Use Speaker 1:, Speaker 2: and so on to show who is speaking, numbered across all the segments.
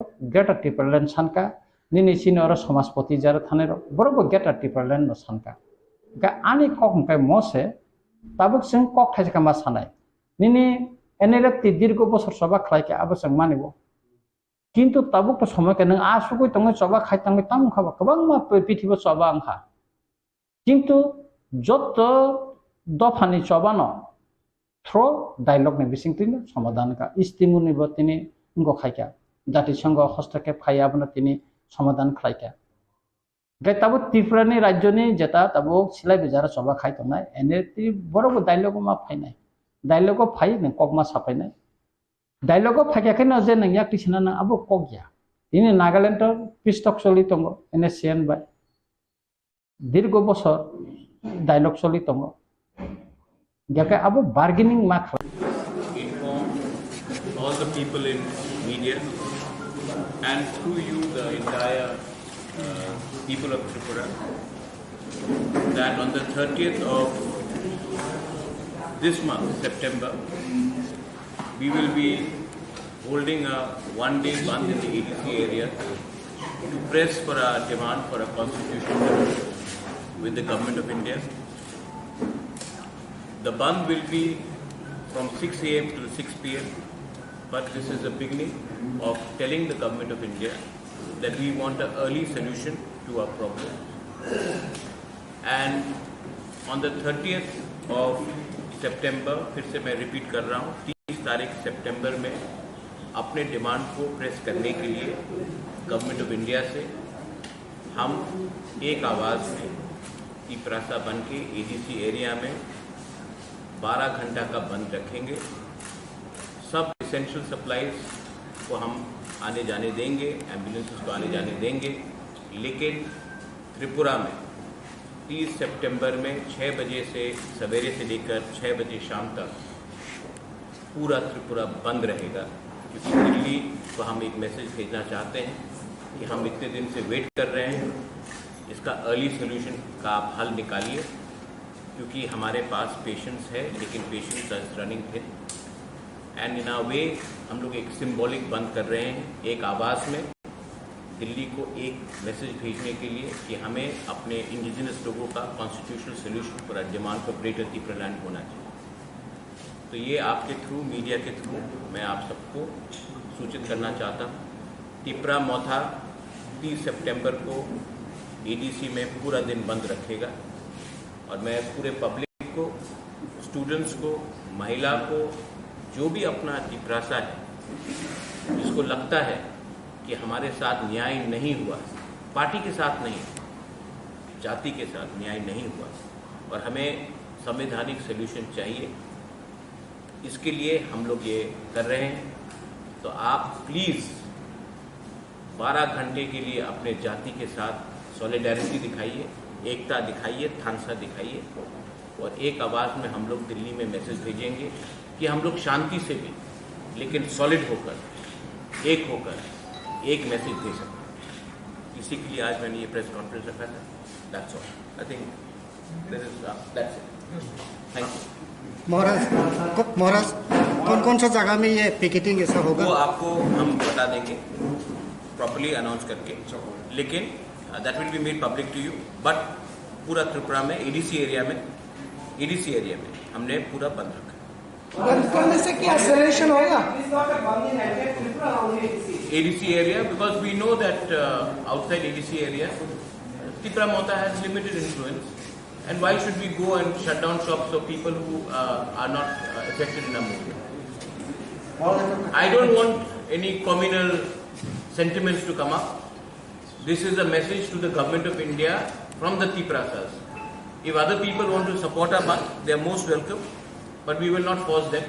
Speaker 1: Greater टिप्रालेण्ड सानका निनी senior समाजपति jar थाने बरोबर greater टिप्रालेण्ड सानका का आनी कक हमके मोसे ताबुक जों कक थाइका मा सानाय निनी एनेरे दीर्घ बছর सभा खालायके आबो जों मानिबो किन्तु ताबुक समय के नों आसुगै तंगै सभा खाय तंगै ताम खाबा गोबां मा पृथ्वी सभा आंखा किन्तु जत दफानि सभानो थ्रो डायलग ने बिसिंगतिनो समाधान का इस्तिमुनि बतिनि इंगो खायका जाति संघ हस्तक्षेप खायाबनो तिनि समाधान खायका गे ताबो त्रिपुरानि राज्यनि जेता ताबो सिलाय बिजार सभा खाय तंनाय एने ति बरोबो डायलग मा फायनाय डायलग फाय न ककमा साफायनाय डायलग फायखाखै न जे नंया किसना न आबो कगया तिनि नागालैंड पिस्टक चलि तंगो एने सेन बाय दीर्घ बছর डायलग चलि तंगो गेके आबो बार्गेनिंग मा
Speaker 2: inform all the people in media and through you the entire people of Tripura that on the 30th of this month, September, we will be holding a one-day bandh in the ADC area to press for our demand for a constitution with the Government of India. The bandh will be from 6 a.m. to 6 p.m. But this is the beginning of telling the Government of India that we want an early solution to our problem. And on the 30th of September, फिर से मैं repeat कर रहा हूँ, 30 तारीख सितंबर में अपने demand को प्रेस करने के लिए गवर्नमेंट ऑफ इंडिया से हम एक आवाज़ में तिपरासा बन के एडीसी एरिया में 12 घंटा का बंद रखेंगे। सब एसेंशियल सप्लाईज को हम आने जाने देंगे, एम्बुलेंसेस को आने जाने देंगे, लेकिन त्रिपुरा में 30 सितंबर में 6 बजे से सवेरे से लेकर 6 बजे शाम तक पूरा त्रिपुरा बंद रहेगा, क्योंकि दिल्ली को हम एक मैसेज भेजना चाहते हैं कि हम इतने दिन से वेट कर रहे हैं, इसका अर्ली सोल्यूशन का आप हल निकालिए, क्योंकि हमारे पास पेशेंट्स है लेकिन patients are running thin and in a way हम लोग एक सिंबॉलिक बंद कर रहे हैं, एक आवाज़ में दिल्ली को एक मैसेज भेजने के लिए कि हमें अपने इंडिजिनस लोगों का constitutional solution for demand for greater Tipraland होना चाहिए। तो ये आपके थ्रू, मीडिया के थ्रू मैं आप सबको सूचित करना चाहता हूँ। टिप्रा मोथा 30 सितंबर को एडीसी में पूरा दिन बंद रखेगा और मैं पूरे पब्लिक को, स्टूडेंट्स को, महिला को, जो भी अपना तिपरासा है, जिसको लगता है कि हमारे साथ न्याय नहीं हुआ, पार्टी के साथ नहीं, जाति के साथ न्याय नहीं हुआ और हमें संवैधानिक सॉल्यूशन चाहिए, इसके लिए हम लोग ये कर रहे हैं। तो आप प्लीज़ 12 घंटे के लिए अपने जाति के साथ सॉलिडारिटी दिखाइए, एकता दिखाइए, थानसा दिखाइए और एक आवाज़ में हम लोग दिल्ली में मैसेज भेजेंगे कि हम लोग शांति से भी लेकिन सॉलिड होकर, एक होकर एक मैसेज दे सकते हैं। इसी के लिए आज मैंने ये प्रेस कॉन्फ्रेंस रखा था। That's all, I think this is that's it. Thank you.
Speaker 3: महाराज कौन कौन सा जगह में ये पिकेटिंग ऐसा होगा
Speaker 2: वो आपको हम बता देंगे प्रॉपर्ली अनाउंस करके, लेकिन that will be made public to you. But पूरा त्रिपुरा में एडीसी एरिया में हमने पूरा बंद रखा।
Speaker 4: बंद करने से क्या एक्सेलरेशन होगा?
Speaker 2: ADC area, because we know that outside ADC area, Tripura Mota has limited influence, and why should we go and shut down shops of people who are not affected in a movement? I don't want any communal sentiments to come up. This is a message to the Government of India from the Tiprasas. If other people want to support our band, they are most welcome, but we will not force them.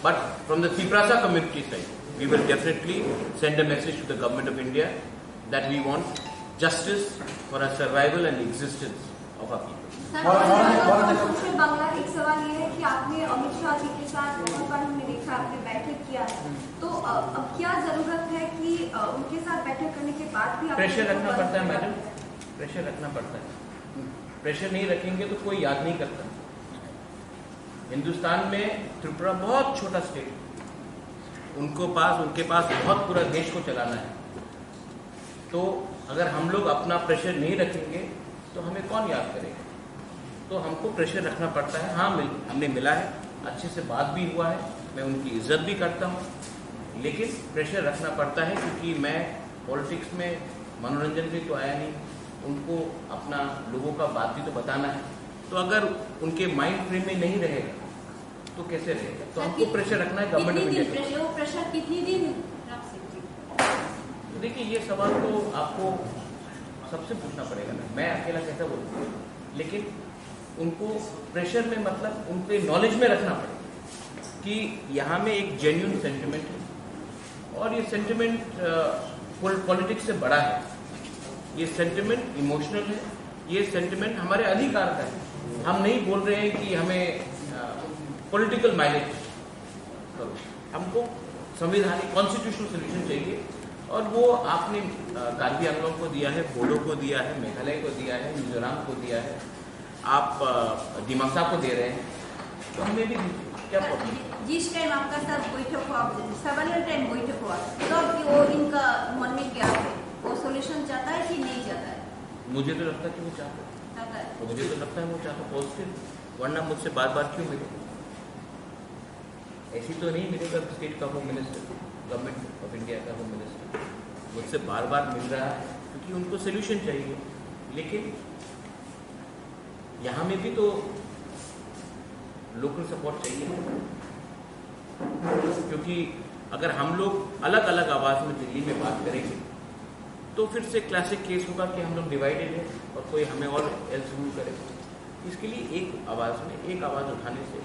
Speaker 2: But from the Tiprasa community side, we will definitely send a message to the Government of India that we want justice for our survival and existence of our people.
Speaker 5: Sir, Bangla एक सवाल ये है कि आपने अमित शाह जी के साथ बहुत बार हमने देखा, आपने बैठक किया, तो अब क्या जरूरत है कि उनके साथ बैठक करने के बाद भी
Speaker 2: प्रेशर रखना पड़ता है मैडम, प्रेशर रखना पड़ता है। प्रेशर नहीं रखेंगे तो कोई याद नहीं करता। हिंदुस्तान में त्रिपुरा बहुत छोटा स्टेट, उनके पास बहुत पूरा देश को चलाना है। तो अगर हम लोग अपना प्रेशर नहीं रखेंगे तो हमें कौन याद करेगा? तो हमको प्रेशर रखना पड़ता है। हाँ, हमने मिला है, अच्छे से बात भी हुआ है, मैं उनकी इज्जत भी करता हूँ, लेकिन प्रेशर रखना पड़ता है क्योंकि मैं पॉलिटिक्स में मनोरंजन भी तो आया नहीं, उनको अपना लोगों का बात भी तो बताना है। तो अगर उनके माइंड फ्रेम में नहीं रहेगा तो कैसे रहेगा? तो हमको प्रेशर रखना है गवर्नमेंट ऑफ इंडिया।
Speaker 5: वो प्रेशर कितनी दिन?
Speaker 2: देखिए, ये सवाल तो आपको सबसे पूछना पड़ेगा ना, मैं अकेला कैसे बोलूँ? लेकिन उनको प्रेशर में मतलब उन पे नॉलेज में रखना पड़ेगा कि यहाँ में एक जेन्युइन सेंटिमेंट है और ये सेंटिमेंट पॉलिटिक्स से बड़ा है, ये सेंटिमेंट इमोशनल है, ये सेंटिमेंट हमारे अधिकार का है। हम नहीं बोल रहे हैं कि हमें पॉलिटिकल माइलेज करो, हमको संवैधानिक कॉन्स्टिट्यूशनल सोल्यूशन चाहिए और वो आपने कार्बी आंगलों को दिया है, बोडो को दिया है, मेघालय को दिया है, मिजोरम को दिया है, आप दिमासा को दे रहे हैं, तो हमें भी क्या प्रॉब्लम?
Speaker 5: जिस टाइम आपका साथ बैठक हुआ, सेवरल टाइम बैठक हुआ, तब वो इनका मन में क्या है? वो सोल्यूशन चाहता है कि नहीं चाहता है?
Speaker 2: मुझे तो लगता है कि वो चाहता है, मुझे तो लगता है वो चाहता है पॉजिटिव, वरना मुझसे बार बार क्यों मिले? ऐसी तो नहीं मिलेगा स्टेट का home minister, government of India का होम मिनिस्टर मुझसे बार बार मिल रहा है क्योंकि उनको सोल्यूशन चाहिए। लेकिन यहाँ में भी तो लोकल सपोर्ट चाहिए, क्योंकि अगर हम लोग अलग अलग आवाज़ में दिल्ली में बात करेंगे तो फिर से क्लासिक केस होगा कि हम लोग डिवाइडेड हैं और कोई हमें और एल्स रूल करे। इसके लिए एक आवाज़ में एक आवाज़ उठाने से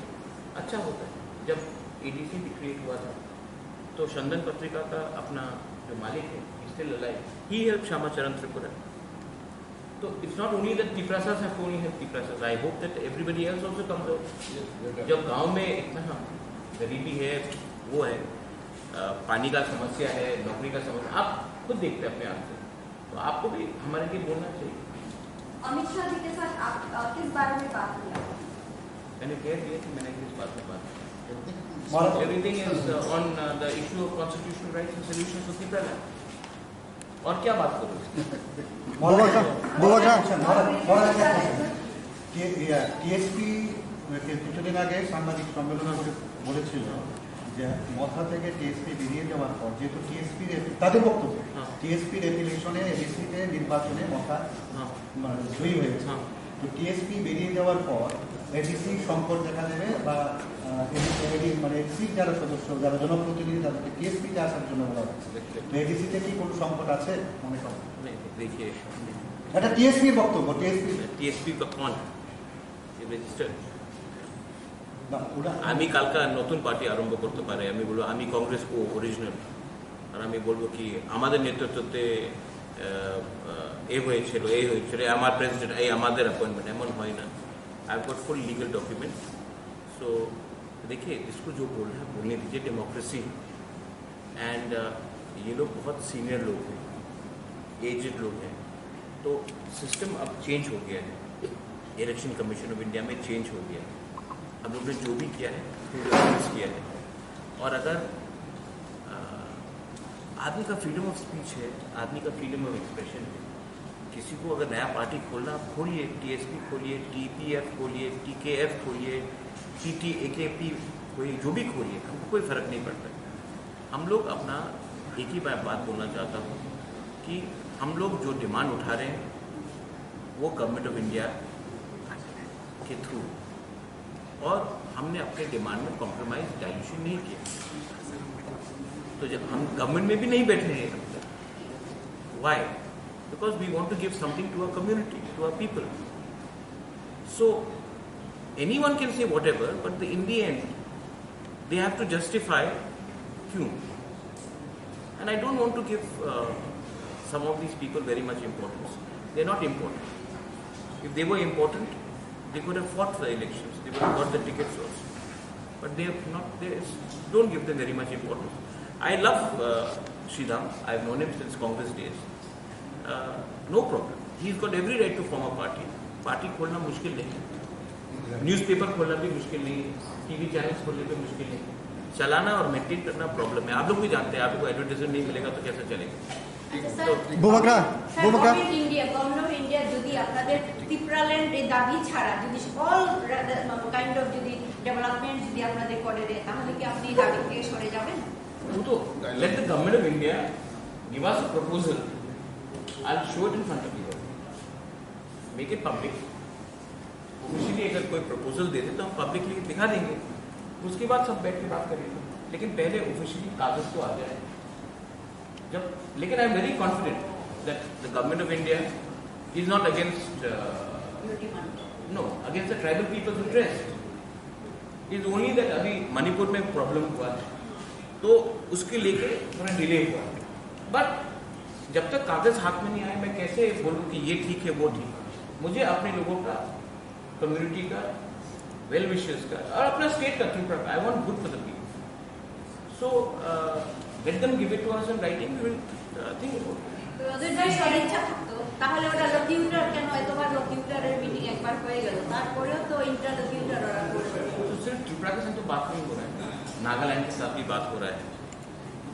Speaker 2: अच्छा होता है। जब एडीसी भी क्रिएट हुआ था तो चंदन पत्रिका का अपना जो मालिक है, still alive, he help Shyamacharan Tripura. तो it's not only that Tiprasas have only help Tiprasas, I hope that everybody else also comes out. जब गांव में इतना गरीबी है, वो है, पानी का समस्या है, नौकरी का समस्या, आप खुद देखते हैं अपने आप से, तो आपको भी हमारे लिए बोलना चाहिए।
Speaker 5: अमित शाह जी के साथ आप किस बारे में बात किया?
Speaker 2: मैंने कह दिया कि मैंने किस बात में बात की। Everything is on the issue of constitutional rights and solutions of Tripura land. और क्या बात करूँ?
Speaker 6: টিএসপি কিছুদিন আগে সাংবাদিক সম্মেলন করে বলেছিল যে মথা থেকে টিএসপি বেরিয়ে যাওয়ার পর, যেহেতু টিএসপি তাদের বক্তব্য টিএসপি রেগুলেশনে এডিসিতে নির্বাচনে মথা জয়ী হয়েছে, তো টিএসপি বেরিয়ে যাওয়ার পর এডিসি সংকট দেখা দেবে বা মানে এডিসির যারা সদস্য, যারা জনপ্রতিনিধি, তাদেরকে টিএসপিতে আসার জন্য বলা হচ্ছে। তো এডিসিতে কি কোনো সংকট আছে মনে করেন?
Speaker 2: देखिए,
Speaker 6: এটা টিএসপির বক্তব্য।
Speaker 2: টিএসপি का कौन রেজিস্টার্ড?
Speaker 6: ওরা
Speaker 2: আমি কালকা নতুন পার্টি আরম্ভ করতে পারে, আমি বলবো আমি কংগ্রেস কো অরিজিনাল, আর আমি বলবো কি আমাদের নেতৃত্বে এই হয়েছিল, আমার প্রেসিডেন্ট, এই আমাদের অ্যাপয়েন্টমেন্ট, এমন হয় না। I have got full legal document. So देखिए, इसको जो बोल रहे हैं बोलने दीजिए, डेमोक्रेसी एंड ये लोग बहुत सीनियर लोग हैं, एजेड लोग हैं, तो सिस्टम अब चेंज हो गया है, इलेक्शन कमीशन ऑफ इंडिया में चेंज हो गया है। हम लोग ने जो भी किया है किया है, और अगर आदमी का फ्रीडम ऑफ स्पीच है, आदमी का फ्रीडम ऑफ एक्सप्रेशन है, किसी को अगर नया पार्टी खोलना, आप खोलिए, टीएसपी खोलिए, टीपीएफ खोलिए, टीकेएफ खोलिए, टीटीएकेपी खोलिए, जो भी खोलिए, हमको कोई फ़र्क नहीं पड़ता। हम लोग अपना एक ही बात बोलना चाहता हूँ कि हम लोग जो डिमांड उठा रहे हैं वो गवर्नमेंट ऑफ इंडिया के थ्रू, और हमने अपने डिमांड में कॉम्प्रोमाइज़ डाइल्यूशन नहीं किया। तो जब हम गवर्नमेंट में भी नहीं बैठे हैं अब तक, Y? Because we want to give something to our community, to our people. So anyone can say whatever, but in the end they have to justify kyun. And I don't want to give some of these people very much importance. They are not important. If they were important, they could have fought for the elections, they would have got the tickets also. But they have not. Don't give them very much importance. I love Sridham. I've known him since Congress days. No problem. He's got every right to form a party. Party खोलना मुश्किल नहीं है, newspaper खोलना भी मुश्किल नहीं है, TV channels खोलने भी मुश्किल नहीं है, चलाना और मेंटेन करना प्रॉब्लम है। आप लोग भी जानते हैं, आपको एडवर्टाइजमेंट नहीं मिलेगा तो कैसे चलेगा।
Speaker 5: अच्छा सर,
Speaker 3: বুবাকরা বুবাকরা
Speaker 7: গভর্নমেন্ট অফ ইন্ডিয়া যদি আপনাদের ত্রিপুরাল্যান্ড এই দাবি ছাড়া যদি অল কাইন্ড অফ যদি ডেভেলপমেন্ট যদি আপনাদের করে দেয় তাহলে কি আপনি এই দাবি থেকে সরে যাবেন?
Speaker 2: तो let the government of India give us a proposal. I'll show it in front of you. Make it public. Officially अगर कोई प्रपोजल दे दे तो हम पब्लिकली दिखा देंगे, उसके बाद सब बैठ के बात करेंगे, लेकिन पहले ऑफिशियली कागज तो आ जाए जब. लेकिन I am very confident that the government of India is not against against the tribal people's interest. Is only that अभी मणिपुर में प्रॉब्लम हुआ है तो उसके लेके थोड़ा डिले हुआ, बट जब तक कागज हाथ में नहीं आए मैं कैसे बोलूँ कि ये ठीक है वो ठीक. मुझे अपने लोगों का, कम्युनिटी का, वेल विशेस का और अपना स्टेट का त्रिपुरा का, I want good for the people. So let them give it to us in writing, we will think about it.
Speaker 7: যদি সদিচ্ছা থাকতো তাহলে ওটা লকিউটার কেন এতবার লকিউটারের মিটিং একবার হয়ে গেল, তারপরেও তো ইন্টারলকিউটার ওরা করবে.
Speaker 2: तो सिर्फ त्रिपुरा के साथ तो बात नहीं हो रहा है, नागालैंड के साथ भी बात हो रहा है,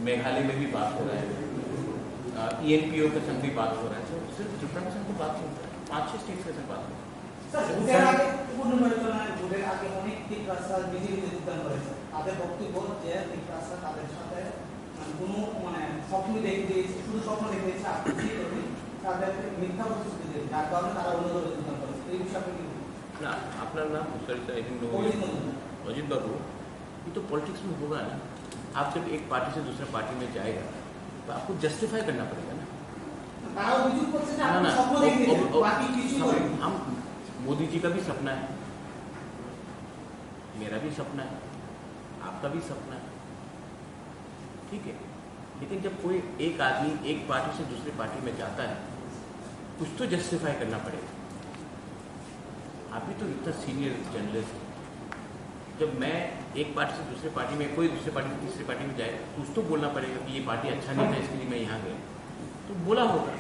Speaker 2: मेघालय में भी बात हो रहा है, ENPO के साथ भी बात हो रहा है. तो सिर्फ त्रिपुरा के साथ तो बात नहीं हो रहा है, 5-6 स्टेट के साथ बात हो रहा है.
Speaker 8: ভোটের আগে পুনর্নির্বাচনের ভোটের আগে অনেক ত্রিপুরা বিজেপিতে যোগদান করেছে, তাদের বক্তব্য যে ত্রিপুরা তাদের সাথে কোনো স্বপ্ন দেখে দিয়েছে, শুধু স্বপ্ন দেখে দিয়েছে, তাদের মিথ্যা প্রতিশ্রুতি দিয়েছে, যার কারণে তারা অন্য দলে যোগদান করেছে. এই বিষয়ে আপনি
Speaker 2: ना अपना नाम अजित बाबू, ये तो पॉलिटिक्स में होगा ना. आप जब एक पार्टी से दूसरे पार्टी में जाएगा तो आपको जस्टिफाई करना पड़ेगा ना.
Speaker 8: তারা অভিযোগ করছে যে আপনি স্বপ্ন দেখে দিয়েছেন, বাকি কিছু নয়.
Speaker 2: हम मोदी जी का भी सपना है, मेरा भी सपना है, आपका भी सपना है, ठीक है. लेकिन जब कोई एक आदमी एक पार्टी से दूसरी पार्टी में जाता है कुछ तो जस्टिफाई करना पड़ेगा. आप भी तो इतना सीनियर जर्नलिस्ट, जब मैं एक पार्टी से दूसरी पार्टी में, कोई दूसरी पार्टी से तीसरी पार्टी में जाए कुछ तो बोलना पड़ेगा कि ये पार्टी अच्छा नहीं था इसके लिए मैं यहाँ गया, तो बोला होगा.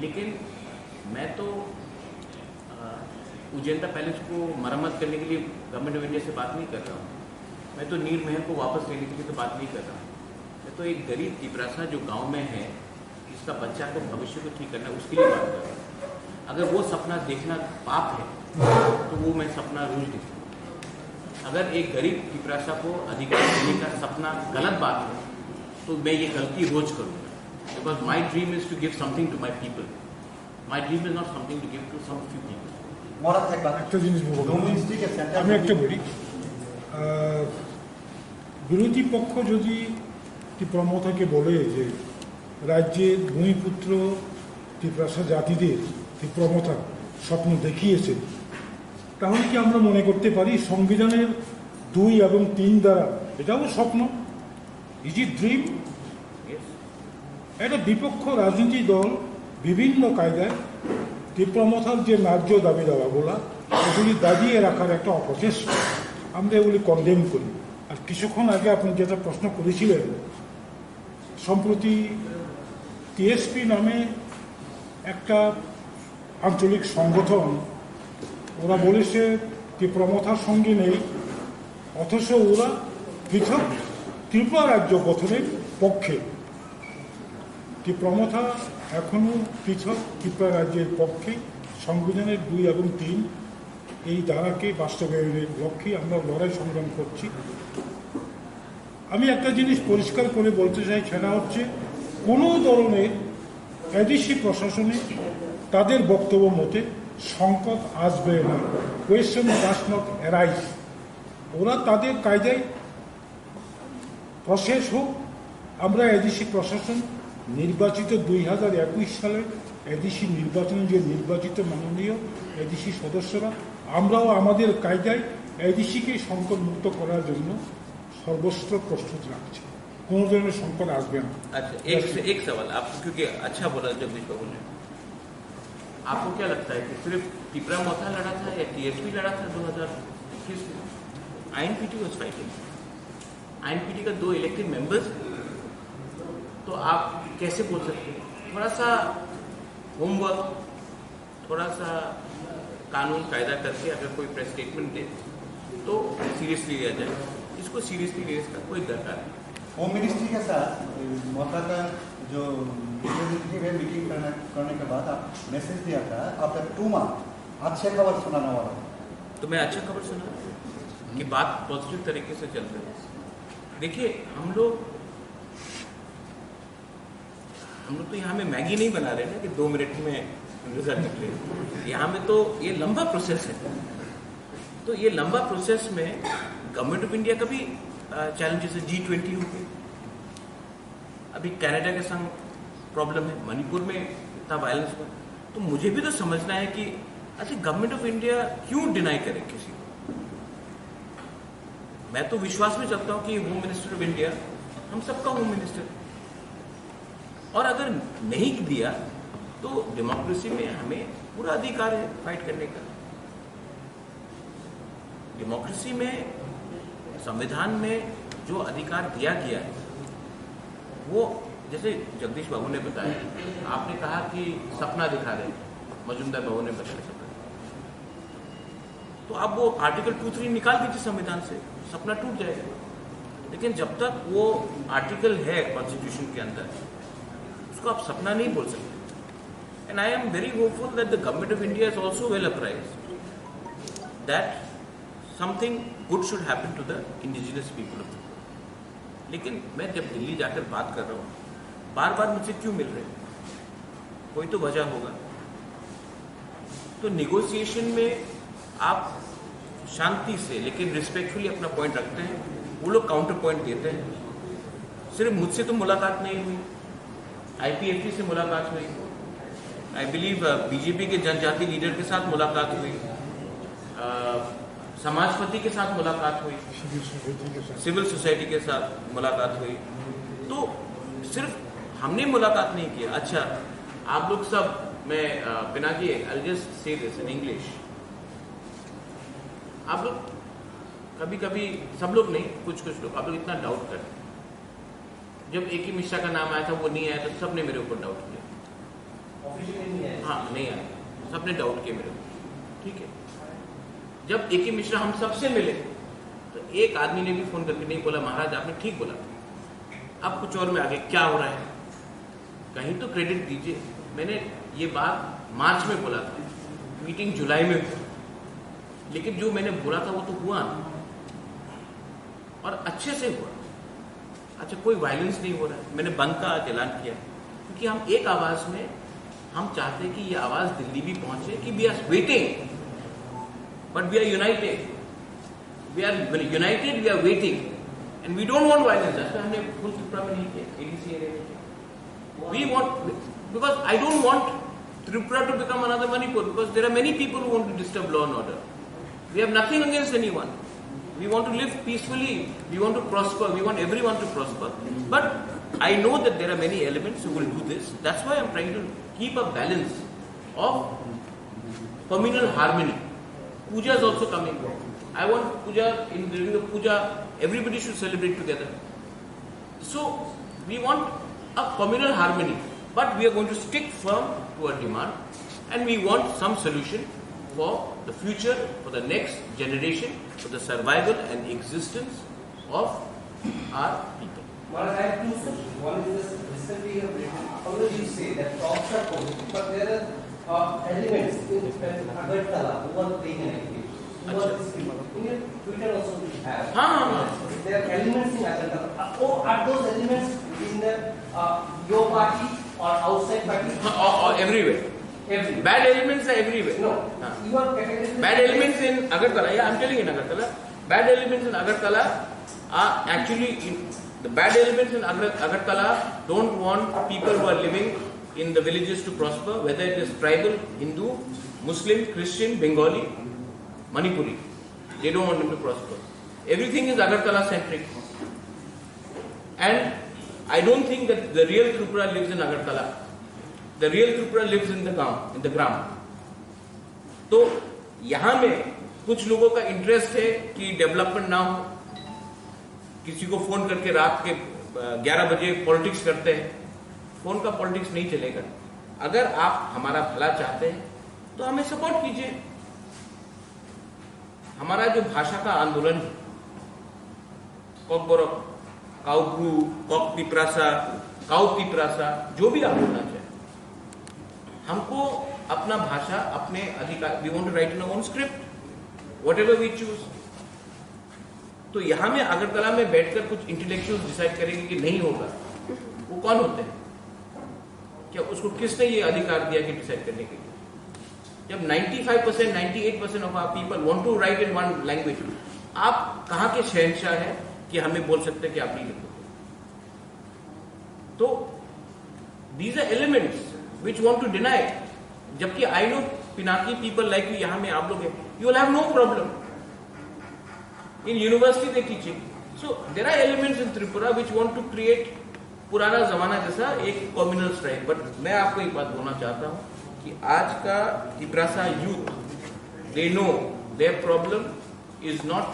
Speaker 2: लेकिन मैं तो उजेंडा पैलेस को मरम्मत करने के लिए गवर्नमेंट ऑफ इंडिया से बात नहीं कर रहा हूँ. मैं तो नीर महल को वापस लेने के लिए तो बात नहीं कर रहा हूँ. मैं तो एक गरीब तिपरासा जो गांव में है, इसका बच्चा को भविष्य को ठीक करना है, उसके लिए बात कर रहा हूँ. अगर वो सपना देखना पाप है तो वो मैं सपना रोज देखूँ. अगर एक गरीब तिपरासा को अधिकार देने का सपना गलत बात है तो मैं ये गलती रोज करूँगा. Because my dream is to give something to my people. My dream is not something to give to some few people.
Speaker 9: একটা জিনিস বলবো, আমি একটা বলি, বিরোধী পক্ষ যদি ত্রিপুরামথাকে বলে যে রাজ্যের ভূমিপুত্র ত্রিপুরাসা জাতিদের ত্রিপুরামথা স্বপ্ন দেখিয়েছে, তাহলে কি আমরা মনে করতে পারি সংবিধানের 2 এবং 3 দ্বারা এটাও স্বপ্ন? Is it dream? একটা বিপক্ষ রাজনীতি দল বিভিন্ন কায়দায় ত্রিপুরামথার যে ন্যায্য দাবি দাওয়াগুলা এগুলি দাবিয়ে রাখার একটা অপচেষ্টা, আমরা এগুলি কনডেম করি. আর কিছুক্ষণ আগে আপনি যেটা প্রশ্ন করেছিলেন, সম্প্রতি টিএসপি নামে একটা আঞ্চলিক সংগঠন, ওরা বলেছে ত্রিপুরামথার সঙ্গে নেই, অথচ ওরা পৃথক ত্রিপুরা রাজ্য গঠনের পক্ষে. ত্রিপুরামথা এখনও পৃথক ত্রিপুরা রাজ্যের পক্ষে সংবিধানের 2 এবং 3 এই ধারাকে বাস্তবায়নের লক্ষ্যে আমরা লড়াই সংগ্রাম করছি. আমি একটা জিনিস পরিষ্কার করে বলতে চাই, সেটা হচ্ছে কোনো ধরনের এডিসি প্রশাসনে তাদের বক্তব্য মতে সংকট আসবে না, কোয়েশ্চন ডাস নট অ্যারাইজ. ওরা তাদের কায়দায় প্রসেস হোক. আমরা এডিসি প্রশাসন নির্বাচিত 2021 সালের এডিসি নির্বাচনে যে নির্বাচিত মাননীয় এডিসি সদস্যরা, আমরাও আমাদের কায়দায় এডিসিকে সংকট মুক্ত করার জন্য সর্বস্ত্র প্রস্তুত রাখছি. কোনো ধরনের সংকট আসবে না.
Speaker 2: अच्छा, एक सवाल आपको, क्योंकि अच्छा बोला जगदीश बाबू ने, आपको क्या लगता है कि सिर्फ त्रिपुरामथा लड़ा था या टीएसपी लड़ा था 2021 में? आईएनपीटी वाज फाइटिंग. आईएनपीटी का 2 इलेक्टेड मेंबर्स, तो आप कैसे बोल सकते हैं? थोड़ा सा होमवर्क, थोड़ा सा कानून कायदा करके अगर कोई प्रेस स्टेटमेंट दे तो सीरियसली लिया जाए. इसको सीरियसली लेने का कोई दरकार नहीं.
Speaker 6: होम मिनिस्ट्री के साथ मोथा का जो रिप्रेजेंटेटिव है मीटिंग करने के बाद आप मैसेज दिया था आफ्टर 2 मंथ अच्छे खबर सुनाने वाला।
Speaker 2: तो मैं अच्छा खबर सुना कि बात पॉजिटिव तरीके से चल रही है। देखिए हम लोग तो यहाँ में मैगी नहीं बना रहे ना कि 2 मिनट में रिजल्ट निकले। यहाँ में तो ये लंबा प्रोसेस है। तो ये लंबा प्रोसेस में गवर्नमेंट ऑफ इंडिया का भी चैलेंजेस है। G20 हो गई, अभी कनाडा के संग प्रॉब्लम है, मणिपुर में इतना वायलेंस हुआ। तो मुझे भी तो समझना है कि अच्छा गवर्नमेंट ऑफ इंडिया क्यों डिनाई करे किसी को। मैं तो विश्वास में चलता हूं कि होम मिनिस्टर ऑफ इंडिया हम सबका होम मिनिस्टर, और अगर नहीं दिया तो डेमोक्रेसी में हमें पूरा अधिकार है फाइट करने का। डेमोक्रेसी में संविधान में जो अधिकार दिया गया है वो, जैसे जगदीश बाबू ने बताया, आपने कहा कि सपना दिखा रहे हैं, मजुमदार बाबू ने बताया सपना, तो आप वो आर्टिकल 2-3 निकाल दीजिए संविधान से, सपना टूट जाएगा। लेकिन जब तक वो आर्टिकल है कॉन्स्टिट्यूशन के अंदर, उसको आप सपना नहीं बोल सकते। And I am very hopeful that the government of India is also well apprised that something good should happen to the indigenous people of. लेकिन मैं जब दिल्ली जाकर बात कर रहा हूँ, बार बार मुझसे क्यों मिल रहे हैं, कोई तो वजह होगा। तो निगोशिएशन में आप शांति से लेकिन रिस्पेक्टफुली अपना पॉइंट रखते हैं, वो लोग काउंटर पॉइंट देते हैं। सिर्फ मुझसे तो मुलाकात नहीं हुई, IPFT से मुलाकात हुई, आई बिलीव बीजेपी के जनजाति लीडर के साथ मुलाकात हुई, समाजपति के साथ मुलाकात हुई, सिविल सोसाइटी के साथ मुलाकात हुई। तो सिर्फ हमने मुलाकात नहीं किया। अच्छा आप लोग सब, मैं Pinaki I just say this in English, आप लोग कभी कभी, सब लोग नहीं, कुछ कुछ लोग, आप लोग इतना डाउट करते हैं। जब AK मिश्रा का नाम आया था, वो नहीं आया, तो सबने मेरे ऊपर डाउट किया। ऑफिशियली नहीं आया? हाँ नहीं आया, सबने डाउट किया मेरे ऊपर। ठीक है, जब AK मिश्रा हम सबसे मिले तो एक आदमी ने भी फोन करके नहीं बोला महाराज आपने ठीक बोला, अब कुछ और में आगे क्या हो रहा है, कहीं तो क्रेडिट दीजिए। मैंने ये बात मार्च में बोला था, मीटिंग जुलाई में हुई, लेकिन जो मैंने बोला था वो तो हुआ और अच्छे से हुआ। अच्छा कोई वायलेंस नहीं हो रहा है, मैंने बंद का ऐलान किया, क्योंकि हम एक आवाज में, हम चाहते हैं कि ये आवाज दिल्ली भी पहुंचे कि we are waiting but we are united, we are waiting and we don't want violence. ऐसा हमने फुल त्रिपुरा में नहीं किया, ADC एरिया में किया। We want, because I don't want Tripura to become another Manipur, because there are many people who want to disturb law and order. We have nothing against anyone. We want to live peacefully, we want to prosper, we want everyone to prosper. But I know that there are many elements who will do this. That's why I'm trying to keep a balance of communal harmony. Puja is also coming. I want puja, during the puja, everybody should celebrate together. So, we want a communal harmony. But we are going to stick firm to our demand, and we want some solution for the future, for the next generation, for the survival and existence of our people.
Speaker 10: Well, I have two questions. One is this: recently you have written, although you say that talks are going, but there are elements in Agartala who are playing an active. Who are these people? In your Twitter also we have. There are elements in Agartala. Are those elements in the your party? Or outside party?
Speaker 2: Or everywhere.
Speaker 10: Everywhere.
Speaker 2: Bad elements are everywhere.
Speaker 10: No. You are categorizing.
Speaker 2: Bad elements in Agartala. Yeah, I'm telling you in Agartala. Bad elements in Agartala are actually the bad elements in Agartala don't want people who are living in the villages to prosper, whether it is tribal, Hindu, Muslim, Christian, Bengali, Manipuri. They don't want them to prosper. Everything is Agartala centric. And I don't think that the real Tripura lives in Agartala. The real Tripura lives in the गांव, in the gram. तो यहाँ में कुछ लोगों का interest है कि development ना हो, किसी को फोन करके रात के 11 बजे पॉलिटिक्स करते हैं। फोन का पॉलिटिक्स नहीं चलेगा। अगर आप हमारा भला चाहते हैं तो हमें सपोर्ट कीजिए। हमारा जो भाषा का आंदोलन है, कोकबोरक, काउब्रू, कॉक तिप्रासा, काउ तिप्रासा, जो भी आप बोलना चाहें, हमको अपना भाषा, अपने अधिकार, we want to write in our own script, whatever we choose. तो यहां में अगरतला में बैठकर कुछ इंटेलेक्चुअल्स डिसाइड करेंगे कि नहीं होगा, वो कौन होते हैं? क्या उसको किसने ये अधिकार दिया कि डिसाइड करने के लिए? जब 95%, 98% of our people want to write in one language, आप कहां के शहंशाह हैं कि हमें बोल सकते हैं कि आप नहीं लिखोगे? तो these are elements which want to deny, जबकि I know Pinaki people like you, यहां में आप लोग हैं, you will have no problem in university they teaching. So there are elements in Tripura which want to create पुराना जमाना जैसा एक कम्युनल स्ट्राइक। बट मैं आपको एक बात बोलना चाहता हूं कि आज का Tiprasa youth, they know their problem is not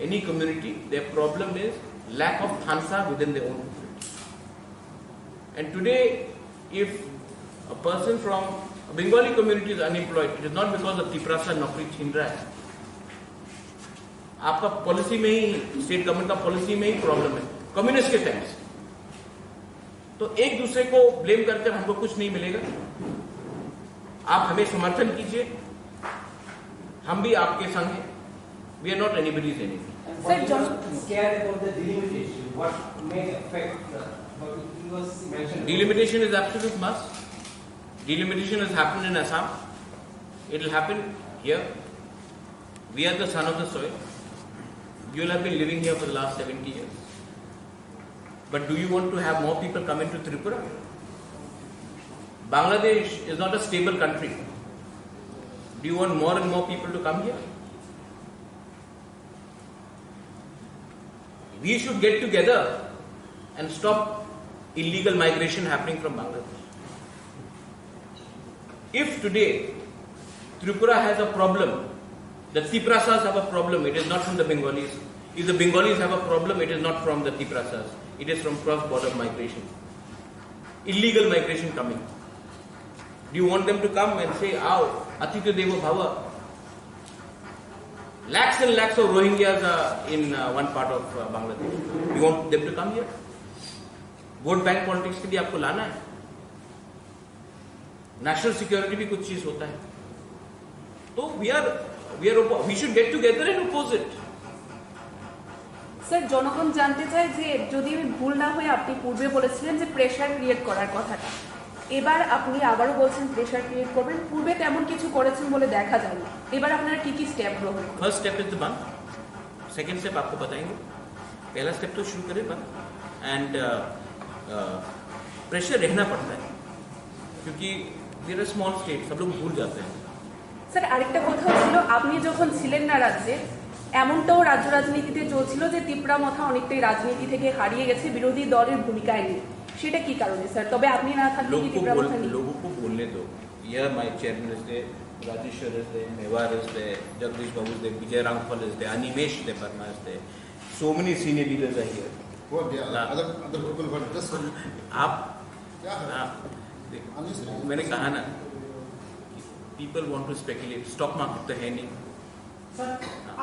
Speaker 2: any community, their problem is lack of Thansa within their own community. And today if a person from Bengali community is unemployed, it is not because of Tiprasa नौकरी छीन रहा है, आपका policy में ही, state government का policy में ही प्रॉब्लम है, कम्युनिस्ट के टाइम से। तो एक दूसरे को ब्लेम करके हमको कुछ नहीं मिलेगा। आप हमें समर्थन कीजिए, हम भी आपके संग हैं। We are not anybody's enemy. Delimitation is absolute must. Delimitation has happened in Assam. It will happen here. We are the son of the soil. You will have been living here for the last 70 years. But do you want to have more people come into Tripura? Bangladesh is not a stable country. Do you want more and more people to come here? We should get together and stop illegal migration happening from Bangladesh. If today Tripura has a problem, the Tiprasas have a problem, it is not from the Bengalis. If the Bengalis have a problem, it is not from the Tiprasas. It is from cross-border migration. Illegal migration coming. Do you want them to come and say, "Aao, Atitya Devo Bhava"? Lakhs and lakhs of Rohingyas are in one part of Bangladesh. You want them to come here? Vote bank politics के लिए आपको लाना है? National security भी कुछ चीज होता है। तो we should get together and oppose it.
Speaker 11: Sir, জনগণ জানতে চায় যে যদি আমি ভুল না হয়ে আপনি পূর্বে বলেছিলেন যে প্রেসার ক্রিয়েট করার কথাটা, এবার আপনি আবারও বলছেন প্রেসার ক্রিয়েট করবেন, পূর্বে তেমন কিছু করেছেন বলে দেখা যায়নি, এবার আপনারা কি কি স্টেপ গ্রহণ করবেন?
Speaker 2: फर्स्ट स्टेप इज द बंद, सेकंड स्टेप आपको बताएंगे। पहला स्टेप तो शुरू करें बंद, एंड प्रेशर रहना पड़ता है क्योंकि वी आर स्मॉल स्टेट, सब लोग भूल जाते हैं।
Speaker 11: স্যার, আরেকটা কথা ছিল, আপনি যখন ছিলেন না রাজ্যে, এমনটাও রাজ্য রাজনীতিতে চলছিল যে তিপ্রা মথা অনেকটাই রাজনীতি থেকে হারিয়ে গেছে বিরোধী দলের ভূমিকায় নিয়ে, সেটা কি কারণে স্যার? তবে আপনি না থাকলে কি তিপ্রা মথা নিয়ে?
Speaker 2: लोगों को बोलने दो। यह my chairman is there, Rajeshwar is there, Mevar is there, Jagdish Babu is there, Vijay Ramphal is there, Animesh Debbarma is there, so many senior leaders are here.
Speaker 6: other people were just
Speaker 2: आप मैंने कहा ना, people want to speculate, stock market तो है नहीं।
Speaker 8: Sir,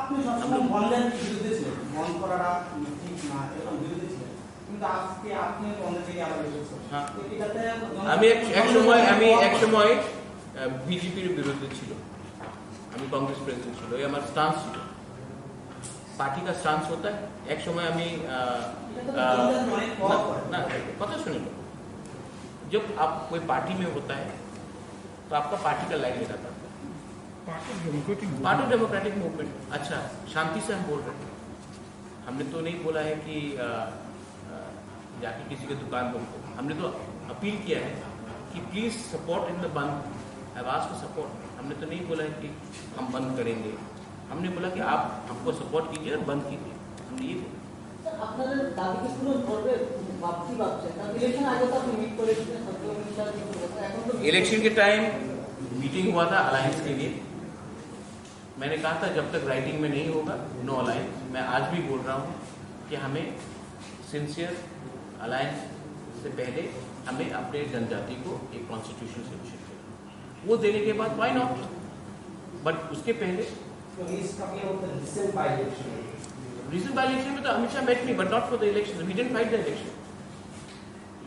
Speaker 8: আপনি সবসময় বললেন বিরুদ্ধে ছিলেন, বন্ধ করাটা ঠিক না, এরকম বিরুদ্ধে ছিলেন, কিন্তু আজকে আপনি বন্ধ থেকে আবার এসেছেন।
Speaker 2: হ্যাঁ,
Speaker 8: এটাতে
Speaker 2: আমি এক সময় বিজেপির বিরুদ্ধে ছিল, আমি कांग्रेस প্রেসিডেন্ট ছিল, ये हमारा स्टांस ছিল, पार्टी का स्टांस होता है। एक समय আমি ना पता सुने लो, जब आप कोई पार्टी में होता है तो आपका पार्टी का लाइन लेना पड़ता है, पार्ट ऑफ डेमोक्रेटिक मूवमेंट। अच्छा, शांति से हम बोल रहे हैं, हमने तो नहीं बोला है कि जाके किसी के दुकान बंद करो, हमने तो अपील किया है कि प्लीज सपोर्ट इन द बंद, आई वाज फॉर सपोर्ट। हमने तो नहीं बोला है कि हम बंद करेंगे, हमने बोला कि आप हमको सपोर्ट कीजिए और बंद कीजिए, हमने ये बोला।
Speaker 10: আপনাদের দাবিকে পূরণ করবে ভাবছি ভাবছেন, কারণ ইলেকশন আগে তো আপনি মিট করেছিলেন, এখন তো
Speaker 2: इलेक्शन के टाइम मीटिंग हुआ था अलायंस के लिए, मैंने कहा था जब तक राइटिंग में नहीं होगा नो अलायंस। मैं आज भी बोल रहा हूँ कि हमें सिंसियर अलायंस से पहले हमें अपने जनजाति को एक कॉन्स्टिट्यूशन सोल्यूशन देना, वो देने के बाद व्हाई नॉट, बट उसके पहले Recent by-election में तो Amit Shah met me, but not for the election. We didn't fight the election.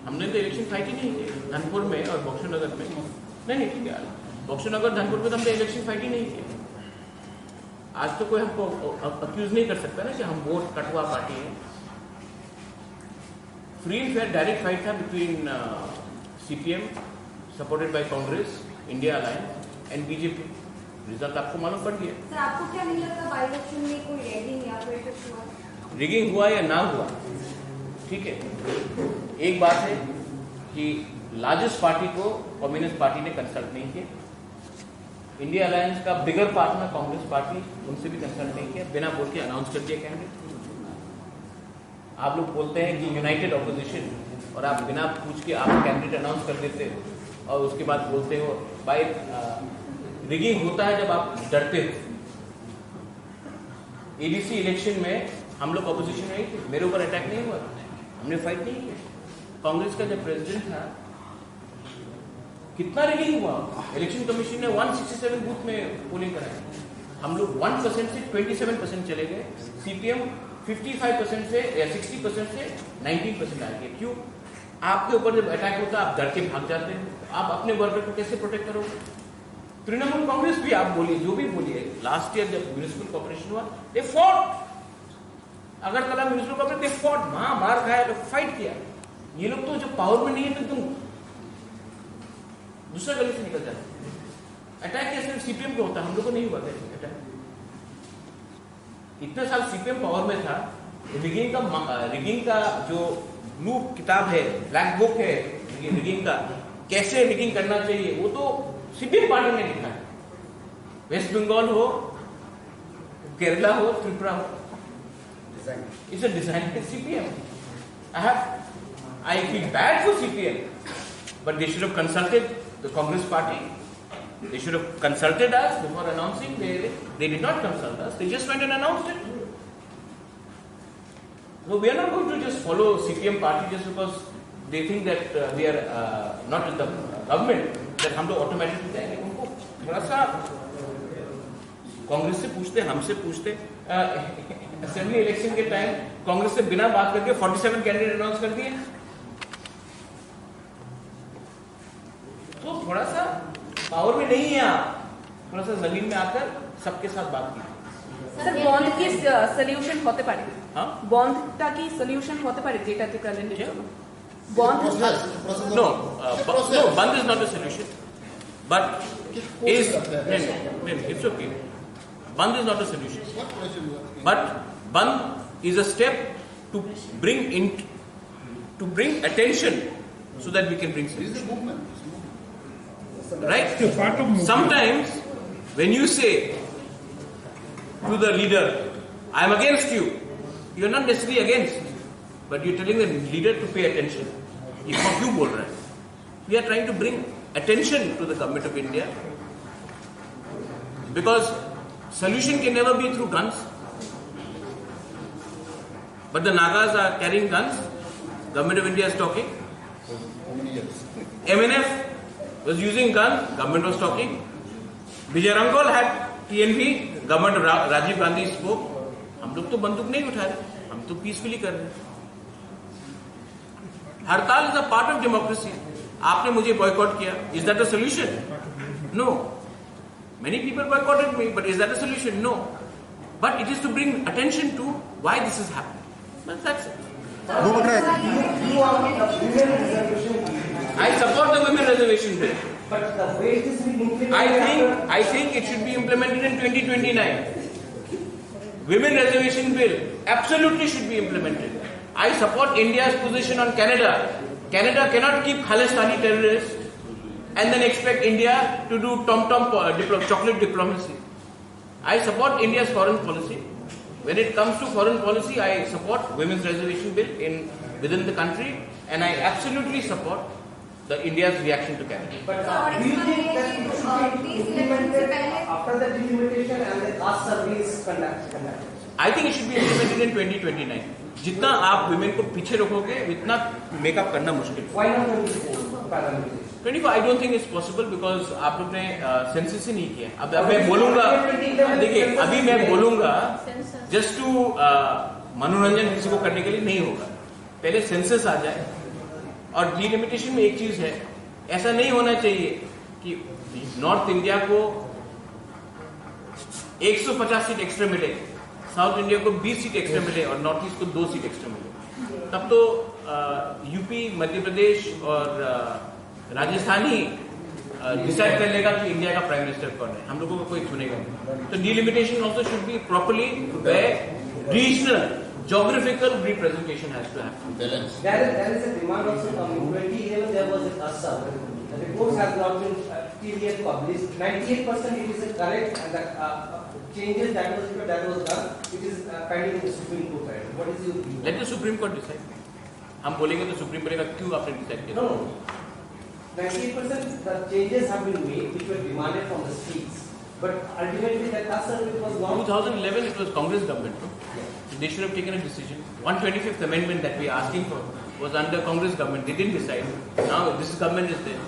Speaker 2: हमने तो इलेक्शन फाइट ही नहीं किया धनपुर में और बक्सर नगर में। नहीं ठीक है, बक्सर नगर धनपुर में तो हमने इलेक्शन फाइट ही नहीं किया। आज तो कोई हमको अक्यूज नहीं कर सकता ना कि हम वोट कटवा पार्टी है। Free and fair direct fight था between CPM supported by Congress, India alliance and BJP। Result आपको मालूम पड़ गया।
Speaker 5: सर आपको क्या नहीं लगता बाई इलेक्शन में कोई रैगिंग या फिर कुछ हुआ?
Speaker 2: रिगिंग हुआ या ना हुआ, ठीक है, एक बात है कि लार्जेस्ट पार्टी को कम्युनिस्ट पार्टी ने कंसल्ट नहीं किया। इंडिया अलायंस का बिगर पार्टनर कांग्रेस पार्टी, उनसे भी कंसल्ट नहीं किया, बिना बोल के अनाउंस कर दिया कैंडिडेट। आप लोग बोलते हैं कि यूनाइटेड ऑपोजिशन, और आप बिना पूछ के आप कैंडिडेट अनाउंस कर देते हो और उसके बाद बोलते हो बाय रिगिंग होता है जब आप डरते हो। ADC इलेक्शन में हम लोग ऑपोजिशन में ही थे, मेरे ऊपर अटैक नहीं हुआ, हमने फाइट नहीं किया। कांग्रेस का जब प्रेसिडेंट था कितना रिगिंग हुआ, इलेक्शन कमीशन ने 167 बूथ में पोलिंग कराई, हम लोग 1% से 27% चले गए। CPM 55% से या 60% से 19% आ गए। क्यों? आपके ऊपर जब अटैक होता है आप डर के भाग जाते हैं, आप अपने वर्कर को कैसे प्रोटेक्ट करोगे? तृणमूल कांग्रेस भी आप बोलिए, जो भी बोलिए, लास्ट ईयर जब म्यूनिसिपल कॉर्पोरेशन हुआ they fought, Agartala municipal corporation they fought, मार खाया, लोग फाइट किया। ये लोग तो जो पावर में नहीं है तो तुम दूसरा गली से निकल जाते। अटैक क्या सिर्फ CPM को होता है, हम लोग को नहीं हुआ अटैक। इतने साल CPM पावर में था, रिगिंग का जो ब्लू किताब है, ब्लैक बुक है रिगिंग का, कैसे रिगिंग करना चाहिए, वो तो CPM पार्टी ने लिखा है। वेस्ट बंगाल हो, केरला हो, त्रिपुरा हो, it's a design by CPM. I feel bad for CPM, but they should have consulted the Congress party. They should have consulted us before announcing. They did not consult us. They just went and announced it. So we are not going to just follow CPM party just because they think that we are not in the government, that हम लोग automatically जाएंगे। उनको थोड़ा सा कांग्रेस से पूछते, हमसे पूछते। असेंबली इलेक्शन के टाइम कांग्रेस से बिना बात करके 47 कैंडिडेट अनाउंस कर दिए। तो थोड़ा सा पावर में नहीं है आप, थोड़ा सा जमीन में आकर सबके साथ बात कीजिए।
Speaker 11: सर बंद की सॉल्यूशन होते पारे? हाँ, बंदটা কি সলিউশন হতে পারে যেটাতে প্রেজেন্ট বন্ধ?
Speaker 2: No, band is not a solution, but is it's okay. Band is not a solution, but band is a step to bring attention so that we can bring solution. Right? Sometimes when you say to the leader, I am against you, you are not necessarily against, but you are telling the leader to pay attention. ये क्यों बोल रहे हैं? We are trying to bring attention to the government of India, because solution can never be through guns. But the Nagas are carrying guns. Government of India is talking. MNF was using guns. Government was talking. Vijay Rangol had TNV. Government of Rajiv Gandhi spoke. हम लोग तो बंदूक नहीं उठा रहे, हम तो peacefully कर रहे हैं। हड़ताल is a part of democracy. आपने मुझे बॉयकॉट किया, is that a solution? No. Many people boycotted me, but is that a solution? No. But it is to bring attention to why this is happening. But that's it. I support the women reservation bill.
Speaker 10: But the way it is being implemented,
Speaker 2: I think it should be implemented in 2029. Women reservation bill absolutely should be implemented. I support India's position on Canada. Canada cannot keep Khalistani terrorists and then expect India to do tom-tom chocolate diplomacy. I support India's foreign policy. When it comes to foreign policy, I support women's reservation bill within the country, and I absolutely support the India's reaction to Canada.
Speaker 10: but do you think that it should be implemented after the delimitation and the caste surveys conducted?
Speaker 2: I think it should be implemented in 2029. जितना आप women को पीछे रखोगे, उतना makeup करना मुश्किल।
Speaker 10: Why not 24?
Speaker 2: 24, I don't think it's possible because आप लोग ने सेंसस ही नहीं किया। अब मैं बोलूंगा, देखिए अभी मैं बोलूंगा just to मनोरंजन किसी को करने के लिए नहीं होगा। पहले सेंसस आ जाए। और डिलिमिटेशन में एक चीज है, ऐसा नहीं होना चाहिए कि नॉर्थ इंडिया को 150 सीट एक्स्ट्रा मिले, साउथ इंडिया को 20 सीट एक्स्ट्रा मिले और नॉर्थ ईस्ट को 2 सीट एक्स्ट्रा मिले, तब तो यूपी, मध्य प्रदेश और राजस्थान ही डिसाइड कर लेगा कि इंडिया का प्राइम मिनिस्टर कौन है, हम लोगों को कोई चुनेगा नहीं। तो delimitation also should be properly where regional geographical representation has to happen.
Speaker 10: There is a demand also coming. 2011 there was in Assam. The reports have not been till yet published. 98% it is correct, and the changes that was done, it is pending in the Supreme Court. Right? What is your view?
Speaker 2: Let the Supreme Court decide. हम बोलेंगे तो supreme बोलेगा क्यों आपने decide किया?
Speaker 10: No. 98% the changes have been made which were demanded from the states, but ultimately that Assam was not.
Speaker 2: 2011 it was Congress government. No? They should have taken a decision. 125th amendment that we are asking for was under Congress government. They didn't decide. Now this government is there.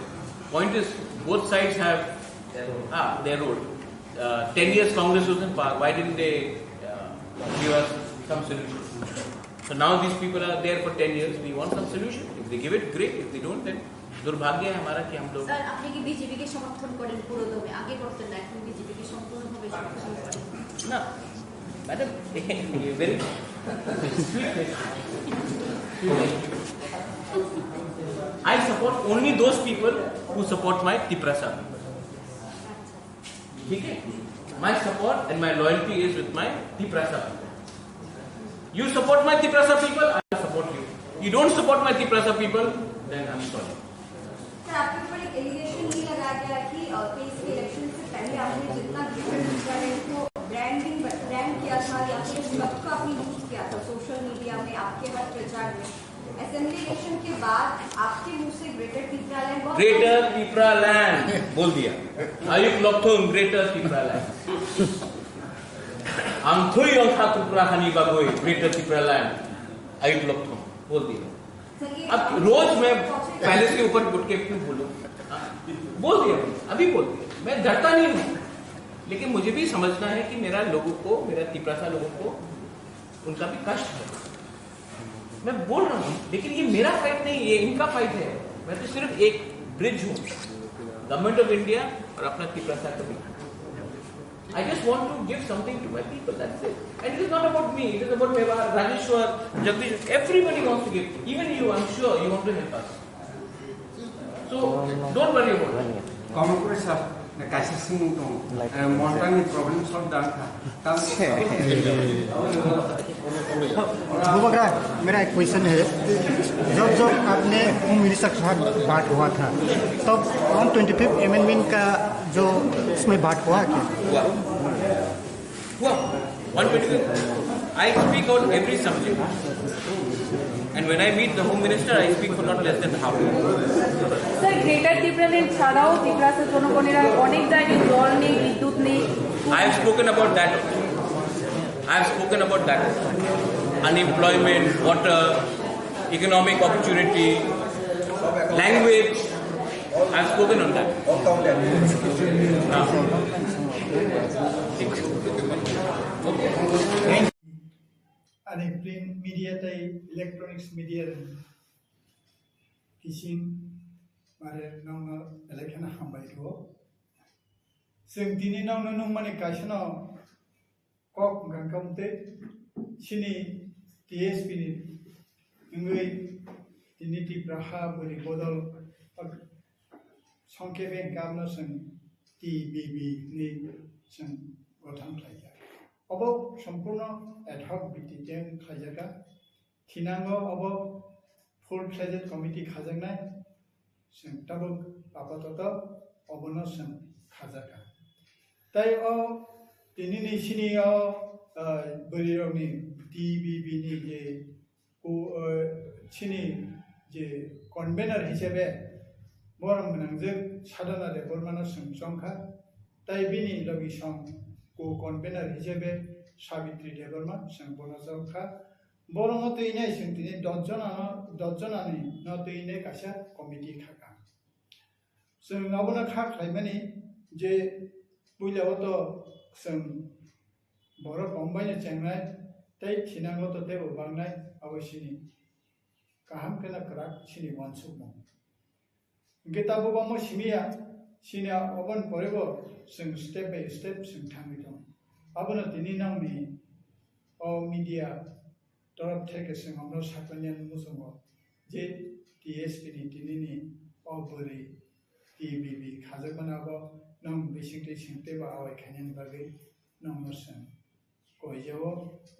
Speaker 2: Point is, both sides have their role. 10 years Congress was in power. Why didn't they give us some solution? So now these people are there for 10 years. We want some solution. If they give it, great. If they don't, then दुर्भाग्य है हमारा कि हम लोग।
Speaker 7: Sir আপনি কি BJP কে সমর্থন করেন পুরোদমে? আগে করতেন না, এখন বিজেপি কে সম্পূর্ণভাবে সমর্থন করেন?
Speaker 2: না मैडम, ये very I support only those people who support my Tiprasa. ठीक है? My support and my loyalty is with my Tiprasa. You support my Tiprasa people, I support you. You don't support my Tiprasa people, then I'm sorry.
Speaker 5: Sir आपके ऊपर एक allegation ये लगाया गया कि case के इलेक्शन से पहले आपने जितना डिफरेंट को ब्रांड किया था या फिर वक्त को आपने यूज किया था सोशल मीडिया में, आपके हर प्रचार में। असेंबली इलेक्शन के बाद आपके मुंह से ग्रेटर
Speaker 2: पिपरालैंड बोल दिया। आयुक्त लॉकथोन ग्रेटर पिपरालैंड आंथोई और था तुपराहानी बागोई ग्रेटर पिपरालैंड आयुक्त लॉकथोन बोल दिया। अब रोज मैं पैलेस के ऊपर उठ के क्यों बोलूं? बोल दिया, अभी बोल दिया। मैं डरता नहीं हूं, लेकिन मुझे भी समझना है कि मेरा लोगों को, मेरा तिपरासा लोगों को उनका भी कष्ट है। मैं बोल रहा हूं, लेकिन ये मेरा फाइट नहीं, ये इनका फाइट है। मैं तो सिर्फ एक ब्रिज हूं, गवर्नमेंट ऑफ इंडिया और अपना तिपरासा का भी। I just want to give something to my people, that's it. And it is not about me, it is about Mewar, Rajeshwar, Jagdish, everybody wants to give. Even you, I'm sure you want to help us. So, don't worry about it.
Speaker 12: Commonwealth sir, कैसे सिंह तो मॉन्टानी problem solve डाल था
Speaker 3: बुबकरा, मेरा एक question है। जब आपने home minister के साथ बात हुआ था, तब 125 अमेंडमेंट का जो उसमें बात हुआ क्या?
Speaker 2: हुआ 125. I speak on every subject. And when I meet the Home Minister, I speak for not less than half an hour.
Speaker 11: Sir greater Tripuraland ছাড়াও ত্রিপুরার জনগণেরা অনেক জায়গায় জল নেই, বিদ্যুৎ নেই।
Speaker 2: I have spoken about that. I have spoken about that. Unemployment, water, economic opportunity, language. I have spoken on that.
Speaker 13: Ani print media tai electronics media kising mare nong election hambai ko sing dini nong nong mane kaisno kok gangkamte sini TSP ni ngui dini ti praha boli bodol songkeben gamno sing TBB ni sing gotham khlaiya अब सम्पूर्ण ad hoc भित्तिजों खाजागा थिनांगो अब full fledged committee खाजानाय जों तब आपातत अबनो जों खाजागा ताई अ दिनैनि सिनि अ बोरिरनि टीबीबी नि जे को सिनि जे कन्वेनर हिसाबै बरम गोनांजों साधना देबरमानो जों संखा ताई बिनि लगि सं को कन्वेनर हिसाबै सावित्री देबरमा जों बनजखा बरम तैनाय जों दिनै 10 जनानि न तैनाय कासा कमिटि खाका जों नावना खा खायमानि जे पुइलावत जों बर कम्बाइनो चेंनाय tei thinango to tebo bangnai abo sini kaham kena kerak sini wansukmo kita bo bamo simia sini oban porebo sing step by step sing thangi dong abono tini namni o media torop theke sing amro sakanian musungo je TSP ni tini ni o bori TBB khajabana bo nong basically singte ba awai khanyan bagi nong mersan koijawo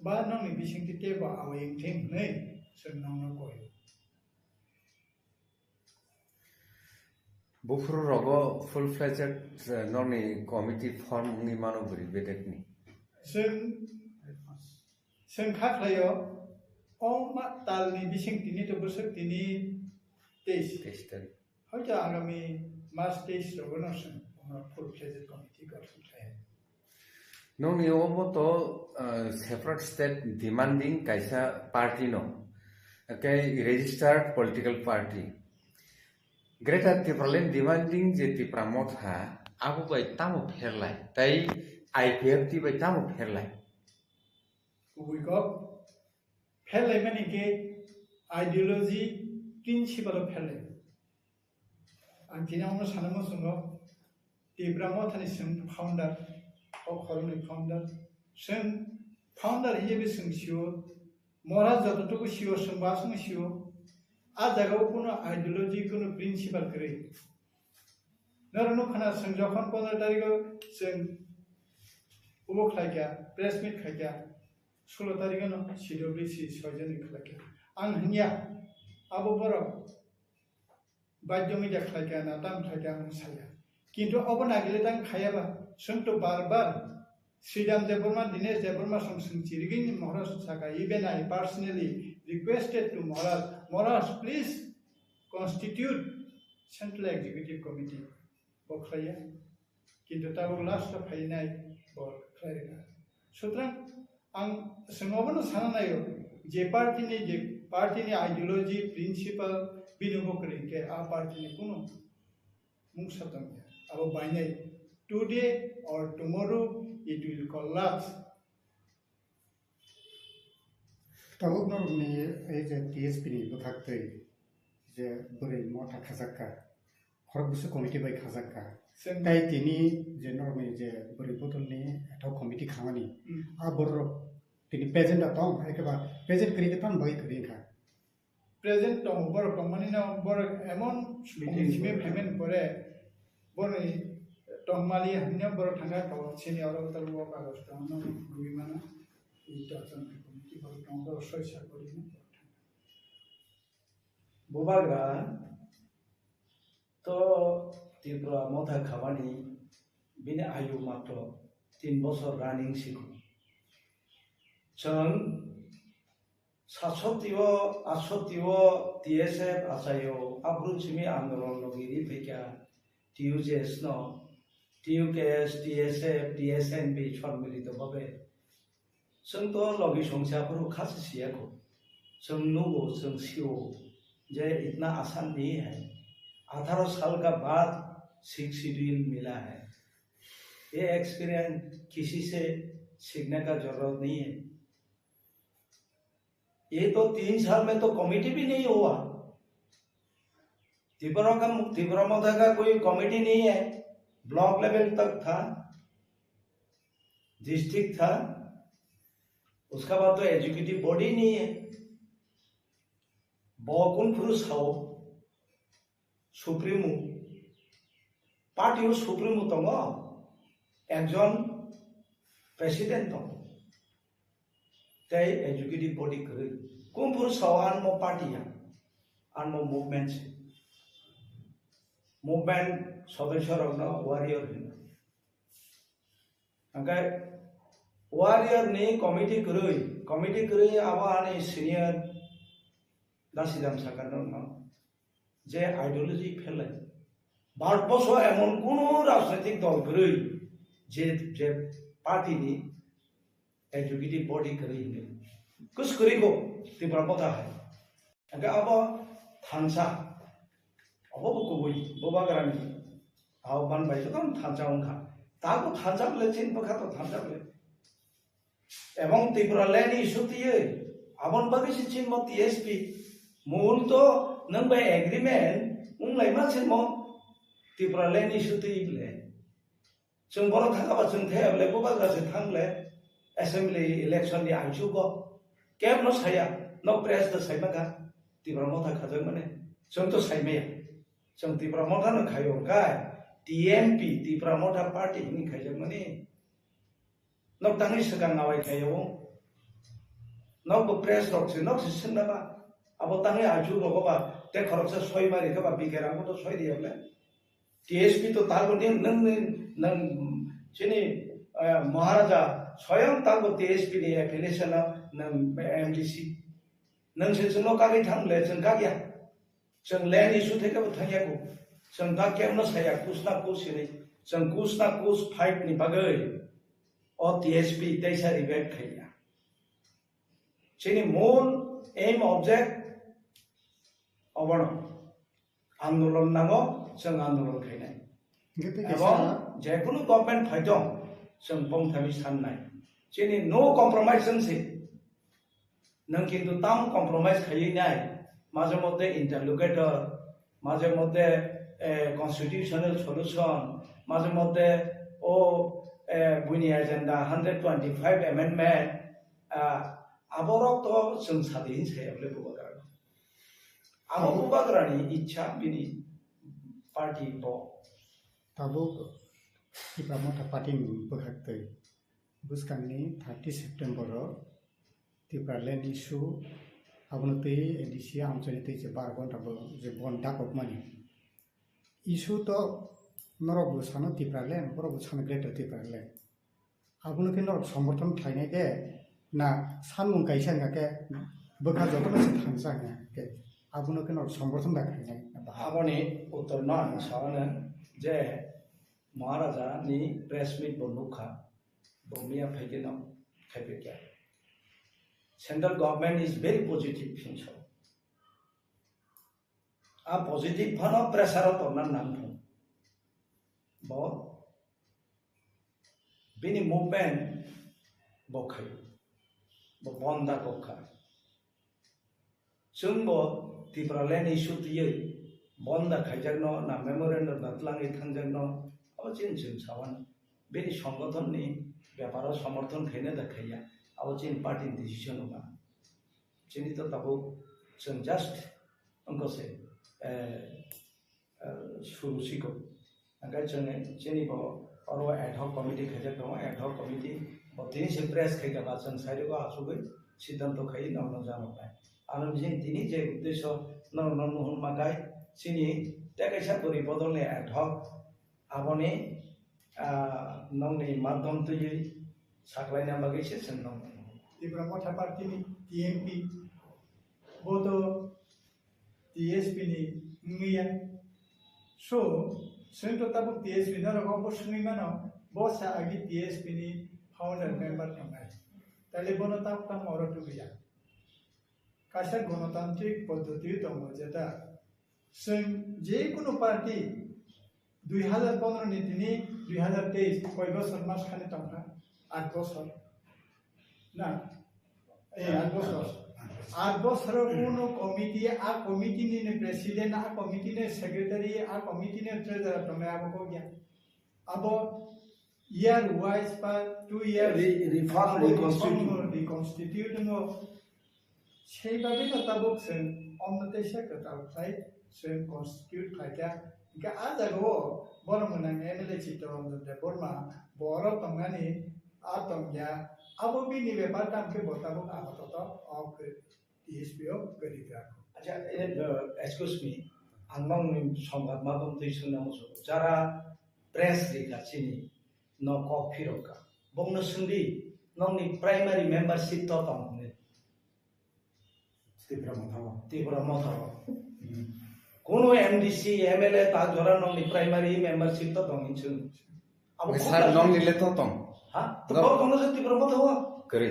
Speaker 13: ba nong ni bisingti te ba awai thing nei sing nong no koi
Speaker 14: Bufuru rogo full-fledged noni committee form ni manu buri bedek ni.
Speaker 13: Sing khaklayo om ma tal ni bising tini to busuk tini test. Hoja agami mas test rogo no sing full-fledged committee gotong thaya.
Speaker 14: Noni omo to separate state demanding kaisa party no. Okay, registered political party. Greater Tipraland demanding je Tipramot ha, abu by tamu hairline, tai IPFT by tamu hairline.
Speaker 13: We got hairline many gay ideology, principle of hairline. And Tinamo Sanamosungo, Tipramot and his founder, or colony founder, Sen founder Yebisung Sure, Moraz of the Tukusio, Sumbasung Sure. Ajago kuno ideology kuno principle kere. Naruno khana sangjokhan 15 tariko sing ubo khaikya press meet khaikya 16 tariko no CWC sojani khaikya ang hnya abo boro bajjo media khaikya na tam khaikya musaya kintu obo nagile tang khayaba sumto barbar Sridham Devarma Dinesh Devarma sing chirigin Maharaj Saka even I personally requested to Maharaj, please constitute Central Executive Committee. Bokhaya, kintu tahu last of Hainai bol klarika. Sutrang ang sengobono sananayo je party ni ideology principle binubo kerike a party ni kuno mungsatamya. Abo bainai today or tomorrow it will collapse.
Speaker 3: Tabuk nor ni je TSP ni buthakte je bore mota khazakka khorbusu committee bai khazakka tai tini je nor ni je bore botol ni atho committee khangani a bor tini present atong ekaba present kri tan bai kri kha
Speaker 13: present tong bor mani na bor emon meeting payment pore bor ni tong mali hanya bor thanga to chini aro talu ka rosta no gui mana ita chan
Speaker 15: Bubagra to Tripura Motha Khavani bini ayu matro 3 বছর running sikhu chang sasotiwo TSF asayo abru chimi andolon logiri pekya TUJS no TUKS TSF TSNB সম্মিলিত ভাবে जों तो लगी संख्याफोरखौ खासी सियाखौ जों नुगो जों सियो जे इतना आसान नहीं है 18 साल का बाद 6 शेड्यूल मिला है ये एक्सपीरियंस किसी से सीखने का जरूरत नहीं है ये तो 3 साल में तो कमेटी भी नहीं हुआ त्रिपुरा मध्य का कोई कमेटी नहीं है ब्लॉक लेवल तक था डिस्ट्रिक्ट था उसका बाद तो एजुकेटिव बॉडी नहीं है बकुन पुरुषाव सुप्रीमो पार्टी सुप्रीमो दङ एकजन प्रेसिडेंट दङ तै एजुकेटिव बॉडी करे कुन पुरुषाव आनमो पार्टीया आनमो मुभमेंट सदस्य रग्न वारियर होनो ओंखाय वारियर ने कमिटी करे आवाने सीनियर दासिदाम साकारनो न जे आइडियोलॉजी फेले भारतबर्ष एमन कोनो राजनीतिक दल करे जे पार्टी नि एजुकेटिव बॉडी करे कुछ करेगो त्रिपुरा पता है अगर अब थानसा अब बकुबुई बबाग्रानि आवान बायजों थानसा उनखा ताको थानसा ले चिन बखा तो थानसा ले এবং ত্রিপুরা ল্যান্ড ইস্যু দিয়ে আবন বাকি সিচিন মত টিএসপি মূল তো নং বাই এগ্রিমেন্ট উংলাই मा सिन मो ত্রিপুরা ল্যান্ড ইস্যু দিয়ে जों बर' थाखाबा जों थायाब्ला बबाग्रासो थांले एसेम्बली इलेक्शन नि आइजुगो केब न साया न प्रेस द साइमागा ত্রিপুরা मथा खाजों माने जों तो साइमाया जों ত্রিপুরা मथा न खायो गाय टीएमपी ত্রিপুরা मथा पार्टी नि खाजों माने न तांनि सगां नावाय खायो न प्रेस रक्स न सिसनबा अब तांनि आइजुगो बा ते खरकसे सय मारि गबा बिकेरांगो तो सय दियाब्ला टीएसपी तो तालबो नों जोंनि महाराजा स्वयं तालबो टीएसपी नि एफिलिएशन नों एमडीसी नोंसोरजोंल' गागै थांले जों गागैया जों लैंड इशू थेकेबो थांयाखौ जों दा केमनो साया कुसना कुसिनै जों कुसना कुस फाइट नि बागै अ टीएसपी दैसा रिवेट खाया जोंनि मूल एम ऑब्जेक्ट अबन आंदोलन नांगौ जों आंदोलन खायनाय এবং যেকোনো গভর্নমেন্ট ফাইদং जों बंथामि साननाय जोंनि नो कम्प्रोमाइज जोंसै नों किन्तु ताम कम्प्रोमाइज खायैनाय माजे मध्य इंटरलोकेटर माजे मध्य कन्स्टिट्यूशनल सल्यूशन माजे मध्य ओ बुनि एजेंडा 125 एमेंडमेंट आबरक तो जों सादिन सायाब्ले बुबाग्रा आबो बुबाग्रानि इच्छा बिनि पार्टी तो
Speaker 3: tabuk ত্রিপুরা मथा पार्टी बोखाक्तै बुसकांनि 30 सेप्टेम्बर ত্রিপুরা लैंड इशू आबनो तै एडीसी आमचनि तै जे 12 घंटा जे बन डाकक मानि इशू तो नरक बुसानो ত্রিপুরা लैंड बर बुसानो ग्रेटर ত্রিপুরা लैंड आबनो के नरक समर्थन थाइनाय के ना सानमुं गायसांगा के बोखा जतो मोनसे थांसांगा के आबनो के नरक समर्थन दाखायनाय
Speaker 15: आबनि उत्तर ना सावनो जे महाराजा नि प्रेस मीट बनुखा बमिया फैगेनाव खायबेक्या central government is very positive फिंसो आ पॉजिटिव फनो प्रेशर तोरना नांगौ बो बिनि मूवमेंट बखाय बो बंदा बखा जोंबो ত্রিপুরা लैंड इशू दियै बंदा खायजागनो ना मेमोरेंडम बातलांगै थांजागनो अब चिन जों सावन बेनि संगठननि व्यापाराव समर्थन खायनो दाखाया अब चिन पार्टी डिसीजन होगा चिनि तो तबो जों जस्ट अंगसे सुरुसिको आंगा जोंने चिनि बो अरो एडहक कमिटी खायजाग दङ एडहक कमिटी बतिनि से प्रेस खायगा जों साइडको आसुगै सिद्धांत खाय नन जानबाय आरो बिजों दिनि जे उद्देश्य नन मोहन मागाय सिनि टेकाइसा बोरै बदलने एडहक आबने नंनि माध्यम तुयै साख्लायना बागैसो जों दं
Speaker 13: ত্রিপুরা मथा पार्टी नि टीएमपी बोतो टीएसपी नि मिया सो सेंट्रो ताबो टीएसपी ना रगो सुनि मानो बसा आगि टीएसपी नि फाउंडर मेंबर थांनाय ताले बनो ताब ताम अरटु गया कासा गणतांत्रिक पद्धति दङ जेता जों जेकुनु पार्टी 2015 नि दिनै 2023 कय बছर मास खाने दंना 8 बছर ना 8 बছर 8 बছर कोनो कमिटी आ कमिटी नि प्रेसिडेंट आ कमिटी नि सेक्रेटरी आ कमिटी नि ट्रेजरर दङ आबो गया अब year wise पर 2 years reconstitute नो সেইভাবে তাবক जों অমতেশা কথাই जों कन्स्टिट्यूट खायगा इनका आ जागो बर मोनां एमएलए चितरम दे बर्मा बर तंगानि आ तंग्या अब बिनि बेपार तामके बताबो आबत अफ टीएसपीओ गरिग्रा
Speaker 15: अच्छा एक्सक्यूज मी आंनाव संबाद माध्यम दैसनामो जारा प्रेस रिगासिनि न कफिरका बंनो सुंदि नंनि प्राइमारि मेंबरशिप तो तंगने ত্রিপুরা मथा कोनो एमडीसी एमएलए ता जरा नंनि प्राइमारि मेंबरशिप तो दंगिन अब
Speaker 14: सर नंनिले तो तंग
Speaker 15: हां तो कोनो से ত্রিপুরা मथा हो
Speaker 14: करे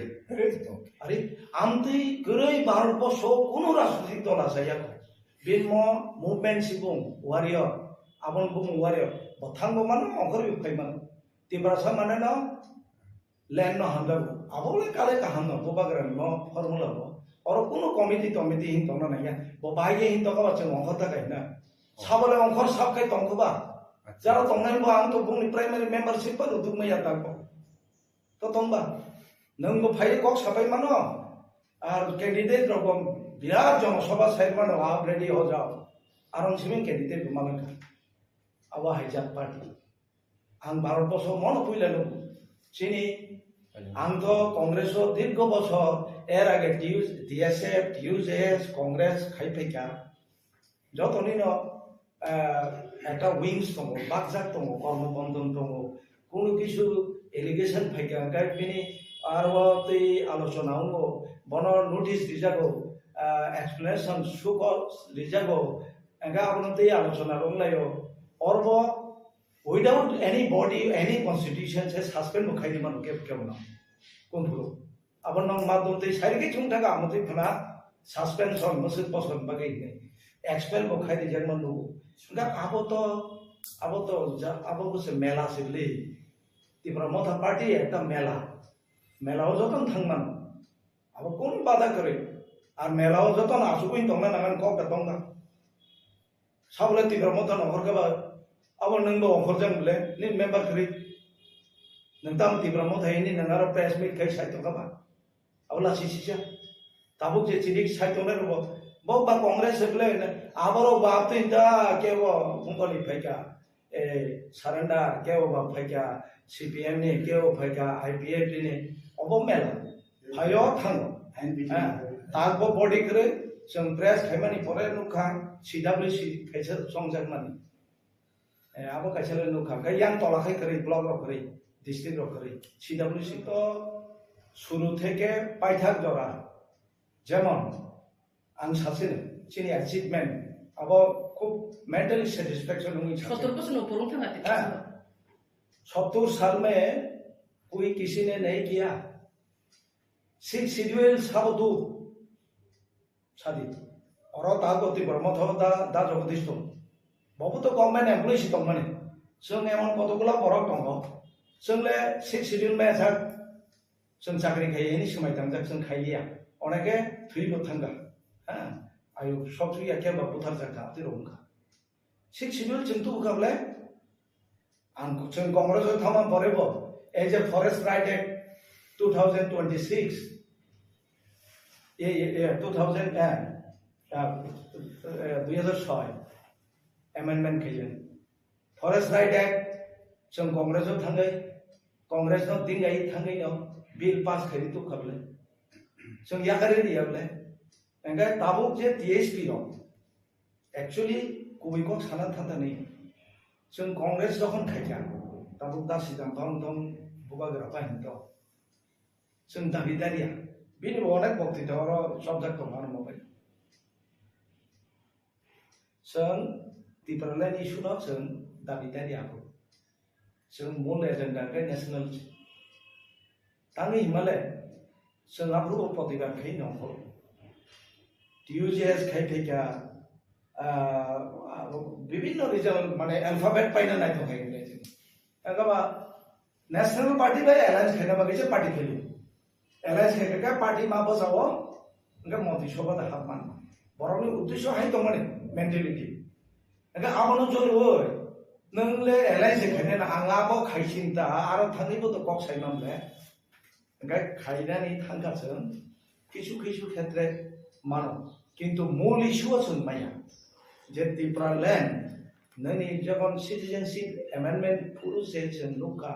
Speaker 15: अरे आमतै गरै भारतबर्ष कोनो राजनीतिक दल आसाया बिनम मुभमेंट सिबुं वारियर आबन बुं वारियर बथांगो मानो अंकर बिफाय मानो ত্রিপুরা सा माने न लैंड नो हमदा आबोले काले का हमनो बोबाग्राम नो फॉर्मूला बो और कोनो कमिटी हिन तंगना नाया बो बाइगे हिन तंगा बा जों अंखर थाखाय ना साबले अंखर साबखाय तंगबा जारा तंगनाय बो आं तो बुंनि प्राइमारि मेंबरशिप बा दुग मैया ताको तो तंबा नंगो फाइ कक साबाय मानो और कैंडिडेट रगो बिराद जनसभा साइड मानो आप रेडी हो जाओ आरन सिमिं कैंडिडेट मालका आवा हाइजाक पार्टी आं भारत बर्ष मन पुइलानो चिनी आं तो कांग्रेस दीर्घ बছর एर आगे DSF TUJS कांग्रेस खाइफैका जतनि न একটা উইংস দङ বাকজাক দङ কর্মবন্ধন দङ কোনো কিছু এলিগেশন ফাইকা গাইপিনি আরো তৈ আলোচনাও বন নোটিস দিজাগো এক্সপ্লেনেশন সুক দিজাগো এঙ্গা আপনতৈ আলোচনা রংলাयो অরব without anybody any constitution সে সাসপেন্ড খাইনি মান কেমন কোনগুলো আবার নং মাধ্যমতৈ সাইরিকে চুংটাকা আমতৈ ফনা সাসপেনশন মসে পছন্দ বাগै एक्सपेल को खाई दिया मन लोग उनका अब तो कुछ मेला से ले तीव्र मोथा पार्टी एकदम मेला हो जतन थांगमान अब कौन बाधा करे और मेला हो जतन आसुकुइन तंगना नागान कक दंगा साबले तीव्र मोथा नखर के बा अब नंगबो अंखर जं बोले नि मेंबर करी नंताम तीव्र मोथा इनि नंगारो प्रेस मीट kai साइतो का बा अब लासी सिसा ताबुक जे चिदिक साइतो ने रबो बहुबा कांग्रेस बोले आबारो बाप इंदा के वो मुंगली फैका ए सरेंडर के वो बाप फैका CPM ने के वो फैका IPF ने अब मेला फायो थांगो तागबो बॉडी करे जों प्रेस खायमानि परे नुखा CWC खायसे संजाक मानि ए आबो खायसे नुखा गायां तलाखाय करे ब्लक रो करे डिस्ट्रिक्ट रो करे CWC तो शुरू থেকে পাইথাক জরা যেমন आं सासे चिनी अचिवमेंट अब खूब मेंटली सेटिस्फेक्शन हुई
Speaker 11: 70 बছর ऊपर उठा
Speaker 15: 70 साल में कोई किसी ने नहीं किया 6 शेड्यूल साबदु सादी और तागोती ब्रह्म थदा दा जगदीश तो बहुत तो गवर्नमेंट एम्प्लॉयज तो माने जों एमन कतगुला फरक दङ जोंले 6 शेड्यूल में था जों चाकरि खायैनि समाय थांजाक जों खायैया अनेके थैबो थांगा आयु सब सुया क्या बाबू थार जाता ते रोंगा 6 शेड्यूल चिंतु बुकाबले आं जों कांग्रेस थामा बरेबो as a forest right act 2026 ये 2006 एमेंडमेंट किया फॉरेस्ट राइट एक्ट जों कांग्रेस थांगै कांग्रेस न दिंगाय थांगै न बिल पास खरि तो खबले जों यागारे दियाबले एंगा ताबुक जे TSP रो एक्चुअली कोई को साना थाता नहीं जों कांग्रेस जखन खायजा ताबुक दासि दाम दं बुबाग्रा पाइन तो जों दाबिदारिया बिनि अनेक बक्तृता और सब्जेक्ट दं आरो मोबाइल जों तिप्रलेन इशु न जों दाबिदारिया को जों मूल एजेंडा के नेशनल तांगि हिमालय जों आप्रुव प्रतिबाद खै नंगौ TUJS खाइफैका विभिन्न रिजन माने अल्फाबेट पाइना नाय तो खाइले एगाबा नेशनल पार्टी बाय अलायंस खाइना बागैसे पार्टी खेलु अलायंस खाइका पार्टी मा बसावो एगा मन्त्रि सभा दा हाबमान बरनि उद्देश्य हाय तो माने मेंटालिटी एगा आबनो जरो नंगले अलायंस खाइना आंगाबो खाइसिनता आरो थांनिबो तो कक साइमामले एगा खाइनानि थांगासों किछु क्षेत्रे मानो किंतु मूल इश्यू माया जे त्रिपुरा लैंड ननी जगन सिटीजनशिप एमेंडमेंट प्रोसेस नुका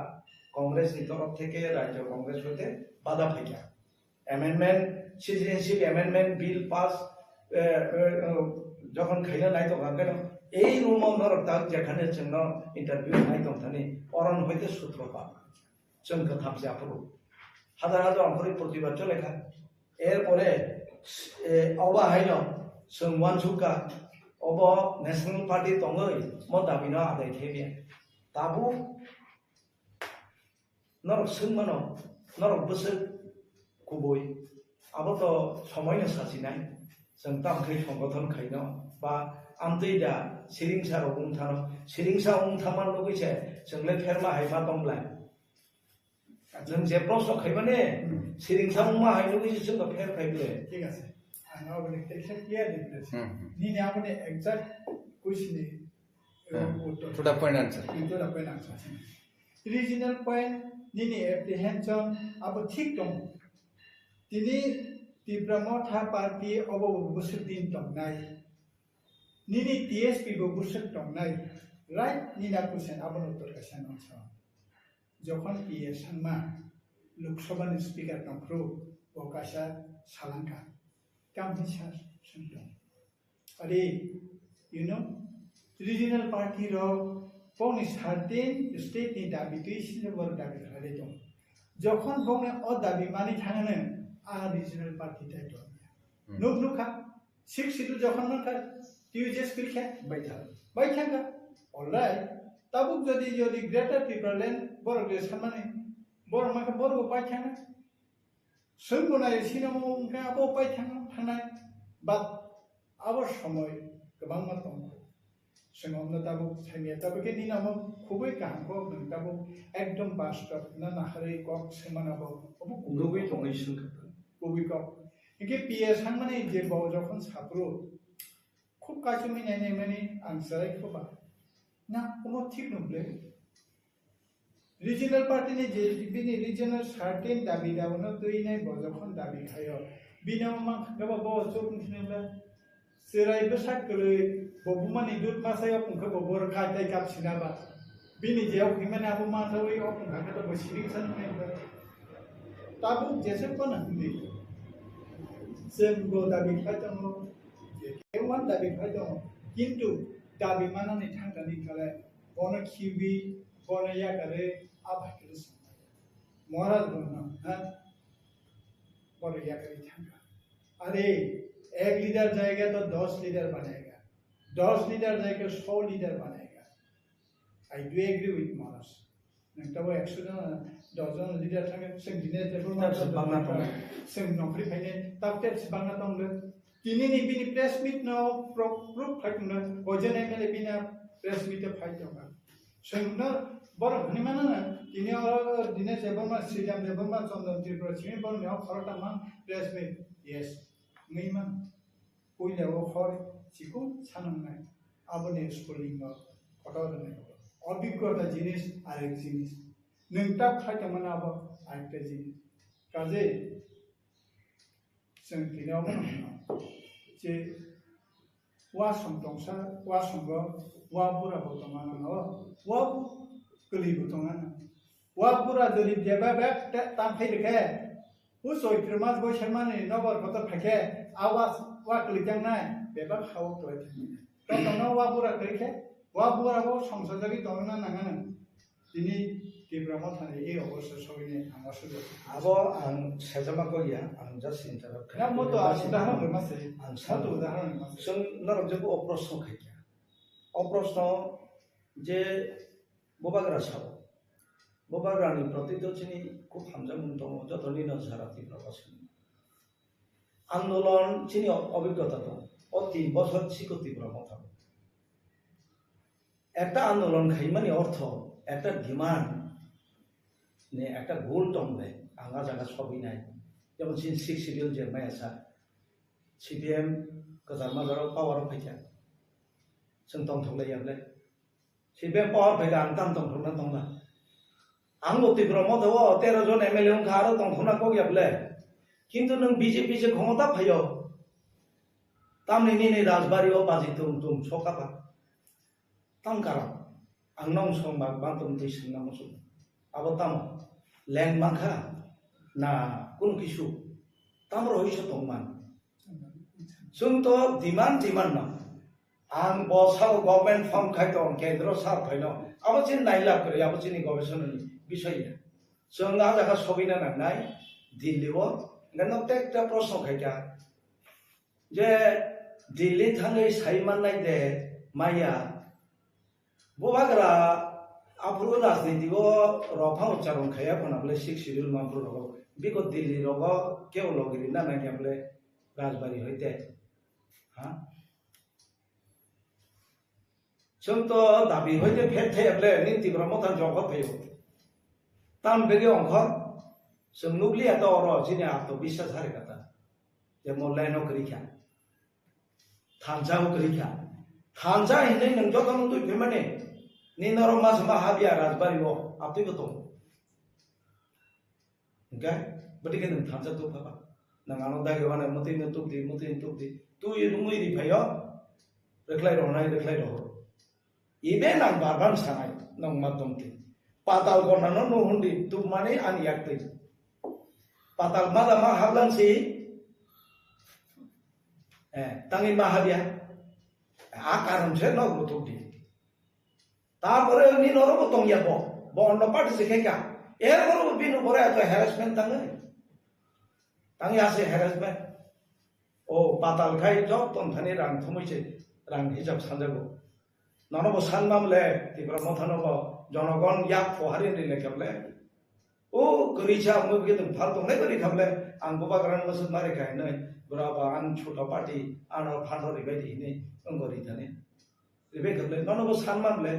Speaker 15: कांग्रेस नि तरफ থেকে राज्य कांग्रेस होते बाधा फैया amendment citizenship amendment bill pass जखन खाइना नाय तो गागन এই রুম নরতা যেখানে जोंनो इंटरव्यू नाय तो थाने अरन হইতে সূত্রপা जों কথামसे আপরো হাজার হাজার অঙ্করি প্রতিবাদ চলেখা এরপরে अबा हाइनो जों वानसुका अब नेशनल पार्टी दङै म दाबिनो आदाय खेबे ताबु नरक सोंमानो नरक बोसोर गुबै अब तो समयनो सासिनाय जों तामखै संगठन खाइनो बा आमतैदा सिरिंसा उंथानो सिरिंसा उंथामान लगैसे जोंले फेरमा हाइमा दंब्ला जों जे प्रश्न खाइबाने सिरिंसा मुमा हाइनो कि जों तो फेर खाइबले
Speaker 13: ठीक আছে आंनाव बने टेक्सट क्लियर दिखले नि आपने exact question
Speaker 14: to the point answer
Speaker 13: to the point answer regional point नि apprehension अब ठीक दं दिनै तिब्रमथा पार्टी अब बोसोर दिन दंनाय निनि टीएसपी बो बोसोर दंनाय राइट निना क्वेश्चन अब उत्तर क्वेश्चन आंसर जखन पीएस मा लोकसभा स्पीकर दंख्रु बकाशा सालांका काम हिसाब सुनदों अरे you know regional party रो पौने सार्टेन स्टेट नि दाबि दैसिन बर दाबि खालाय दं जखन बौने अ दाबि मानि थाङानो आ regional party टाइटल नुक नुखा 6 सिटु जखन नखा टीजेस फिरखे बैठा अलराइट ताबुक जदि ग्रेटर ट्रिपलैंड बर ग्रेसन माने बर माखा बर बैठा सोंबोनाय सिनेमा उनका अब बैठा थांनाय बाट आवर समय गोबां दं जोंनावनो दाबो साइनिया दाबो के दिनाव खुबै गाहामखौ दाबो एकदम बास्तब ना नाखरै कक सेमानाबो गुबै दंैसुं गुबै कक इके पीएस हां माने जे बाव जखन साप्रो खूब काजु मिनाय माने आंसराय खोबा ना उमो ठीक नब्ले रीजनल पार्टी ने जे बिनि रीजनल सार्टेन दाबि दावनो दैनाय बजखन दाबि खायो बिनाव मा गबा बो जोंथिनोब्ला सेरायबो साकलै बबुमानि दुत मासायाव पंखा बबर खायदाय गाबसिनाबा बिनि जेयाव हिमाने आबो माथावै पंखा खा बसिरिं साननाय ताबु जेसे पण हंदि जोंबो दाबि खायदों केवन दाबि खायदों किन्तु दाबि मानानै थांनानै खालाय बनो खिबि बनो यागारे आबाखिस महाराज बनना हां बनो यागारे थांगा अरे एक लीडर जाएगा तो 10 लीडर बनेगा 10 लीडर जाएगा 100 लीडर बनेगा आई डू एग्री विथ महाराज नोंथाबो 100 जन डजन लीडर थांगे जों दिने जेबो बांना जों नौकरी फायने ताबतेस बांना दंले दिनैनि बिनि प्रेस मिट नाव प्रुफ फायखुनो गजन एमएलए बिना प्रेस मिट फायदोंगा जोंनो बर हनिमाना दिने जेबो मा सिदाम जेबो मा चंदन त्रिपुरा सिनि बरनाव खरटा मान प्रेस मिट यस मैमा पयलाव हर सिखौ साननाय आबने स्कुलिंग फटोरनाय अभिज्ञता जिनिस आरेक जिनिस नोंता खायतमन आबो आरेक जिनिस काजे जों दिनाव जे वासम दंसा वासंग वा बुरा बतमान न वा गलिबो दंना वा बुरा जदि देबा बे तांफै रेखे उ सोइत्रमास बय शर्मानि नगर पत फके आवाज वा क्लिकनाय बेबा खाव तोय तो तनो वा बुरा करेखे वा बुरा बो संसदगि दंना नाङानो दिनै तिब्रामा थाने ए अवश्य सबिने आंगासुदो
Speaker 15: आबो आं सेजमा गया आं जस्ट इंटरप्ट
Speaker 13: ना मतो उदाहरण मासे
Speaker 15: आं सातो
Speaker 13: उदाहरण मासे
Speaker 15: जों नरजबो अप्रश्न खायया अप्रश्न जे बबाग्रा साव बबाग्रानि प्रति दचिनि खूब हामजामुन दङ जतनि नजाराति प्रकाशन आंदोलन चिनि अभिज्ञता दं अति बছর सिकति ब्रह्मथा একটা আন্দোলন খাইমানি অর্থ একটা ডিমান্ড নে একটা গোল দংলে আঙা জায়গা সবই নাই যেমন 6 শিডিউল যে মায়াসা সিপিএম गोजान माजाराव पावाराव फैया जों दंथ'लायाब्ले सिपिएम पावार फैगा आं दाम दंथ'ना दंना आं अति ब्रह्मदेव 13 जन एमएलए उनखा आरो दंथ'ना गयाब्ले किन्तु नों बीजेपी से क्षमता फैयो तामनि राजबारियाव बाजि तुम सकाबा तांकारा आंनाव संबा बांतम दैसन नामसु आबो ताम लैंड माखा ना कुन किसु ताम रहिस दंमान जों तो डिमांड ना आं बसाव गवर्नमेंट फर्म खायतो केंद्र सार फैनो आबो जिन नाइला करे आबो जिनि गवेषणानि विषय जों आजाका सबिना नांनाय दिल्लीआव गनो टेकटा प्रश्न खायका जे दिल्ली थाङै साइमान नाय दे माया बबाग्रा आफुरु राजनीतिको रफा उच्चारण खाया फनाबले 6 शिड्यूल मामपुर रगो बिको दिल्ली रगो केवलगिरि ना नागियाबले राजबारी होइते हां जों तो दाबि होइते फेथेबले नीति ब्रह्मथा जगत फैयो তাম বেগে অঙ্ক जों नुब्लिया तो और जिने आत्मविश्वास हारे कथा जे मोलायनो करिखा थांजाव करिखा थांजा हिने नों जत नों तुइ फेमाने नि नरम मास महाबिया राजबारि वो आपति गतो ओके बटिके नों थांजा तो पाबा नों आनो दागे वाने मते न तुबदि तु ये नुइ रि फायो रेखलाय रहनाय रेखलाय रह इबे नां बारबान सानाय नों मातमति पाताल गनानो नु हुंदि तु माने आन याक्तै patal mada mahablan si tangi mahabia akaram se no butuh di tapore ni noro butong ya bo ono part se keka boro binu bore ato harassment tangi ase harassment o patal khai job ton thani rang thumui se rang hijab sanjago nono bo sanmam le tibra mothano bo jonogon yak fohari ni lekable ओ करीचा मुझे तो फालतू नहीं करी खबले आं बाबा grand मसद मारे खाए नहीं बराबर आं छोटा पार्टी आं और फांडो रिबेटी नहीं उनको रिथाने रिबे खबले नॉन वो सामान ले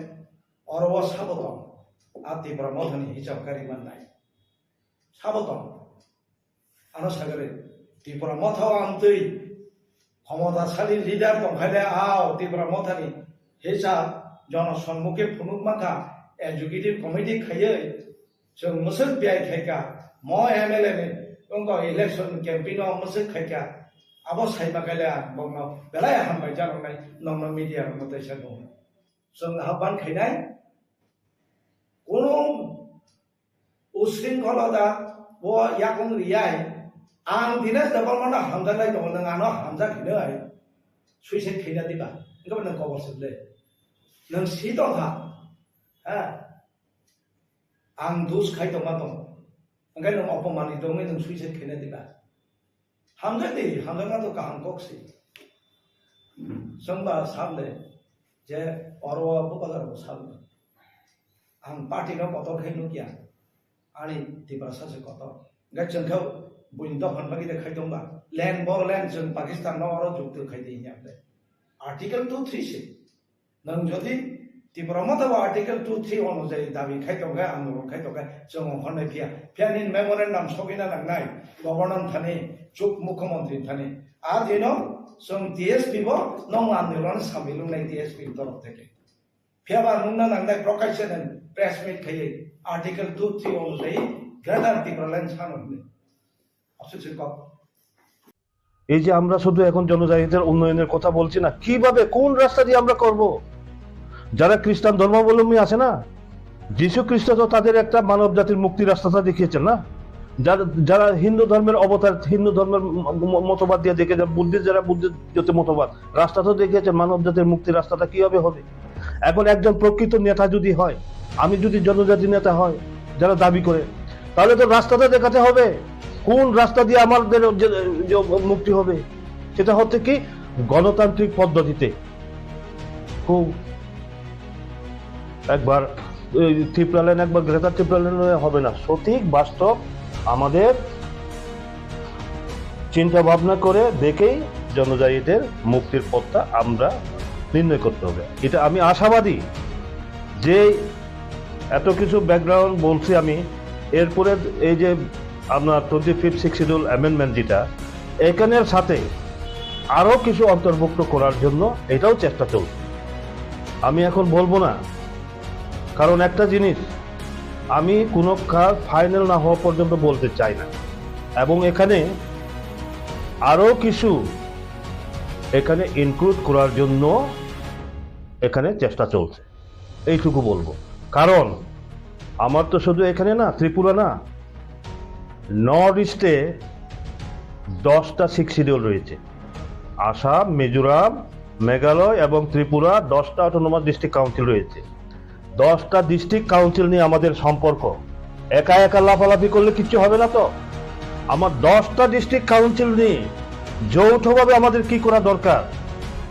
Speaker 15: और वो साबतों आती प्रमोथनी हिसाब करी मन नहीं साबतों आनो सागरे ती प्रमोथो आंतई ক্ষমতা শালী লিডার তো ভাইলে আও ती प्रमोथनी हिसाब जन सम्मुखे फुनुक माखा एजुकेटिव कमिटी खाये जों मुसुक बियाय खायका म एमएलए ने उनको इलेक्शन कैंपेन मुसुक खायका अब साइमा गाले बंग बेलाय हामबाय जानाय नंग मीडिया मते सनो जों हाबान खायनाय कोनो उशृंखलता वो याकुं रियाय आं दिने दबामना हामजानाय दङ नों आनो हामजा खिनोय सुइसाइड खैना दिबा इंको नों खबर सबले नों सि दंहा हा आं दुस खाय दं मा दं ओंखाय नों अपमानित दं नों सुइसाइड खैना दिबा हामजा तो काहां कक्सि जोंबा साबले जे अरवा बुबागार साबले आं पार्टी न कत खैनो किया आनी दिबा सासे कत गा जोंखौ बुइन दफन बागि दे खायदोंबा लैंड बरलैंड जों पाकिस्तान न अर जुगदो खायदि हियाबले आर्टिकल 236 नों जदि तिब्रमता आर्टिकल 23 अनुसार दाबि खायदोंगा आंदोलन खायदोंगा जों हरनाय फियानि मेमोरेंडम सबिना नांनाय गवर्नर थाने चुप मुख्यमंत्री थाने आ दिनो जों टीएसपी बो नों आंदोलन सामिलुनाय टीएसपी तरफ থেকে फियाबा नुना नांनाय प्रकाशन प्रेस मीट खायै आर्टिकल 23 अनुसार ग्रेटर तिब्रलैंड सानोने
Speaker 16: এই যে আমরা শুধু এখন জনজাতিদের উন্নয়নের কথা বলছি না, কিভাবে কোন রাস্তা দিয়ে আমরা করব? যারা খ্রিস্টান ধর্মাবলম্বী আছে না, যীশু খ্রিস্ট তো তাদের একটা মানব জাতির মুক্তির রাস্তাটা দেখিয়েছেন না। যারা হিন্দু ধর্মের অবতার, হিন্দু ধর্মের মতবাদ দিয়ে দেখেছেন, বুদ্ধিস্ট যারা বুদ্ধিস্ট মতবাদ, রাস্তা তো দেখিয়েছেন মানব জাতির মুক্তির রাস্তাটা কিভাবে হবে। এখন একজন প্রকৃত নেতা যদি হয়, আমি যদি জনজাতি নেতা হয় যারা দাবি করে, তাহলে তো রাস্তাটা দেখাতে হবে কোন রাস্তা দিয়ে আমাদের মুক্তি হবে। সেটা হচ্ছে কি গণতান্ত্রিক পদ্ধতিতে। খুব একবার ত্রিপুরাল্যান্ড একবার গ্রেটার ত্রিপুরাল্যান্ড হবে না, সঠিক বাস্তব আমাদের চিন্তা ভাবনা করে দেখেই জনজাতিদের মুক্তির পথটা আমরা নির্ণয় করতে হবে। এটা আমি আশাবাদী যে এত কিছু ব্যাকগ্রাউন্ড বলছি আমি, এরপরে এই যে আপনার 25th শিডিউল অ্যামেন্ডমেন্ট যেটা, এখানের সাথে আরও কিছু অন্তর্ভুক্ত করার জন্য এটাও চেষ্টা চলছে। আমি এখন বলবো না, কারণ একটা জিনিস আমি কোনো কাজ ফাইনাল না হওয়া পর্যন্ত বলতে চাই না, এবং এখানে আরও কিছু এখানে ইনক্লুড করার জন্য এখানে চেষ্টা চলছে, এইটুকু বলবো। কারণ আমার তো শুধু এখানে না, ত্রিপুরা না, নর্থ ইস্টে 10টা শিডিউল রয়েছে। আসাম, মিজোরাম, মেঘালয় এবং ত্রিপুরা 10টা অটোনমাস ডিস্ট্রিক্ট কাউন্সিল রয়েছে। 10টা ডিস্ট্রিক্ট কাউন্সিল নিয়ে আমাদের সম্পর্ক, একা একা লাফালাফি করলে কিচ্ছু হবে না। তো আমার 10টা ডিস্ট্রিক্ট কাউন্সিল নিয়ে যৌথভাবে আমাদের কি করা দরকার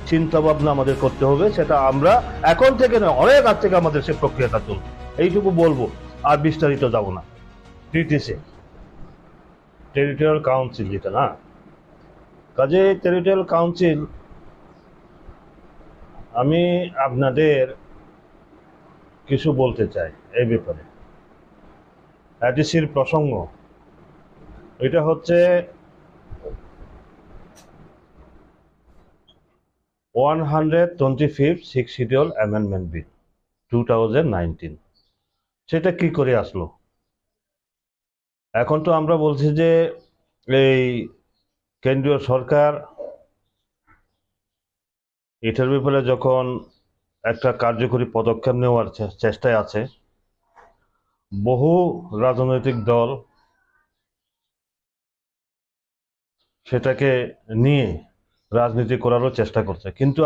Speaker 16: চিন্তা ভাবনা আমাদের করতে হবে। সেটা আমরা এখন থেকে নয়, অনেক আগ থেকে আমাদের সে প্রক্রিয়াটা চলবে। এইটুকু বলবো, আর বিস্তারিত যাব না। টিটিসি টেরিটোরিয়াল কাউন্সিল যেটা না, কাজে টেরিটোরিয়াল কাউন্সিল আমি আপনাদের কিছু বলতে চাই এই ব্যাপারে। অ্যাডিসির প্রসঙ্গ, এটা হচ্ছে 125th Sixth Schedule Amendment Bill 2019। সেটা কি করে আসলো? এখন তো আমরা বলছি যে এই কেন্দ্রীয় সরকার এটার ব্যাপারে যখন একটা কার্যকরী পদক্ষেপ নেওয়ার চেষ্টায় আছে, বহু রাজনৈতিক দল সেটাকে নিয়ে রাজনীতি করারও চেষ্টা করছে। কিন্তু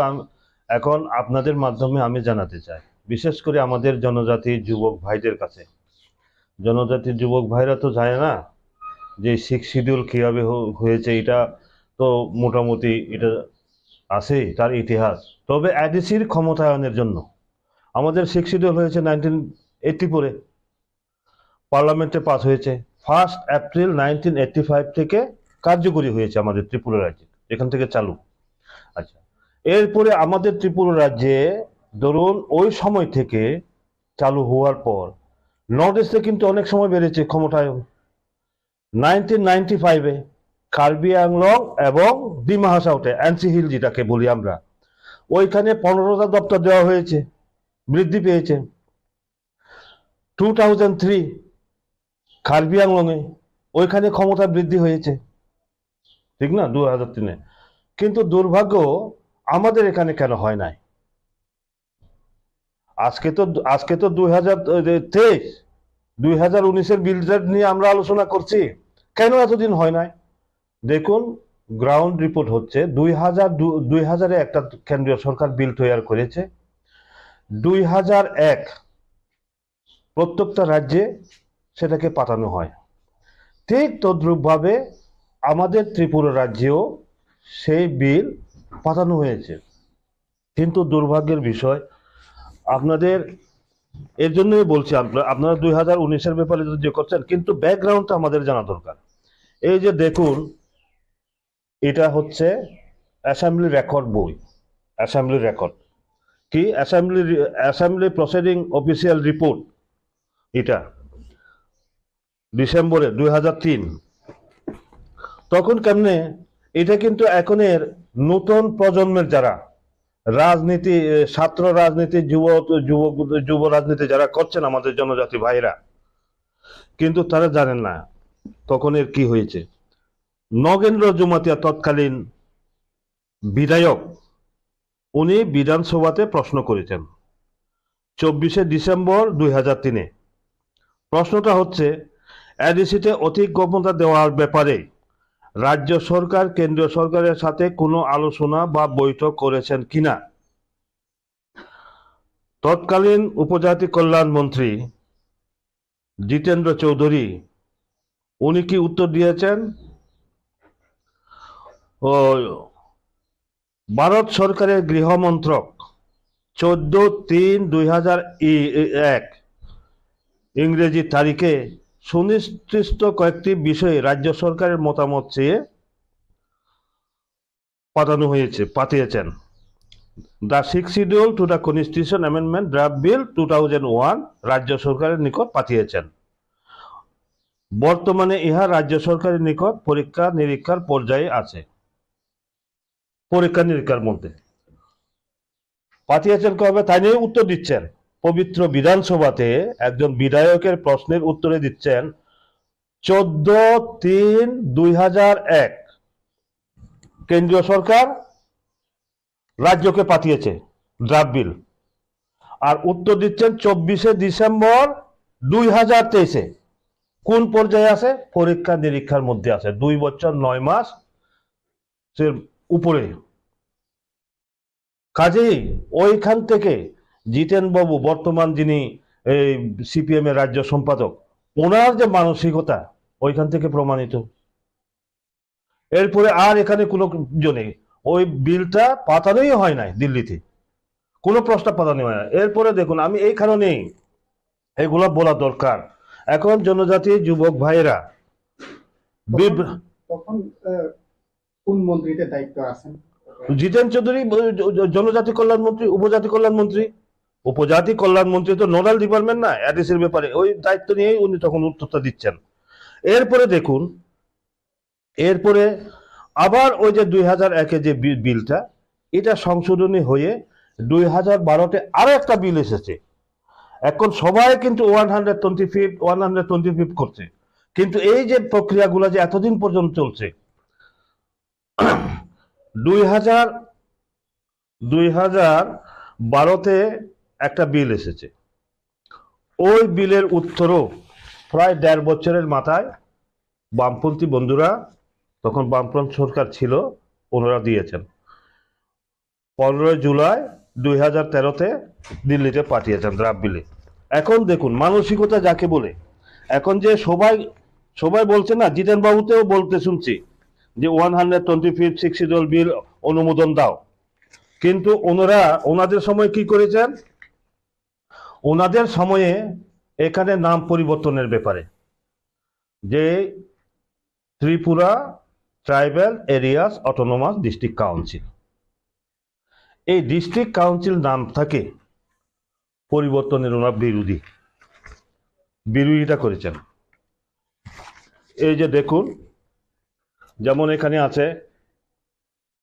Speaker 16: এখন আপনাদের মাধ্যমে আমি জানাতে চাই, বিশেষ করে আমাদের জনজাতি যুবক ভাইদের কাছে, জনজাতির যুবক ভাইরা তো জানে না যে সিক্স শিডিউল কীভাবে হয়েছে। এটা তো মোটামুটি এটা আছে তার ইতিহাস। তবে অ্যাডিসির ক্ষমতায়নের জন্য আমাদের সিক্স শিডিউল হয়েছে 1984-এ, পার্লামেন্টে পাস হয়েছে। 1 এপ্রিল 1985 থেকে কার্যকরী হয়েছে আমাদের ত্রিপুরা রাজ্যে, এখান থেকে চালু। আচ্ছা, এরপরে আমাদের ত্রিপুরা রাজ্যে ধরুন ওই সময় থেকে চালু হওয়ার পর নর্থ ইস্টে কিন্তু অনেক সময় বেড়েছে ক্ষমতায়ন। 1995-এ কার্বি আংলং এবং ডিমা হাসাওতে এনসি হিল যেটাকে বলি আমরা, ওইখানে 15টা দপ্তর দেওয়া হয়েছে, বৃদ্ধি পেয়েছে। 2003 কার্বি আংলংয়ে ওইখানে ক্ষমতা বৃদ্ধি হয়েছে, ঠিক না, 2003-এ। কিন্তু দুর্ভাগ্য আমাদের এখানে কেন হয় নাই? আজকে তো 2023, 2019-এর বিল নিয়ে আমরা আলোচনা করছি, কেন এতদিন হয় নাই? দেখুন, গ্রাউন্ড রিপোর্ট হচ্ছে 2000-এ একটা কেন্দ্রীয় সরকার বিল তৈরি করেছে, 2001 প্রত্যেকটা রাজ্যে সেটাকে পাঠানো হয়। ঠিক তদ্রূপভাবে আমাদের ত্রিপুরা রাজ্যেও সেই বিল পাঠানো হয়েছে। কিন্তু দুর্ভাগ্যের বিষয়, আপনাদের এর জন্যই বলছি, আপনারা 2019-এর ব্যাপারে যে করছেন, কিন্তু ব্যাকগ্রাউন্ডটা আমাদের জানা দরকার। এই যে দেখুন, এটা হচ্ছে অ্যাসেম্বলি রেকর্ড বই, অ্যাসেম্বলি রেকর্ড কি, অ্যাসেম্বলি প্রসিডিং অফিসিয়াল রিপোর্ট, এটা ডিসেম্বরে 2003। তখন কেমনে এটা কিন্তু এখনের নতুন প্রজন্মের যারা রাজনীতি, ছাত্র রাজনীতি, যুব রাজনীতি যারা করছেন আমাদের জনজাতি ভাইরা, কিন্তু তারা জানেন না তখন এর কি হয়েছে। নগেন্দ্র জমাতিয়া তৎকালীন বিধায়ক, উনি বিধানসভাতে প্রশ্ন করেছেন 24শে ডিসেম্বর 2003-এ। প্রশ্নটা হচ্ছে, অ্যাডিসিতে অধিক ক্ষমতা দেওয়ার ব্যাপারে রাজ্য সরকার কেন্দ্রীয় সরকারের সাথে কোনো আলোচনা বা বৈঠক করেছেন কিনা। তৎকালীন উপজাতি কল্যাণ মন্ত্রী জিতেন্দ্র চৌধুরী, উনি কি উত্তর দিয়েছেন, ভারত সরকারের গৃহ মন্ত্রক 14/3/2001 ইংরেজি তারিখে সুনির্দিষ্ট কয়েকটি বিষয়ে রাজ্য সরকারের মতামত চেয়ে পাঠিয়েছেন। The six schedule to the constitution amendment draft bill 2001 রাজ্য সরকারের নিকট পাঠিয়েছেন। বর্তমানে ইহা রাজ্য সরকারের নিকট পরীক্ষা নিরীক্ষার পর্যায়ে আছে। পরীক্ষা নিরীক্ষার মধ্যে পাঠিয়েছেন কবে, তাই নিয়ে উত্তর দিচ্ছেন। পবিত্র বিধানসভাতে একজন বিধায়কের প্রশ্নের উত্তরে দিচ্ছেন 14/3/2001 কেন্দ্রীয় সরকার রাজ্যকে পাঠিয়েছে ড্রাফট বিল, আর উত্তর দিচ্ছেন 24শে ডিসেম্বর 2023-এ। কোন পর্যায়ে আছে? পরীক্ষা নিরীক্ষার মধ্যে আছে, 2 বছর 9 মাস উপরে। কাজেই ওইখান থেকে জিতেন বাবু, বর্তমান যিনি সিপিএম এর রাজ্য সম্পাদক, ওনার যে মানসিকতা ওইখান থেকে প্রমাণিত। এরপরে আর এখানে কোনো জনে ওই বিলটা পাঠানোই হয় নাই, দিল্লিতে কোনো প্রস্তাব পাঠানো হয় না। এরপরে দেখুন, আমি এই কারণেই এগুলো বলা দরকার। এখন জনজাতি যুবক ভাইয়েরা,
Speaker 13: তখন কোন মন্ত্রীতে দায়িত্ব আছেন?
Speaker 16: জিতেন চৌধুরী জনজাতি কল্যাণ মন্ত্রী, উপজাতি কল্যাণ মন্ত্রী। উপজাতি কল্যাণ মন্ত্রী তো নোডাল ডিপার্টমেন্ট না এডিসির ব্যাপারে, ওই দায়িত্ব নিয়েই উনি তখন উত্তরটা দিচ্ছেন। এরপরে দেখুন, এরপরে আবার ওই যে 2001-এ যে বিলটা, এটা সংশোধনী হয়ে 2012-তে আরো একটা বিল এসেছে। এখন সবাই কিন্তু 125 করছে, কিন্তু এই যে প্রক্রিয়াগুলো যে এতদিন পর্যন্ত চলছে, 2012-তে একটা বিল এসেছে, ওই বিলের উত্তরও প্রায় 1.5 বছরের মাথায় বামপন্থী বন্ধুরা, তখন বামপন্থী সরকার ছিল, ওনারা দিয়েছেন। 15 জুলাই 2013-তে দিল্লিতে পাঠিয়েছেন ড্রাফট বিলে। এখন দেখুন মানসিকতা যাকে বলে, এখন যে সবাই বলছে না, জিতেন বাবুতেও বলতে শুনছি যে 125 দল বিল অনুমোদন দাও, কিন্তু ওনাদের সময় কি করেছেন, ওনাদের সময়ে এখানে নাম পরিবর্তনের ব্যাপারে, যে Tripura tribal areas autonomous district council, এই ডিস্ট্রিক্ট কাউন্সিল নাম থাকে পরিবর্তনের ওনার বিরোধিতা করেছেন। এই যে দেখুন, যেমন এখানে আছে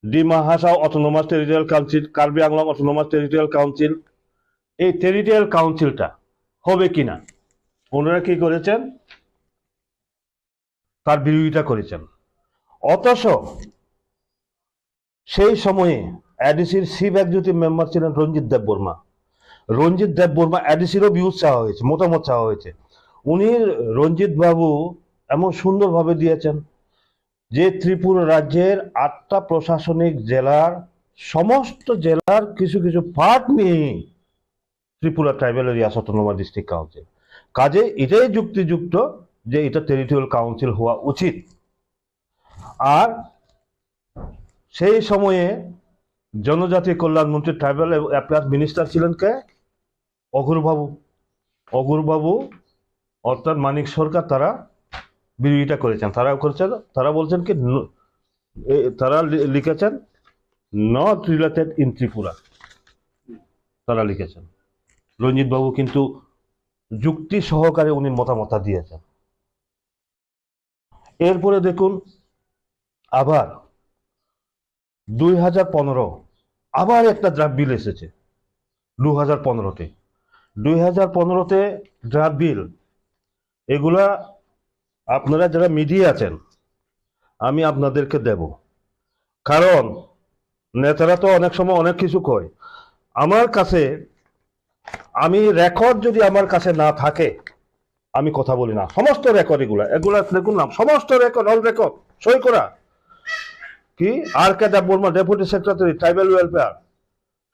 Speaker 16: Dima Hasao autonomous territorial council, Karbi Anglong autonomous territorial council. এই টেরিটোরিয়াল কাউন্সিলটা হবে কিনা ওনারা কি করেছেন, তার বিরোধিতা করেছেন। অথচ সেই সময়ে এডিসির চিফ এক্সিকিউটিভ মেম্বার ছিলেন রঞ্জিত দেববর্মা। এডিসিরও ভিউজ চাওয়া হয়েছে, মতামত চাওয়া হয়েছে। উনি রঞ্জিত বাবু এমন সুন্দরভাবে দিয়েছেন যে ত্রিপুরা রাজ্যের 8টা প্রশাসনিক জেলার সমস্ত জেলার কিছু কিছু পার্ট নিয়ে Tripura tribal areas autonomous district council, কাজে এটাই যুক্তিযুক্ত যে এটা টেরিটোরিয়াল কাউন্সিল হওয়া উচিত। আর সেই সময়ে জনজাতি কল্যাণ মন্ত্রী ট্রাইবাল অ্যাফেয়ার্স মিনিস্টার ছিলেন কে, অঘুর বাবু অর্থাৎ মানিক সরকার, তারা বিরোধিতা করেছেন। তারা বলছেন কি, তারা লিখেছেন নট রিলেটেড ইন ত্রিপুরা, তারা লিখেছেন। রঞ্জিত বাবু কিন্তু যুক্তি সহকারে উনি মতামত দিয়েছেন। এরপরে দেখুন, আবার 2015 আবার একটা ড্রাফট বিল এসেছে 2015-তে ড্রাফট বিল। এগুলা আপনারা যারা মিডিয়া আছেন আমি আপনাদেরকে দেব, কারণ নেতারা তো অনেক সময় অনেক কিছু কয়। আমার কাছে আমি রেকর্ড যদি আমার কাছে না থাকে আমি কথা বলি না। সমস্ত রেকর্ড এগুলা দেখুন না, সমস্ত রেকর্ড, অল রেকর্ড সই করা। কি R K. Debbarma, deputy secretary tribal welfare,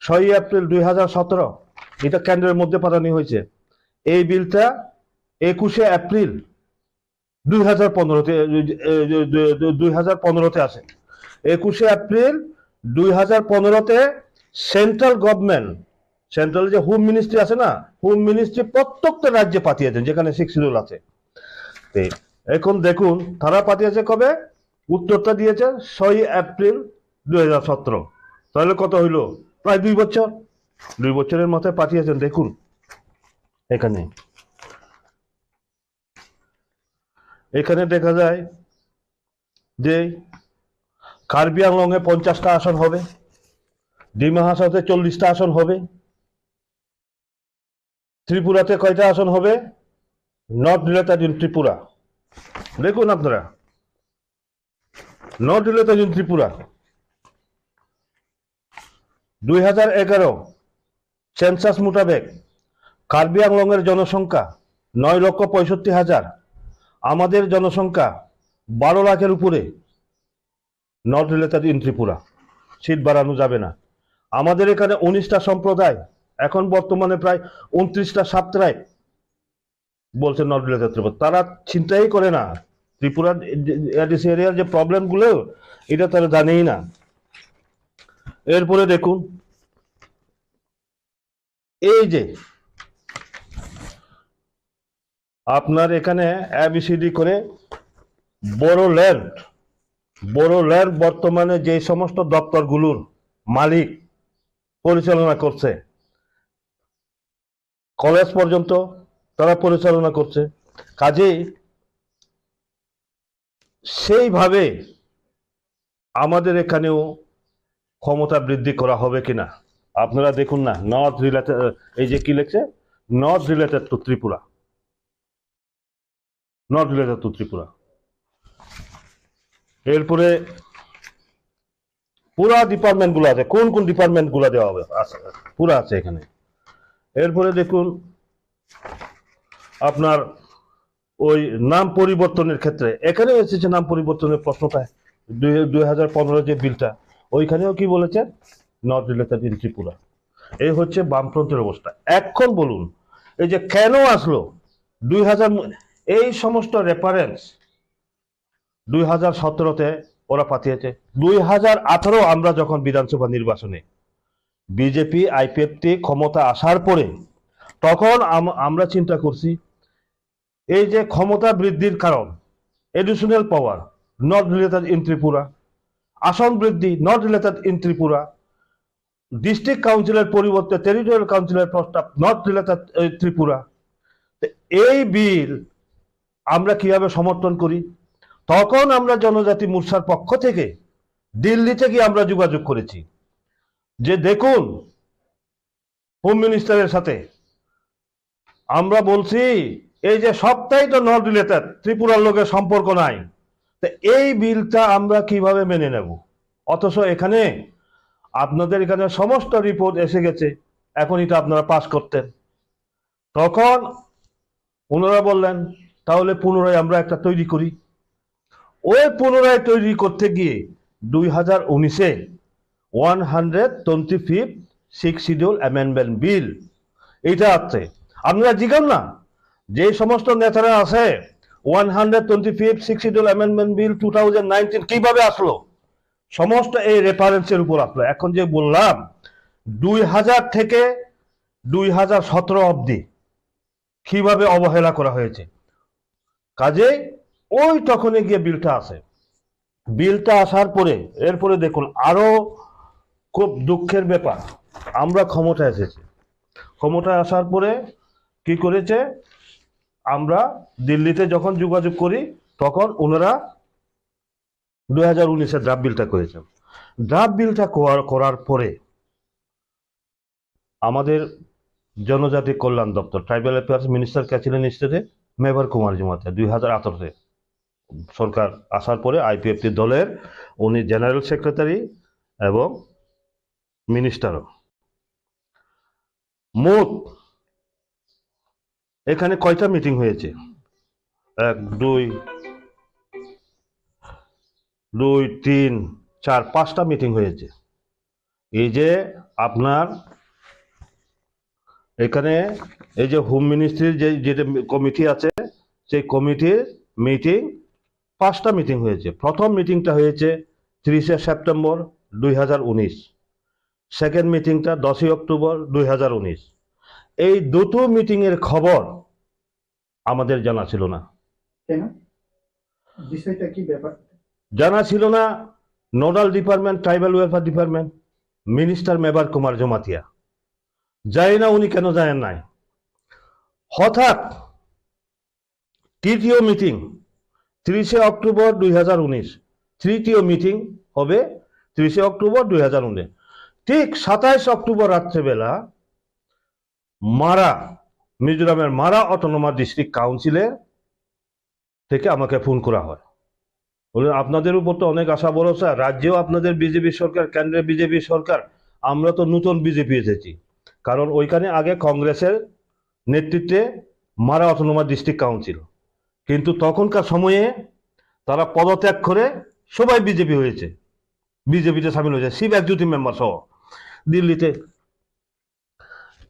Speaker 16: 6 April 2017, এটা কেন্দ্রের মধ্যে পাঠানো হয়েছে। এই বিলটা 21 এপ্রিল 2015-তে আসে। 21 এপ্রিল 2015-তে সেন্ট্রাল গভর্নমেন্ট, সেন্ট্রাল যে হোম মিনিস্ট্রি আছে না, হোম মিনিস্ট্রি প্রত্যেকটা রাজ্যে পাঠিয়েছেন যেখানে 6 শিডিউল আছে। এখন দেখুন তারা পাঠিয়েছে কবে, উত্তরটা দিয়েছে 6 এপ্রিল 2017। তাহলে কত হইল, প্রায় 2 বছর। 2 বছরের মাথায় পাঠিয়েছেন। দেখুন এখানে দেখা যায় যে কার্বি আংলংয়ে 50টা আসন হবে, ডিমা হাসাওতে 40টা আসন হবে, ত্রিপুরাতে কয়টা আসন হবে, নট রিলেটেড ইন ত্রিপুরা। দেখুন আপনারা, not related in Tripura 2011 census মোতাবেক কার্বি আংলংয়ের জনসংখ্যা 9,65,000, আমাদের জনসংখ্যা 12 লাখের উপরে। Not related in Tripura, seat বাড়ানো যাবে না। আমাদের এখানে 19টা সম্প্রদায়, এখন বর্তমানে প্রায় 29টা সাপ্তাহিক বলছে নট রিলেটেড ত্রিপুরা। তারা চিন্তাই করে না ত্রিপুরার এডিসি এরিয়ার যে প্রবলেমগুলো, এটা তারা জানেই না। এরপরে দেখুন, এই যে আপনার এখানে ABCD করে বড় ল্যান্ড বর্তমানে যে সমস্ত দপ্তরগুলোর মালিক পরিচালনা করছে, কলেজ পর্যন্ত তারা পরিচালনা করছে। কাজেই সেইভাবে আমাদের এখানেও ক্ষমতা বৃদ্ধি করা হবে কিনা আপনারা দেখুন না। নট রিলেটেড, এই যে কি লিখছে, not related to Tripura, not related to Tripura. এরপরে পুরা ডিপার্টমেন্ট গুলো আছে, কোন কোন ডিপার্টমেন্ট গুলো দেওয়া হবে পুরা আছে এখানে। এরপরে দেখুন আপনার ওই নাম পরিবর্তনের ক্ষেত্রে এখানে এসেছে নাম পরিবর্তনের প্রশ্নটা 2015 যে বিলটা, ওইখানেও কি বলেছে, নট রিলেটেড ইন ত্রিপুরা। এই হচ্ছে বামফ্রন্টের অবস্থা। এখন বলুন এই যে কেন আসলো 2000, এই সমস্ত রেফারেন্স 2017-তে ওরা পাঠিয়েছে। 2018 আমরা যখন বিধানসভা নির্বাচনে বিজেপি আইপিএফটি ক্ষমতা আসার পরে তখন আমরা চিন্তা করছি এই যে ক্ষমতা বৃদ্ধির কারণ additional power not related in Tripura, আসন বৃদ্ধি not related in Tripura, district কাউন্সিলের পরিবর্তে টেরিটোরিয়াল কাউন্সিলের প্রস্তাব নট রিলেটেড ত্রিপুরা। এই বিল আমরা কিভাবে সমর্থন করি? তখন আমরা জনজাতি মোর্চার পক্ষ থেকে দিল্লিতে গিয়ে আমরা যোগাযোগ করেছি যে দেখুন হোম মিনিস্টারের সাথে আমরা বলছি এই যে সবটাই তো নট রিলেটেড, ত্রিপুরার লোকের সম্পর্ক নাই, তো এই বিলটা আমরা কিভাবে মেনে নেব? অথচ এখানে আপনাদের এখানে সমস্ত রিপোর্ট এসে গেছে, এখন এটা আপনারা পাস করতেন। তখন ওনারা বললেন তাহলে পুনরায় আমরা একটা তৈরি করি। ওই পুনরায় তৈরি করতে গিয়ে 2019-এ 125th 6th schedule amendment bill এটা আছে। আপনারা জিজ্ঞান না যে সমস্ত নেতারা আছে 125th 6th schedule amendment bill 2019 কিভাবে আসলো, সমস্ত এই রেফারেন্সের উপর আসলো। এখন যে বললাম 2000 থেকে 2017 অবধি কিভাবে অবহেলা করা হয়েছে, কাজে ওই তখনই গিয়ে বিলটা আসে। বিলটা আসার পরে এরপরে দেখুন আরো খুব দুঃখের ব্যাপার, আমরা ক্ষমতায় এসেছি, ক্ষমতায় আসার পরে কি করেছে, আমরা দিল্লিতে যখন যোগাযোগ করি তখন ওনারা 2019-এ ড্রাফট বিলটা করেছেন। ড্রাফট বিলটা করার পরে আমাদের জনজাতি কল্যাণ দপ্তর ট্রাইবাল অ্যাফেয়ার্স মিনিস্টার কে ছিলেন স্টেটে, মেবার কুমার জমাতিয়া 2018-তে সরকার আসার পরে আইপিএফটি দলের উনি জেনারেল সেক্রেটারি এবং মিনিস্টারও। মোট এখানে কয়টা মিটিং হয়েছে, 1 2 3 4 5টা মিটিং হয়েছে। এই যে আপনার এখানে এই যে হোম মিনিস্ট্রির যেটা কমিটি আছে সেই কমিটির মিটিং 5টা মিটিং হয়েছে। প্রথম মিটিংটা হয়েছে 30শে সেপ্টেম্বর 2019, সেকেন্ড মিটিংটা 10ই অক্টোবর 2019। এই দুটো মিটিং এর খবর আমাদের জানা ছিল না।
Speaker 13: কেন? বিষয়টা কি ব্যাপার?
Speaker 16: জানা ছিল না nodal department tribal welfare department minister Mevar Kumar Jamatia, জানি না উনি কেন জানেন নাই। হঠাৎ তৃতীয় মিটিং 30শে অক্টোবর 2019, তৃতীয় মিটিং হবে 30শে অক্টোবর 2019। ঠিক 27 অক্টোবর রাত্রেবেলা মারা, মিজোরামের মারা অটোনোমাস ডিস্ট্রিক্ট কাউন্সিলের থেকে আমাকে ফোন করা হয়, আপনাদের উপর তো অনেক আশা ভরসা, রাজ্যেও আপনাদের বিজেপি সরকার, কেন্দ্রে বিজেপি সরকার, আমরা তো নতুন বিজেপি এসেছি। কারণ ওইখানে আগে কংগ্রেসের নেতৃত্বে মারা অটোনোমাস ডিস্ট্রিক্ট কাউন্সিল, কিন্তু তখনকার সময়ে তারা পদত্যাগ করে সবাই বিজেপি হয়েছে, বিজেপিতে সামিল হয়েছে, শিব একজুটি মেম্বার সহ দিল্লিতে।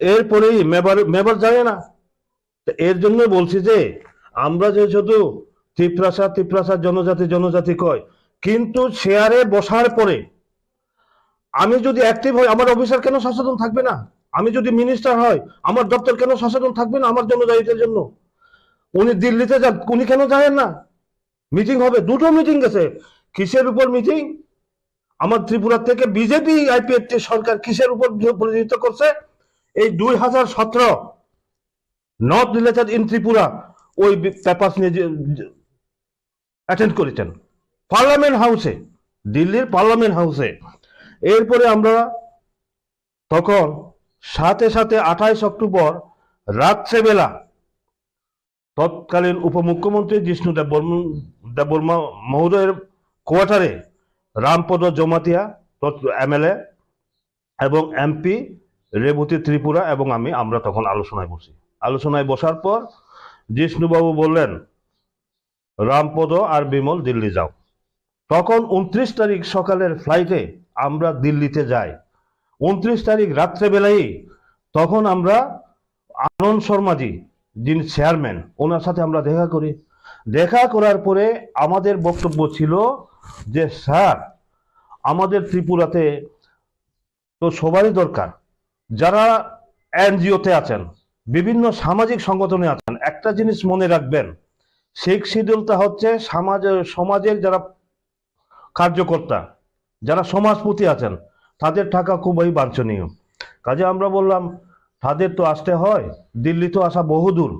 Speaker 16: এরপরেই মেবার জানে না। এর জন্য বলছি যে আমরা যে শুধু ত্রিপ্রাসা জনজাতি কয়, কিন্তু শেয়ারে বসার পরে আমি যদি অ্যাক্টিভ হই আমার অফিসার কেন সচেতন থাকবে না? আমি যদি মিনিস্টার হয় আমার দপ্তর কেন সচেতন থাকবে না আমার জনজাতিদের জন্য? উনি দিল্লিতে যান, উনি কেন জানেন না? মিটিং হবে, দুটো মিটিং গেছে। কিসের উপর মিটিং? আমার ত্রিপুরা থেকে বিজেপি আইপিএফটি সরকার কিসের উপর পরিচালিত করছে? এই 2017 নট রিলেটেড ইন ত্রিপুরা ওই পেপার নিয়ে অ্যাটেন্ড করেছেন পার্লামেন্ট হাউসে, দিল্লির পার্লামেন্ট হাউসে। এরপরে আমরা তখন সাথে সাথে 28 অক্টোবর রাত্রেবেলা তৎকালীন উপমুখ্যমন্ত্রী জিষ্ণু দেববর্মা মহোদয়ের কোয়ার্টারে রামপদ জমাতিয়া MLA এবং MP রেবতী ত্রিপুরা এবং আমরা তখন আলোচনায় বসি। আলোচনায় বসার পর জিষ্ণুবাবু বললেন রামপদ আর বিমল দিল্লি যাও। তখন 29 তারিখ সকালের ফ্লাইটে আমরা দিল্লিতে যাই। 29 তারিখ রাত্রেবেলায় তখন আমরা আনন্দ শর্মাজি যিনি চেয়ারম্যান ওনার সাথে আমরা দেখা করি। দেখা করার পরে আমাদের বক্তব্য ছিল যে স্যার আমাদের ত্রিপুরাতে তো সবারই দরকার, যারা NGO-তে আছেন, বিভিন্ন সামাজিক সংগঠনে আছেন, একটা জিনিস মনে রাখবেন, শেখ শিডিউলটা হচ্ছে সমাজের যারা কার্যকর্তা, যারা সমাজপতি আছেন, তাদের টাকা খুবই বাঞ্ছনীয়। কাজে আমরা বললাম তাদের তো আসতে হয়, দিল্লি তো আসা বহুদূর,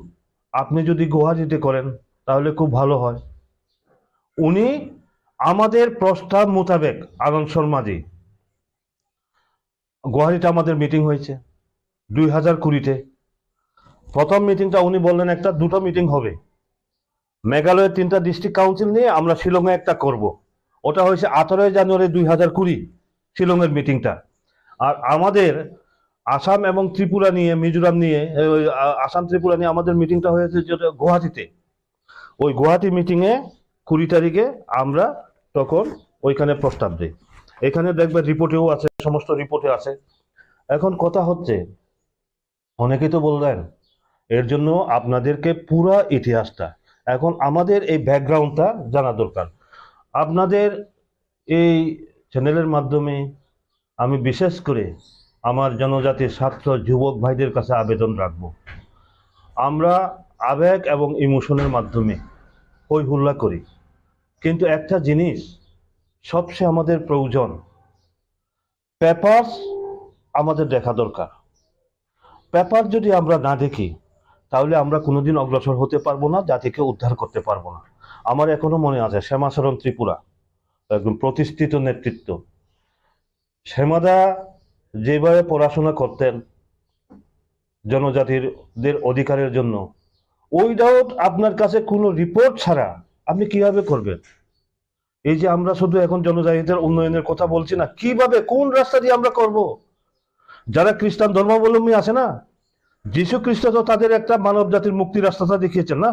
Speaker 16: আপনি যদি গুয়াহাটিতে করেন তাহলে খুব ভালো হয়। উনি আমাদের প্রস্তাব মোতাবেক আনন্দ শর্মাজি গুয়াহাটিতে আমাদের মিটিং হয়েছে 2020-তে। প্রথম মিটিংটা উনি বললেন দুটো মিটিং হবে, মেঘালয়ের 3টা ডিস্ট্রিক্ট কাউন্সিল নিয়ে আমরা শিলংয়ে একটা করব। ওটা হয়েছে 18 জানুয়ারি 2020 শিলংয়ের মিটিংটা। আর আমাদের আসাম এবং ত্রিপুরা নিয়ে, মিজোরাম নিয়ে, আসাম ত্রিপুরা নিয়ে আমাদের মিটিংটা হয়েছে যেটা গুয়াহাটিতে। ওই গুয়াহাটি মিটিংয়ে 20 তারিখে আমরা তখন ওইখানে প্রস্তাব দিই। এখানে দেখবে রিপোর্টেও আছে, সমস্ত রিপোর্টে আছে। এখন কথা হচ্ছে অনেকেই তো বললেন এর জন্য আপনাদেরকে পুরা ইতিহাসটা, এখন আমাদের এই ব্যাকগ্রাউন্ডটা জানা দরকার। আপনাদের এই চ্যানেলের মাধ্যমে আমি বিশেষ করে আমার জনজাতির ছাত্র যুবক ভাইদের কাছে আবেদন রাখব, আমরা আবেগ এবং ইমোশনের মাধ্যমে হই হুল্লা করি, কিন্তু একটা জিনিস সবচেয়ে আমাদের প্রয়োজন, পেপার আমাদের দেখা দরকার। পেপার যদি আমরা না দেখি তাহলে আমরা কোনোদিন অগ্রসর হতে পারবো না, জাতিকে উদ্ধার করতে পারবো না। আমার এখনো মনে আছে শ্যামাচরণ ত্রিপুরা, একদম প্রতিষ্ঠিত নেতৃত্ব। শ্যামাদা যেভাবে পড়াশোনা করতেন জনজাতিদের অধিকারের জন্য, উইদাউট আপনার কাছে কোনো রিপোর্ট ছাড়া আপনি কিভাবে করবেন? এই যে আমরা শুধু এখন জনজাতিদের উন্নয়নের কথা বলছি না, কিভাবে কোন রাস্তা দিয়ে আমরা করব? যারা খ্রিস্টান ধর্মাবলম্বী আছে না, যীশু খ্রিস্ট তো তাদের একটা মানব জাতির মুক্তির রাস্তাটা দেখিয়েছেন না।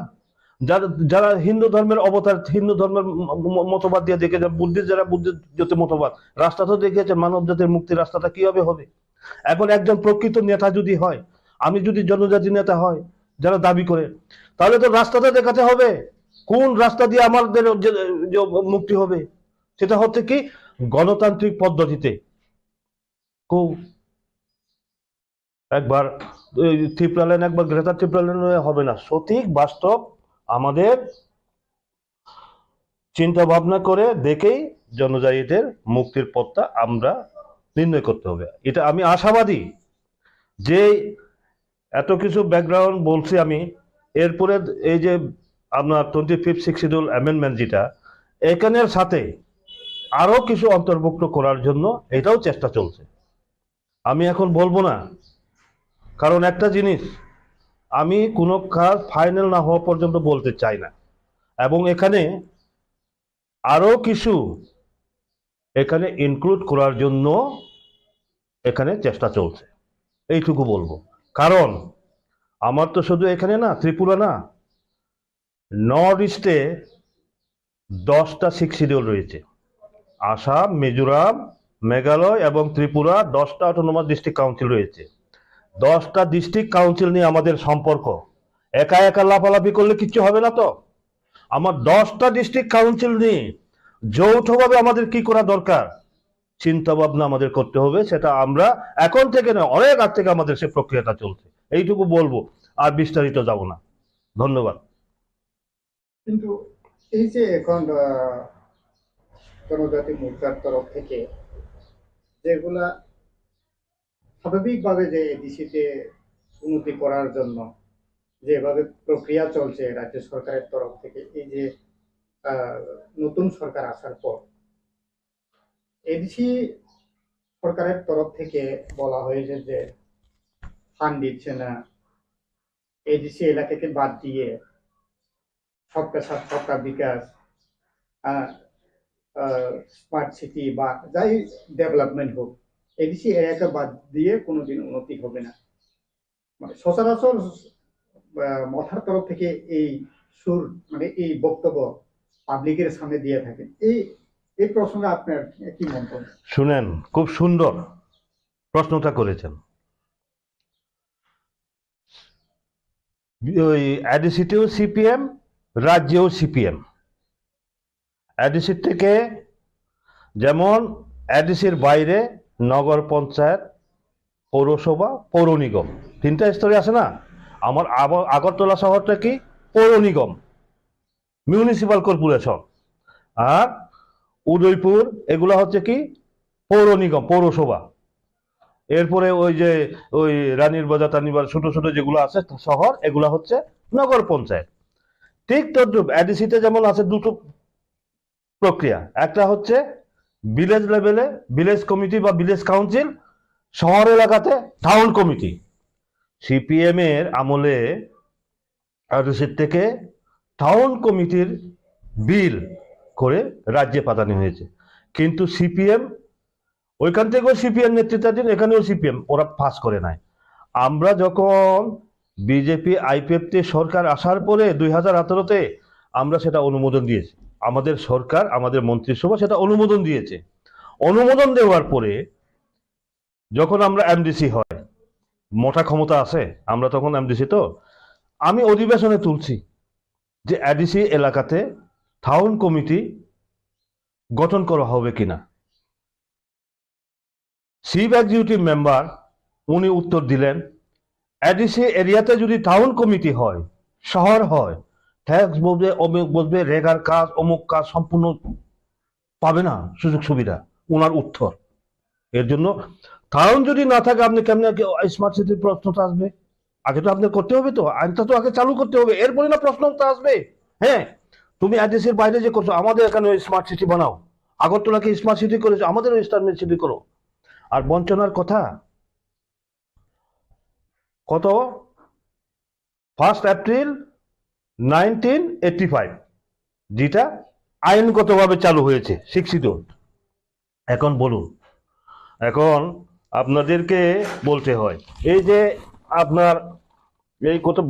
Speaker 16: যারা হিন্দু ধর্মের অবতার, হিন্দু ধর্মের মতবাদ দিয়ে দেখেছেন, বুদ্ধিস্ট যারা বুদ্ধিস্ট মতবাদ, রাস্তা তো দেখিয়েছেন মানব জাতির মুক্তির রাস্তাটা কিভাবে হবে। এখন একজন প্রকৃত নেতা যদি হয়, আমি যদি জনজাতি নেতা হয় যারা দাবি করে, তাহলে তো রাস্তাটা দেখাতে হবে কোন রাস্তা দিয়ে আমাদের মুক্তি হবে। সেটা হচ্ছে কি গণতান্ত্রিক পদ্ধতিতে। একবার ত্রিপুরালেন, একবার গ্রেটার ত্রিপুরালেন হবে না, সঠিক বাস্তব আমাদের চিন্তা ভাবনা করে দেখেই জনজাতিদের মুক্তির পথটা আমরা নির্ণয় করতে হবে। এটা আমি আশাবাদী যে এত কিছু ব্যাকগ্রাউন্ড বলছি আমি, এরপরে এই যে আপনার 25 শিডিউল অ্যামেন্ডমেন্ট যেটা, এখানের সাথে আরো কিছু অন্তর্ভুক্ত করার জন্য এটাও চেষ্টা চলছে। আমি এখন বলবো না, কারণ একটা জিনিস আমি কোনো কাজ ফাইনাল না হওয়া পর্যন্ত বলতে চাই না, এবং এখানে আরো কিছু এখানে ইনক্লুড করার জন্য এখানে চেষ্টা চলছে, এইটুকু বলবো। কারণ আমার তো শুধু এখানে না, ত্রিপুরা না, নর্থ ইস্টে 10টা শিডিউল রয়েছে। আসাম, মিজোরাম, মেঘালয় এবং ত্রিপুরা 10টা অটোনমাস ডিস্ট্রিক্ট কাউন্সিল রয়েছে। 10টা ডিস্ট্রিক্ট কাউন্সিল নিয়ে আমাদের সম্পর্ক, একা একা লাফালাফি করলে কিচ্ছু হবে না। তো আমার 10টা ডিস্ট্রিক্ট কাউন্সিল নিয়ে যৌথভাবে আমাদের কি করা দরকার চিন্তা ভাবনা আমাদের করতে হবে। সেটা আমরা এখন থেকে নয়, অনেক আগ থেকে আমাদের সে প্রক্রিয়াটা চলছে, এইটুকু বলবো, আর বিস্তারিত যাব না। ধন্যবাদ।
Speaker 13: কিন্তু এই যে এখন জনজাতি মোর্চার তরফ থেকে যেগুলা স্বাভাবিকভাবে যে ডিসিতে উন্নতি করার জন্য
Speaker 3: যেভাবে প্রক্রিয়া চলছে রাজ্য সরকারের তরফ থেকে, এই যে নতুন সরকার আসার পর এডিসি সরকারের তরফ থেকে বলা হয়েছে যে ফান্ড দিচ্ছে না, এডিসি এলাকাকে বাদ দিয়ে সবকা সাথ সবকা বিকাশ, স্মার্ট সিটি বা যাই ডেভেলপমেন্ট হোক, এডিসি এলাকা বাদ দিয়ে কোনোদিন উন্নতি হবে না। মানে সচরাচর মথার তরফ থেকে এই সুর, মানে এই বক্তব্য পাবলিকের সামনে দিয়ে থাকেন। এই প্রসঙ্গে আপনার কি মন্তব্য?
Speaker 16: শুনেন, খুব সুন্দর প্রশ্নটা করেছেন। ওই এডিসিতেও সিপিএম, রাজ্যেও সিপিএম। এডিসির থেকে যেমন এডিসির বাইরে নগর পঞ্চায়েত, পৌরসভা, পৌর নিগম, তিনটা স্তরে আছে না। আমার আগরতলা শহরটা কি পৌর নিগম, মিউনিসিপাল কর্পোরেশন, আর উদয়পুর এগুলা হচ্ছে কি পৌর নিগম, পৌরসভা। এরপরে ওই রানীর বাজার টানিবার ছোট ছোট যেগুলো আছে শহর, এগুলা হচ্ছে নগর পঞ্চায়েত। ঠিক তদ্রুপ এডিসিতে যেমন আছে দুটো প্রক্রিয়া, একটা হচ্ছে ভিলেজ লেভেলে ভিলেজ কমিটি বা ভিলেজ কাউন্সিল, শহর এলাকাতে টাউন কমিটি। সিপিএম এর আমলে এডিসির থেকে টাউন কমিটির বিল করে রাজ্যে পাঠানো হয়েছে, কিন্তু সিপিএম ওইখান থেকেও সিপিএম নেতৃত্বাধীন, এখানেও সিপিএম, ওরা পাস করে নাই। আমরা যখন বিজেপি আইপিএফটি সরকার আসার পরে 2018-তে আমরা সেটা অনুমোদন দিয়েছি, আমাদের সরকার, আমাদের মন্ত্রিসভা সেটা অনুমোদন দিয়েছে। অনুমোদন দেওয়ার পরে যখন আমরা এমডিসি হয়, মোটা ক্ষমতা আছে, আমরা তখন এমডিসি, তো আমি অধিবেশনে তুলছি যে এডিসি এলাকাতে টাউন কমিটি গঠন করা হবে কিনা। চিফ এক্সিকিউটিভ মেম্বার উনি উত্তর দিলেন, এডিসি এরিয়াতে যদি টাউন কমিটি হয়, শহর হয়, ট্যাক্স বসবে, অমুক বসবে, রেগার কাজ, অমুক কাজ সম্পূর্ণ পাবে না সুযোগ সুবিধা। ওনার উত্তর, এর জন্য টাউন যদি না থাকে আপনি কেমনে স্মার্ট সিটির প্রশ্নটা আসবে? আগে তো আপনার করতে হবে, তো আইনটা তো আগে চালু করতে হবে, এরপরে না প্রশ্নটা আসবে। হ্যাঁ, তুমি এডিসির বাইরে যে করছো, আমাদের এখানে স্মার্ট সিটি বানাও, আগরতলাকে স্মার্ট সিটি করেছো, আমাদেরও স্মার্ট সিটি করো। আর বঞ্চনার কথা কত, 1 এপ্রিল 1985 যেটা আইনগতভাবে চালু হয়েছে, শিক্ষিত। এখন বলুন, এখন আপনাদেরকে বলতে হয়, এই যে আপনার এই কথা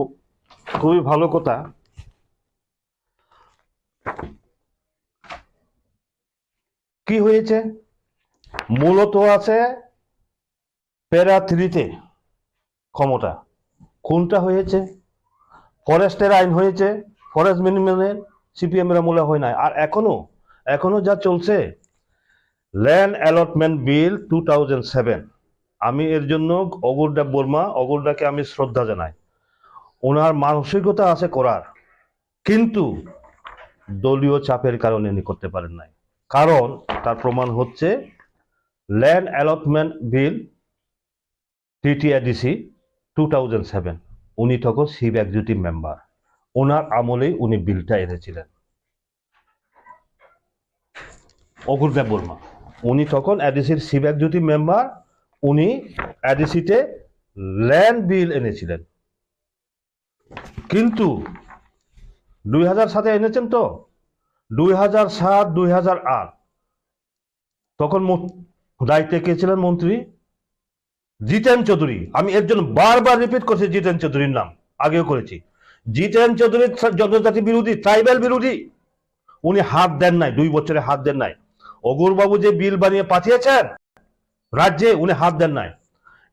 Speaker 16: খুবই ভালো কথা, কি হয়েছে মূলত আছে প্যারা 3-তে ক্ষমতা। কোনটা হয়েছে? ফরেস্টের আইন হয়েছে, ফরেস্ট মিনিমামের সিপিএম এর আমলে হয় নাই। আর এখনো যা চলছে ল্যান্ড অ্যালটমেন্ট বিল 2007, আমি এর জন্য অগুরদা বর্মা, অগুরদাকে আমি শ্রদ্ধা জানাই। ওনার মানসিকতা আছে করার, কিন্তু দলীয় চাপের কারণে উনি করতে পারেন নাই। কারণ তার প্রমাণ হচ্ছে ল্যান্ড অ্যালটমেন্ট বিল টিটিআইডিসি 2007, উনি তখন চিফ এক্সিকিউটিভ মেম্বার, ওনার আমলেই উনি বিলটা এনেছিলেন। অগুরদা বর্মা উনি তখন এডিসির চিফ এক্সিকিউটিভ মেম্বার, উনি এডিসিতে ল্যান্ড বিল এনেছিলেন। কিন্তু 2007-এ এনেছেন, তো 2007-2008 তখন দায়িত্বে কে ছিলেন মন্ত্রী? জিতেন চৌধুরী। আমি এর জন্য বারবার রিপিট করছি জিতেন চৌধুরীর নাম, আগেও করেছি। জিতেন চৌধুরী জনজাতি বিরোধী, ট্রাইবাল বিরোধী, উনি হাত দেন নাই, 2 বছরে হাত দেন নাই। অগুরবাবু যে বিল বানিয়ে পাঠিয়েছেন রাজ্যে, উনি হাত দেন নাই।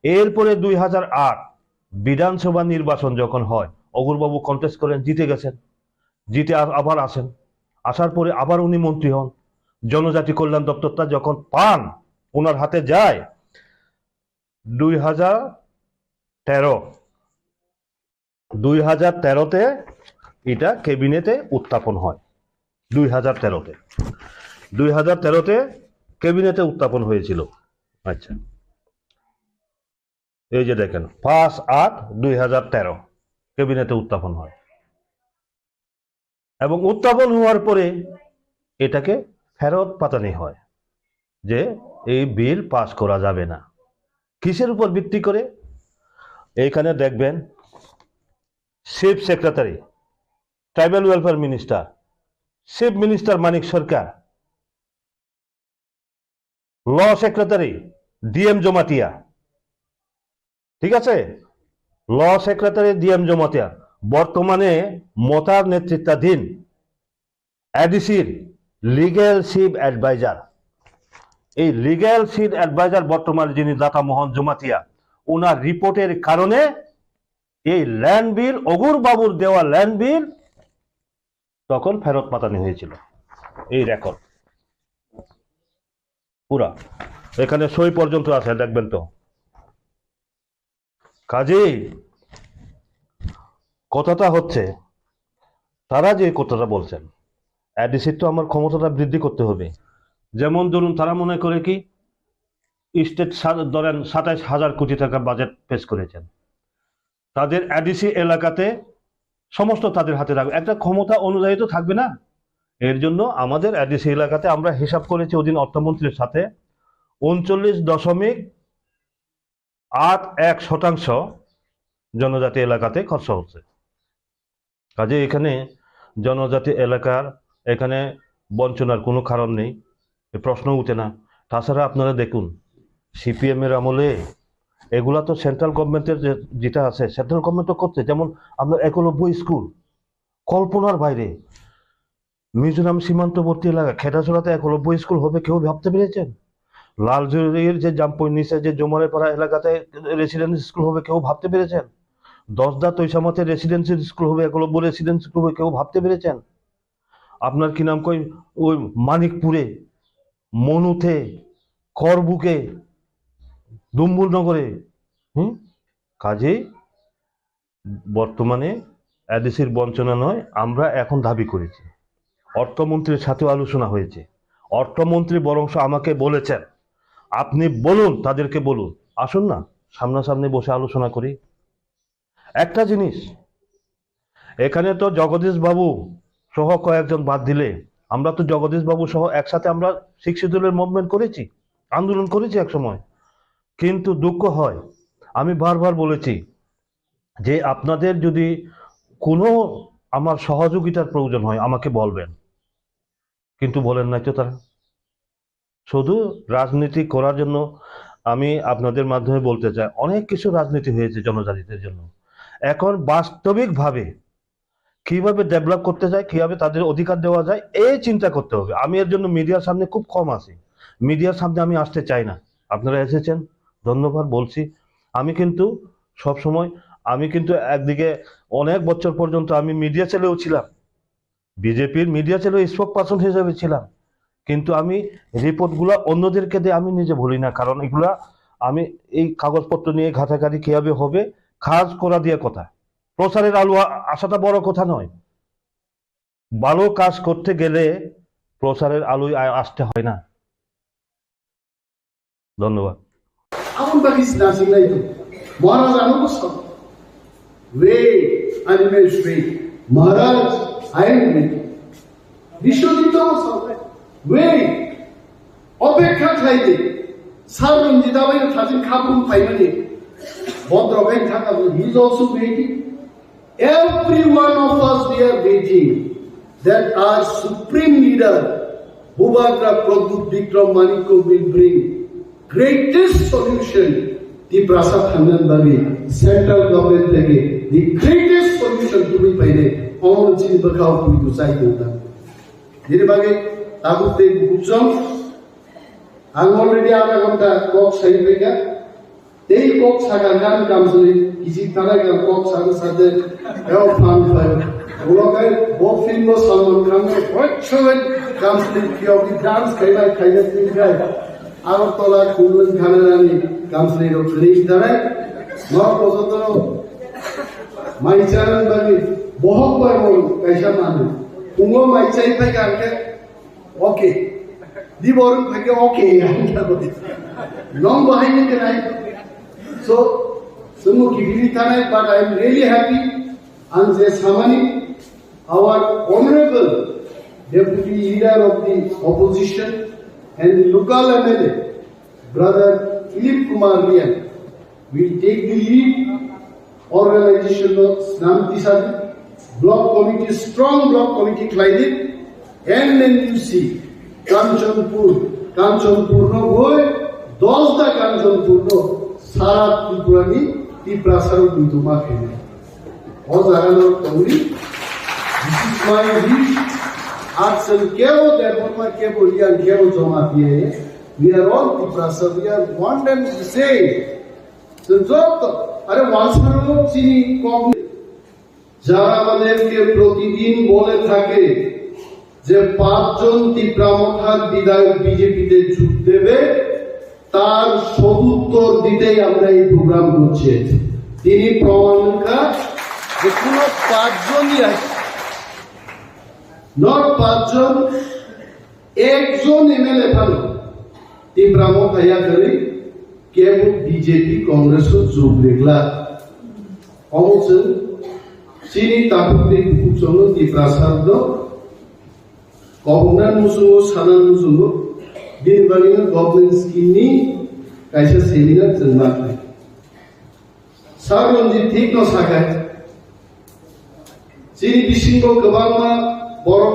Speaker 16: এরপরে 2008 বিধানসভা নির্বাচন যখন হয়, অগুরবাবু কন্টেস্ট করেন, জিতে গেছেন, জিতে আবার আসেন, আসার পরে আবার উনি মন্ত্রী হন। জনজাতি কল্যাণ দপ্তরটা যখন পান, ওনার হাতে যায় 2013-তে এটা ক্যাবিনেটে উত্থাপন হয়। 2013-তে ক্যাবিনেটে উত্থাপন হয়েছিল। আচ্ছা, এই যে দেখেন 5/8/2013 ক্যাবিনেটে উত্থাপন হয় এবং উত্থাপন হওয়ার পরে এটাকে ফেরত পাঠানো হয় যে এই বিল পাস করা যাবে না। কিসের উপর ভিত্তি করে? এইখানে দেখবেন chief secretary, tribal welfare minister, chief minister Manik Sarkar, law secretary DM Jamatia, ঠিক আছে, ল সেক্রেটারি ডিএম জমাতিয়া, বর্তমানে মতার নেতৃত্বাধীন এডিসির লিগ্যাল চিফ অ্যাডভাইজার, এই লিগ্যাল চিফ অ্যাডভাইজার বর্তমানে যিনি দাতা মোহন জমাতিয়া, ওনার রিপোর্টের কারণে এই ল্যান্ড বিল, অগুর বাবুর দেওয়া ল্যান্ড বিল তখন ফেরত পাঠানো হয়েছিল। এই রেকর্ড পুরা এখানে সই পর্যন্ত আছে, দেখবেন তো। কাজেই কথাটা হচ্ছে, তারা যে কথাটা বলছেন, এডিসির তো আমার ক্ষমতাটা বৃদ্ধি করতে হবে। যেমন ধরুন, তারা মনে করে কি স্টেট ধরেন 27,000 কোটি টাকা বাজেট পেশ করেছেন, তাদের এডিসি এলাকাতে সমস্ত তাদের হাতে রাখবে, একটা ক্ষমতা অনুযায়ী তো থাকবে না। এর জন্য আমাদের এডিসি এলাকাতে আমরা হিসাব করেছি ওদিন অর্থমন্ত্রীর সাথে 39.81% জনজাতি এলাকাতে খরচা হচ্ছে। কাজে এখানে জনজাতি এলাকার এখানে বঞ্চনার কোনো কারণ নেই, প্রশ্ন উঠে না। তাছাড়া আপনারা দেখুন, সিপিএম এর আমলে এগুলা তো সেন্ট্রাল গভর্নমেন্টের যেটা আছে, সেন্ট্রাল গভর্নমেন্ট তো করছে। যেমন আপনার 91 স্কুল কল্পনার বাইরে, মিজোরাম সীমান্তবর্তী এলাকা খেটাছড়াতে 91 স্কুল হবে কেউ ভাবতে পেরেছেন? লালজুরির যে জাম্পই নিচে যে জমারে পাড়া এলাকাতে রেসিডেন্সি স্কুল হবে কেউ ভাবতে পেরেছেন? 10দা তৈসামাতে রেসিডেন্সিয়াল স্কুল হবে, 91 রেসিডেন্সি স্কুল হবে কেউ ভাবতে পেরেছেন? আপনার কি নাম কই ওই মানিকপুরে, মনুতে, করবুকে, দুম্বুলনগরে। কাজেই বর্তমানে এডিসির বঞ্চনা নয়, আমরা এখন দাবি করেছি, অর্থমন্ত্রীর সাথেও আলোচনা হয়েছে। অর্থমন্ত্রী বরং আমাকে বলেছেন, আপনি বলুন, তাদেরকে বলুন, আসুন না সামনাসামনি বসে আলোচনা করি। একটা জিনিস, এখানে তো জগদীশ বাবু সহ কয়েকজন বাদ দিলে, আমরা তো জগদীশ বাবু সহ একসাথে আমরা শিক্ষিতদের মুভমেন্ট করেছি, আন্দোলন করেছি এক সময়। কিন্তু দুঃখ হয়, আমি বারবার বলেছি যে আপনাদের যদি কোনো আমার সহযোগিতার প্রয়োজন হয় আমাকে বলবেন, কিন্তু বলেন নাই তো তারা। শুধু রাজনীতি করার জন্য আমি আপনাদের মাধ্যমে বলতে চাই, অনেক কিছু রাজনীতি হয়েছে জনজাতিদের জন্য। এখন বাস্তবিকভাবে কিভাবে ডেভেলপ করতে যায়, কিভাবে তাদের অধিকার দেওয়া যায়, এই চিন্তা করতে হবে। আমি এর জন্য মিডিয়ার সামনে খুব কম আসি, মিডিয়ার সামনে আমি আসতে চাই না। আপনারা এসেছেন, ধন্যবাদ বলছি। আমি কিন্তু সবসময়, আমি কিন্তু একদিকে অনেক বছর পর্যন্ত আমি মিডিয়া চ্যানেলেও ছিলাম, বিজেপির মিডিয়া চ্যানেল স্পোক পারসন হিসেবে ছিলাম, কিন্তু আমি রিপোর্টগুলো অন্যদেরকে দিয়ে আমি নিজে বলি না, কারণ এগুলা আমি এই কাগজপত্র নিয়ে ঘাটাঘাটি কিভাবে হবে, কাজ করা দিয়ে কথা। প্রচারের আলো আসাটা বড় কথা নয়, ভালো কাজ করতে গেলে প্রচারের আলোয় আসতে হয় না। ধন্যবাদ।
Speaker 17: Amun bagis nasing na ito. Maharaj, ano ko sa? Wait, animals wait. Maharaj, I am waiting. Vishwadito ko sa? Wait. Opekha khaide. Sarvam jidawai na thajin khapun paimani. Bodrogain thakabu. He is also waiting. Every one of us we are waiting that our supreme leader, Bhubagra Prabhu Bikram Manikko will bring greatest solution. The Prasad Handan Bagi, central government lege, the greatest solution to be paide. All chini bakao pui to sai kota. Jiri bagi tabu te bujam. I'm already aga gonta kok sai pega. Tei kok saga gan kamsuli kisi tara gan kok saga sade eo fan fire. Ulokai both film was Salman Khan what should kamsuli kyo the dance kaida gai. Agartala খুললেন খানের আমি কাউন্সিলের clinic দাঁড়ায় নর পর্যন্ত মাইচারন বানি বহুত বড় পয়সা মানে পুঙ্গো মাইচাই থেকে আনকে ওকে দি বড় থেকে ওকে আনকে বলে লং বাহিনী কে নাই সো সুমু কি বিলি থানায় but I am really happy Anje Samani, our honorable deputy leader of the opposition and local MLA, brother Philip Kumar Rian, will take the lead. Organization of Snam block committee, strong block committee Klaidit, and then you see Kanchanpur no boy, Dosda Kanchanpur no, Sara Tripurani, Tiprasar Biduma Kenya. Ozarano Tauri, this is my wish. Axel Kevo, Deborma Kevo, Lian Kevo Jomatie, we are all Tiprasar, we are one and the same. So, আরে ওয়ালসারও চিনি কম যারা আমাদেরকে প্রতিদিন বলে থাকে যে 5 জন তীব্রামথার বিধায়ক বিজেপিতে যোগ দেবে তার সদুত্তর দিতেই আমরা এই প্রোগ্রাম করছি তিনি প্রমাণকা যে কোনো 5 জনই আছে নট 5 জন একজন এমএলএ ভালো তীব্রামথ আয়া করে কেবল বিজেপি কংগ্রেস যোগ রেখলা অবশ্য চিনি তাপুতে কুচনো তীব্রাসাদ গভর্নর মুসুঙ্গ সানান মুসুঙ্গ দিনবালিনো গভর্নমেন্ট স্কিমনি কাইসা সেমিনার জন্মাতে সারনজি ঠিক ন সাকায় চিনি বিসিঙ্গ গোবাংমা বড়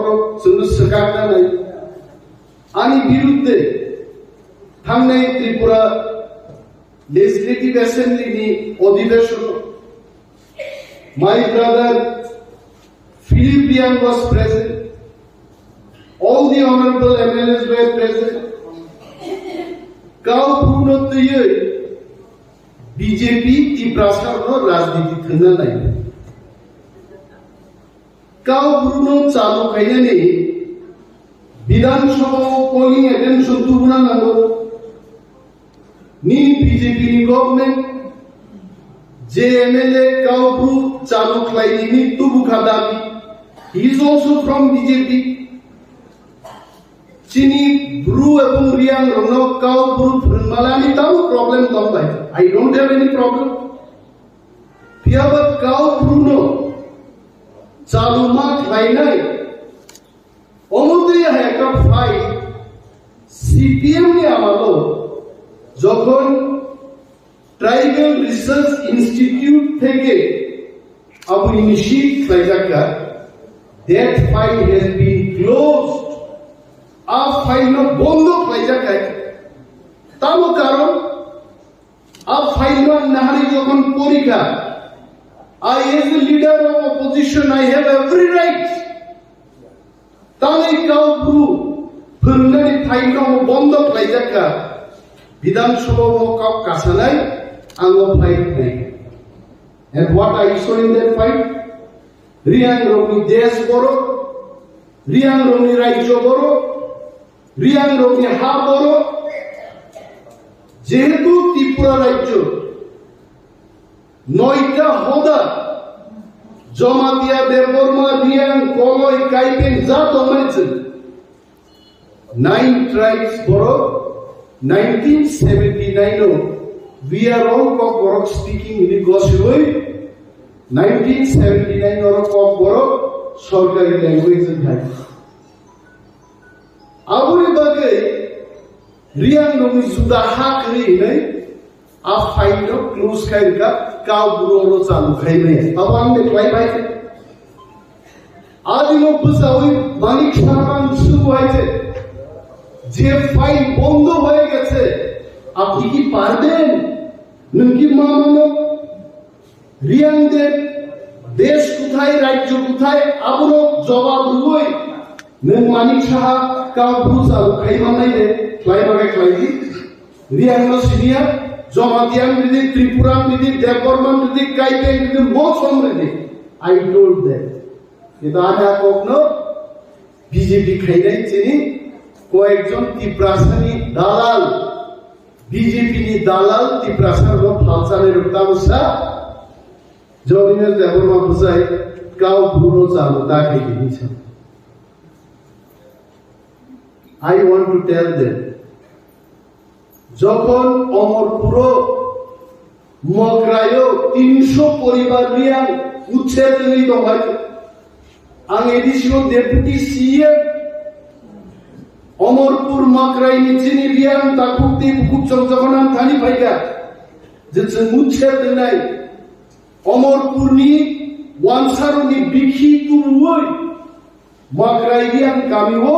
Speaker 17: जोंनो सोगारनानै आंनि बिरुद्धे थांनाय Tripura Legislative Assembly Odiveshon. My brother Philip Rian was present. All the honorable MLAs were present. Kau Purnotoye BJP Tiprasar no Rajniti Khana Nai. Kau Purno Chalu Khainani Bidhan Sabha polling attention Turuna Nango. Ni BJP ni government JMLA Kaupru Chaluk Laini Tubu Khadabi. He is also from BJP. Chini Bru Abu Rian Rono Kaupru Malani Tamu problem Tombai. I don't have any problem. Piabat Kaupru no Chalumak Lainai. Omudri Heka fight CPM ni amalo. যখন tribal research institute থেকে আবু initiate খাইজাকা that file has been closed আ file ন বন্ধ খাইজাকা তাও কারণ আ file ন নাহারি যখন পরীক্ষা I as a leader of opposition I have every right তাহলে কাউ পুরো ফিরনারি ফাইল ন বন্ধ খাইজাকা Bidhan Sabha Mokap Kasanai, Ango fight nahi. And what I saw in that fight? Riang Romi Desh Boro, Riang Romi Raijo Boro, Riang Romi Ha Boro, Jehetu Tripura Raijo, Noita Hoda, Jomatia Deborma Riang Koloi Kaipen Zato Mention, 9 tribes Boro. 1979 we are all Borok speaking in Goshoi 1979 or Borok Sorkari language and type Aburi Bagay Rian Nomi Suda Hakri a fight of close Kaika Kau Buro Salu Kaime Awan the Klaibai Adino Pusawi Manik Shaman Suwaite যে file বন্ধ হয়ে গেছে আপনি কি পারবেন নকি মামানো রিয়াংদের দেশ কোথায় রাজ্য কোথায় আবরক জবাব রুই নং মানিক সাহা কাউ বুঝাও খাইমানাই রে ক্লাইমাকে ক্লাইদি রিয়াংনো সিনিয়র জমাতিয়ান রিদি ত্রিপুরান রিদি দেববর্মন রিদি কাইপেন রিদি মোসম রিদি আই টোল্ড দ্যাট কিন্তু আজ কখনো বিজেপি খাইনাই চিনি কয়েকজন তীব্রাসানি দালাল বিজেপি নি দালাল তীব্রাসার ফালসানের তামসা জমিনের দেবরমা বুঝাই কাউ ভুনো চালু তা খেয়ে দিয়েছে I want to tell them যখন অমরপুর মগরায়ও 300 পরিবার রিয়াং उच्छेद नहीं दं आं एडिशनल डेपुटी सीएम अमरपुर माकराइनि चिनि बियान ताकुति बुकुचं जगनान थानि फाइगा जों उच्छेद नहीं अमरपुरनि वानसारुनि बिखि तुरुय माकराइगियान गामिओ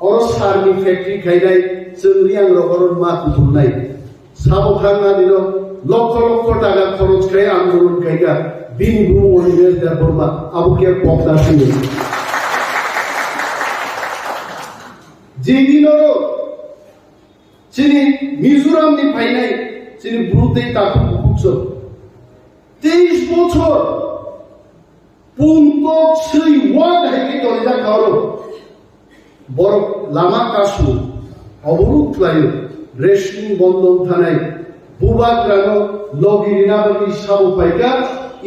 Speaker 17: और सारनि फैक्ट्री खाइनाय जोंनि आं रगरन मा कुथुमनाय साबखांना दिनो लक्ष लक्ष टाका खरच खाय आंदोलन खाइगा बिनि बुमनि देर बरमा आबुके पक्ता सिनो जेदिनरो चिनि मिजोरामनि फाइनाय चिनि ब्रुते ताकु बुकुचो 23 বছর পুন্ত ছই ওয়ান হাইকে দরজা কারো বড় লামা কাশু অবরোধ লাইন রেশমিং বন্ধন থানায় বুবা গ্রাম লগিরিনাবাগি সাউ পাইকা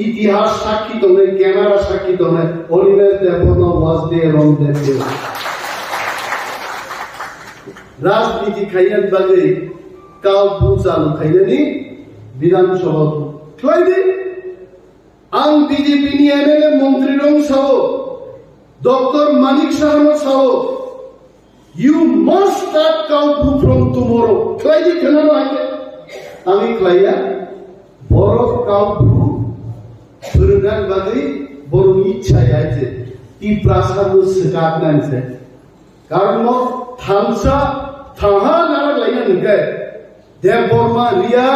Speaker 17: ইতিহাস সাক্ষী দনে ক্যামেরা সাক্ষী দনে অলিভের দেবনা ওয়াজ দে রং দে রাজনীতি খাইয়ান বাগে কাল বুচাল খাইয়ানি বিধানসভা ক্লাইদি आं बीजेपी एमएलए मंत्री रंग साहो डॉक्टर मानिक साहनो Saha you must start Kaupru from tomorrow क्लाइदी खेलानो आके आमी क्लाइया बरो Kaupru फोरोंगान बागै बरोनि इच्छा आइजे ती प्रासादो सगादनानसे कारण थामसा थाहा नारा लाइना नगे देवबर्मा रिया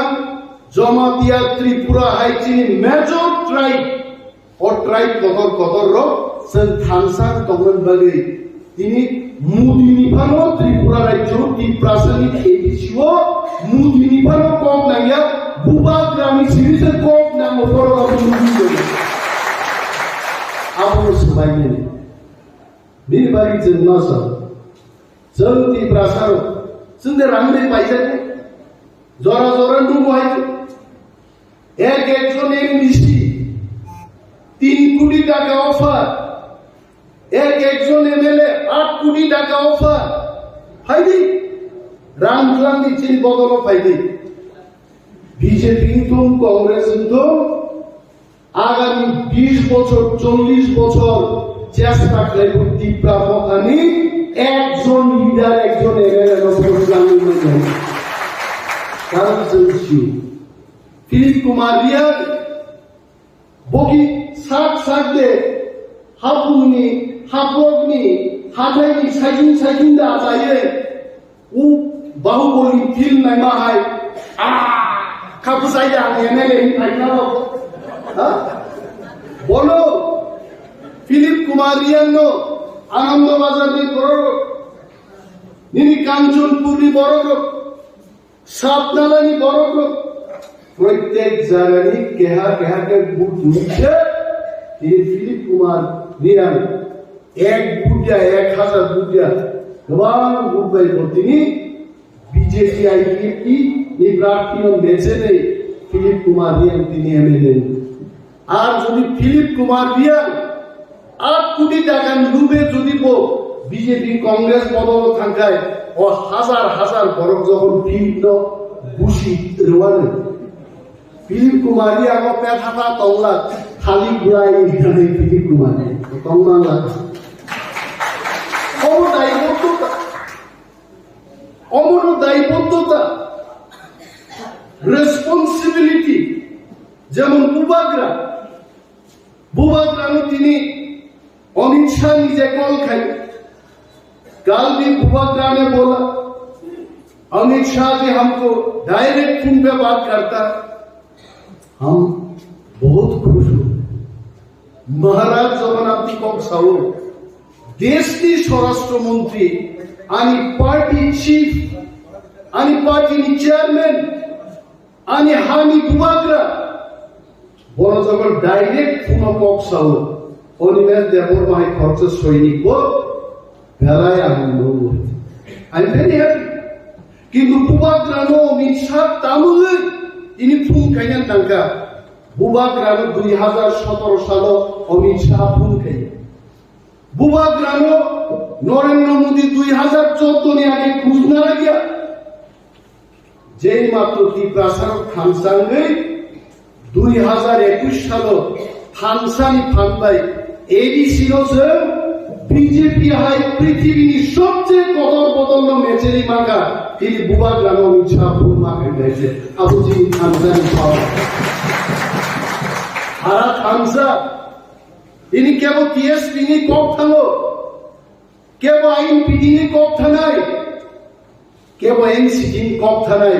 Speaker 17: जमातिया त्रिपुरा हाइचिनि मेजर ट्राइब और ट्राइब कदर रो जों थामसा दंमोन बागै दिनै मुदिनिफानो त्रिपुरा राज्य तिप्रासानि एडिसिओ मुदिनिफानो कम नाया बुबा ग्रामी सिरिसे कम नाम फरगा मुदिनि आबो सबायनि बिबारि जों नासा जों तिप्रासार जों रांदे पाइजाते जरा जरा नुबो हाइजे एक जन एमडीसी 3 কোটি টাকা অফার एक जन एमएलए 8 কোটি টাকা অফার ফাইদি রামক্লান্তি চিন বদল ফাইদি বিজেপি তো কংগ্রেস তো আগামী 20 বছর 40 বছর চেষ্টা করব তীব্র মতানি একজন লিডার একজন এমএলএ প্রোগ্রামিং করে কারণ সে फिलिप कुमार रिया बोगी साक दे हापुनि हापगनि हाथाइनि साइजिं दा जायो उ बाहुबली फिल्म नायमा हाय आ खाबु जाया एमएलए फाइना हा बोलो फिलिप कुमार रिया नो आनंद बाजारनि बरग निनि कांचनपुरनि बरग साबनालानि बरग प्रत्येक जागानि केहा के बुट नीचे ये फिलिप कुमार रिया एक बुटिया 1000 बुटिया गोबां बुट बाय बतिनि बीजेपी आईपीपी नि प्रार्थीनो बेचे नहीं फिलिप कुमार रिया तिनि एमएलए আর যদি फिलिप कुमार रिया 8 কোটি টাকা লুবে যদি বো বিজেপি কংগ্রেস বদল থাকায় ও হাজার হাজার বরক যখন ফিল্ড বুশি রওয়ানে फिलिप कुमारी आगो पेथाफा तौला खाली गुराई हिटाने फिलिप कुमारी तौला अमर दायबद्धता रेसपन्सिबिलिटी যেমন बुबाग्रा তিনি अमित शाह निजे कॉल खाई कल भी बुबाग्रा ने बोला अमित शाह जी हमको डायरेक्ट फोन पे बात करता हम बहुत खुश हूं महाराज जगन्नाथ कम साहू देश की स्वराष्ट्र मंत्री आणि पार्टी चीफ आणि पार्टी चेयरमैन आणि हानी बुबाग्रा बड़ जगह डायरेक्ट फोन कम साहू अनिमेश देवर माई खर्च सैनिक बेलाय आनंद आई एम वेरी हैप्पी किंतु बुबाग्रा नो अमित शाह तामुल इनि फुं खायना तांका बुबाग्रानो 2017 सालो अमित शाह फुं खाय बुबाग्रानो नरेंद्र मोदी 2014 नि आगे खुजना लाग्या जेई मात्र ती प्रासार खानसांगै 2021 सालो थानसानि फानबाय एडिसिनो जों बीजेपी हाय पृथ्वीनि सबसे कदर बदल मेचेरि मागा তিনি বুবাগ্রাম ইচ্ছা ফুল মাকে গেছে আবুজি থানসানি পাওয়া হারা থানসা তিনি কেবল টিএসপি নি কক থাঙ্গো কেবল আইন পিটি নি কক থানায় केवल एनसीटी कॉप थानाय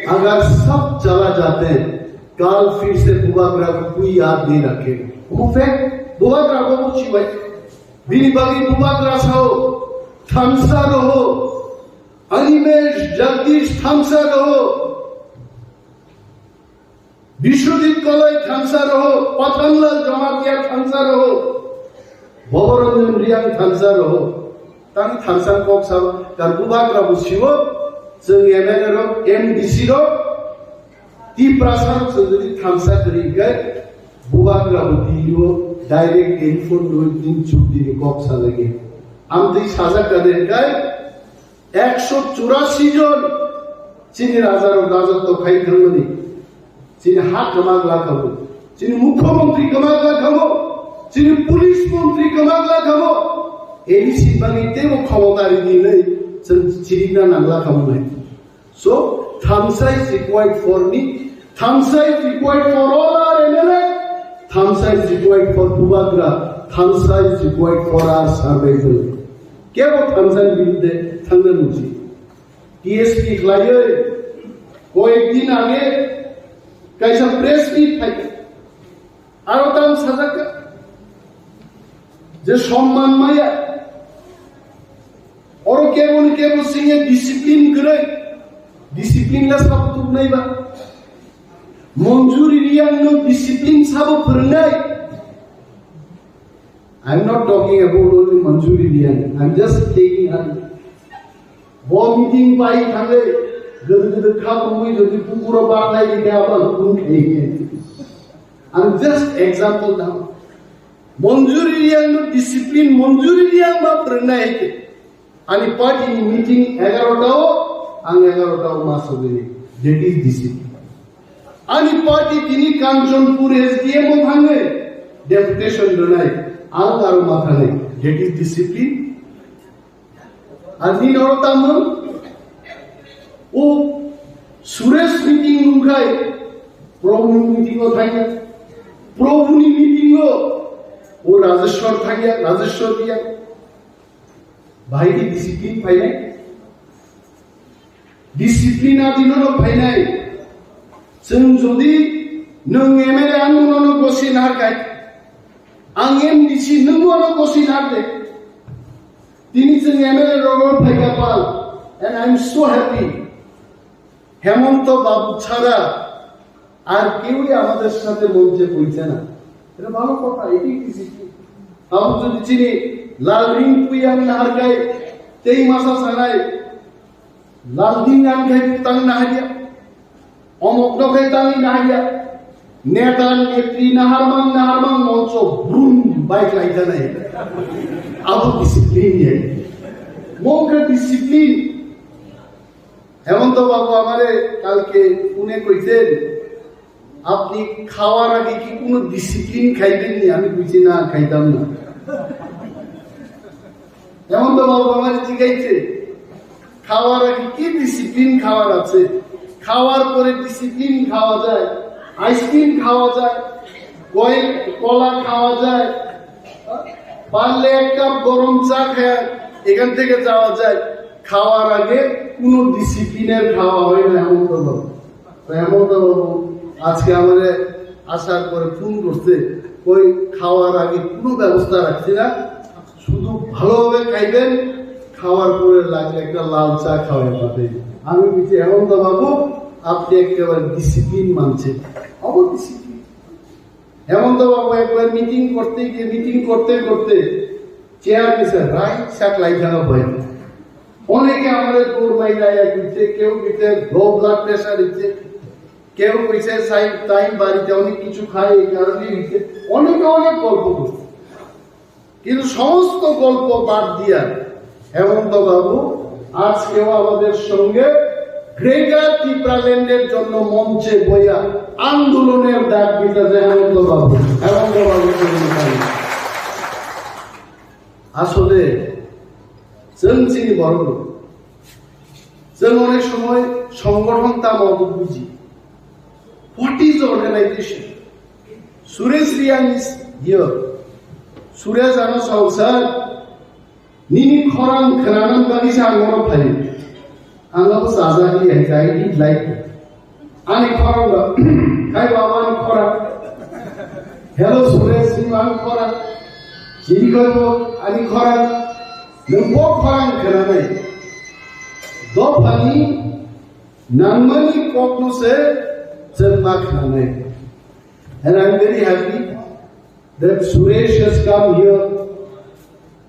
Speaker 17: अगर सब चला जाते कल फिर से बुबाग्रा को कोई याद नहीं रखेगा वो फैक्ट बुबाग्रा को पूछी भाई बिनी बागी बुबाग्रा साहो थामसा रहो अनिमेश जगदीश थामसा रहो विश्वजीत कलय थामसा रहो पथनलाल जमातिया थामसा रहो भवरंजन रियांग थामसा रहो तांग थामसा कॉप साहो तार बुबाग्रा बुझियो जों एमएलए एमडीसी ती प्रसार चौधरी थामसा करिगै बुबाग्रा दियो डाइरेक्ट टेलिफोन दिन चुक्ति नि कक्सा लगे आमदै साजा कादेरगाय 184 जन चिनि राजाराव राजत्व खाइथांमोनि चिनि हा कमाग्ला खामो चिनि मुख्यमंत्री कमाग्ला खामो चिनि पुलिस मंत्री कमाग्ला खामो एडिसि बानि तेबो क्षमतारि दिनै चिरिना नांगला खामनाय so Thamsa is required for me Thamsa is required for all our MLA Thamsa is required for Bubagra Thamsa is required for our survival केवल Thamsa বিরুদ্ধে থাঙ্গা নুচি টিএসপি ক্লাইয়ে কয়েকদিন আগে কাইসা প্রেস মিট থাকে আর তাম সাজাকা যে সম্মান মায়া और केवल सिंह डिसिप्लिन करे डिसिप्लिन ला सब तुम नहीं बा मंजूरी रियांग नो डिसिप्लिन सब फरनाय I am not talking about only Manjuri Reang I am just taking a वो मीटिंग पाई थांगे गदगद खामुई जदि पुकुरो बानाय दिखे आबा हुकुम खेगे I am just example now Manjuri Reang नो डिसिप्लिन मंजूरी रियांग बा फरनाय के आणि पार्टीनी मीटिंग 11टाओ आणि 11टाओ मासोगेनी डेट इज डिसिप्लिन आणि पार्टी तिनी कांचनपुर एसडीएम थांगे डेपुटेशन दोनाय आंगारो माथाने डेट इज डिसिप्लिन आणि नरतामन ओ सुरेश मीटिंग नुखाय प्रभु मीटिंग थांगे प्रभुनी मीटिंग ओ राजेश्वर थांगे राजेश्वर दिया भाई की डिसिप्लिन फाइनाय डिसिप्लिन आदिनो फाइनाय जों जदि नों एमएलए आंनो गसिन हारगाय आं एमडीसी नोंनो गसिन हारदे তিনি जों एमएलए रगन फाइगा पाल and I am so happy Hemanta babu ছাড়া আর কেউই আমাদের সাথে মঞ্চে পৌঁছে না এটা ভালো কথা এটাই ডিসিপ্লিন আমি যদি চিনি लाल रिंग पुयान नहर गए तेई मासा सनाय लाल दिन आन गए तंग नहरिया अमोक नखे तंग नहरिया नेता नेत्री नहरमान मौचो ब्रूम बाइक लाइटा नहीं अब डिसिप्लिन है मोंगे डिसिप्लिन हेमंत बाबू हमारे कल के पुणे কইছেন আপনি খাওয়ার আগে কি কোনো ডিসিপ্লিন খাইবেন নি আমি কইছি না খাইতাম না যেমন তো বাবু আমার জিজ্ঞাইছে খাওয়ার আগে কি ডিসিপ্লিন খাওয়ার আছে খাওয়ার পরে ডিসিপ্লিন খাওয়া যায় আইসক্রিম খাওয়া যায় কলা খাওয়া যায় পারলে এক কাপ গরম চা খেয়ে এখান থেকে যাওয়া যায় খাওয়ার আগে কোনো ডিসিপ্লিনের খাওয়া হয় না হেমন্ত বাবু হেমন্ত বাবু আজকে আমাদের আসার পরে ফোন করছে ওই খাওয়ার আগে কোনো ব্যবস্থা রাখছি না শুধু ভালোভাবে খাইবেন খাওয়ার পরে লাগলে একটা লাল চা খাওয়াই পাবে আমি বলছি হেমন্ত বাবু আপনি একেবারে ডিসিপ্লিন মানছেন অবডিসিপ্লিন হেমন্ত বাবু একবার মিটিং করতে গিয়ে মিটিং করতে করতে চেয়ার নিছে রাইট সাইড লাইখানো হয় অনেকে আমাদের দৌড় মাইরাইয়া দিচ্ছে কেউ দিচ্ছে লো ব্লাড প্রেশার দিচ্ছে কেউ কইছে সাইড টাইম বাড়িতে অনেক কিছু খায় এই কারণে দিচ্ছে অনেকে অনেক গল্প করছে কিন্তু সমস্ত গল্প বাদ দিয়া হেমন্ত বাবু আজকেও আমাদের সঙ্গে গ্রেটার ত্রিপুরাল্যান্ডের জন্য মঞ্চে বইয়া আন্দোলনের ডাক দিতেছে হেমন্তবাবু। আসলে চিনি বড় जों অনেক সময় সংগঠন তা মত বুঝি। What is the organization? Suresh Riang is here. Suresh ano sausar nini khorang khranam bagi sa angoro phai. Angabo sazali anxiety like ani khorang kai baba ani khorang. Hello Suresh Singh ani khorang. Jini korbo ani khorang. Nungbo khorang khranai. Do pani nangmani kokno se zenmak nane. And I'm very happy that Suresh has come here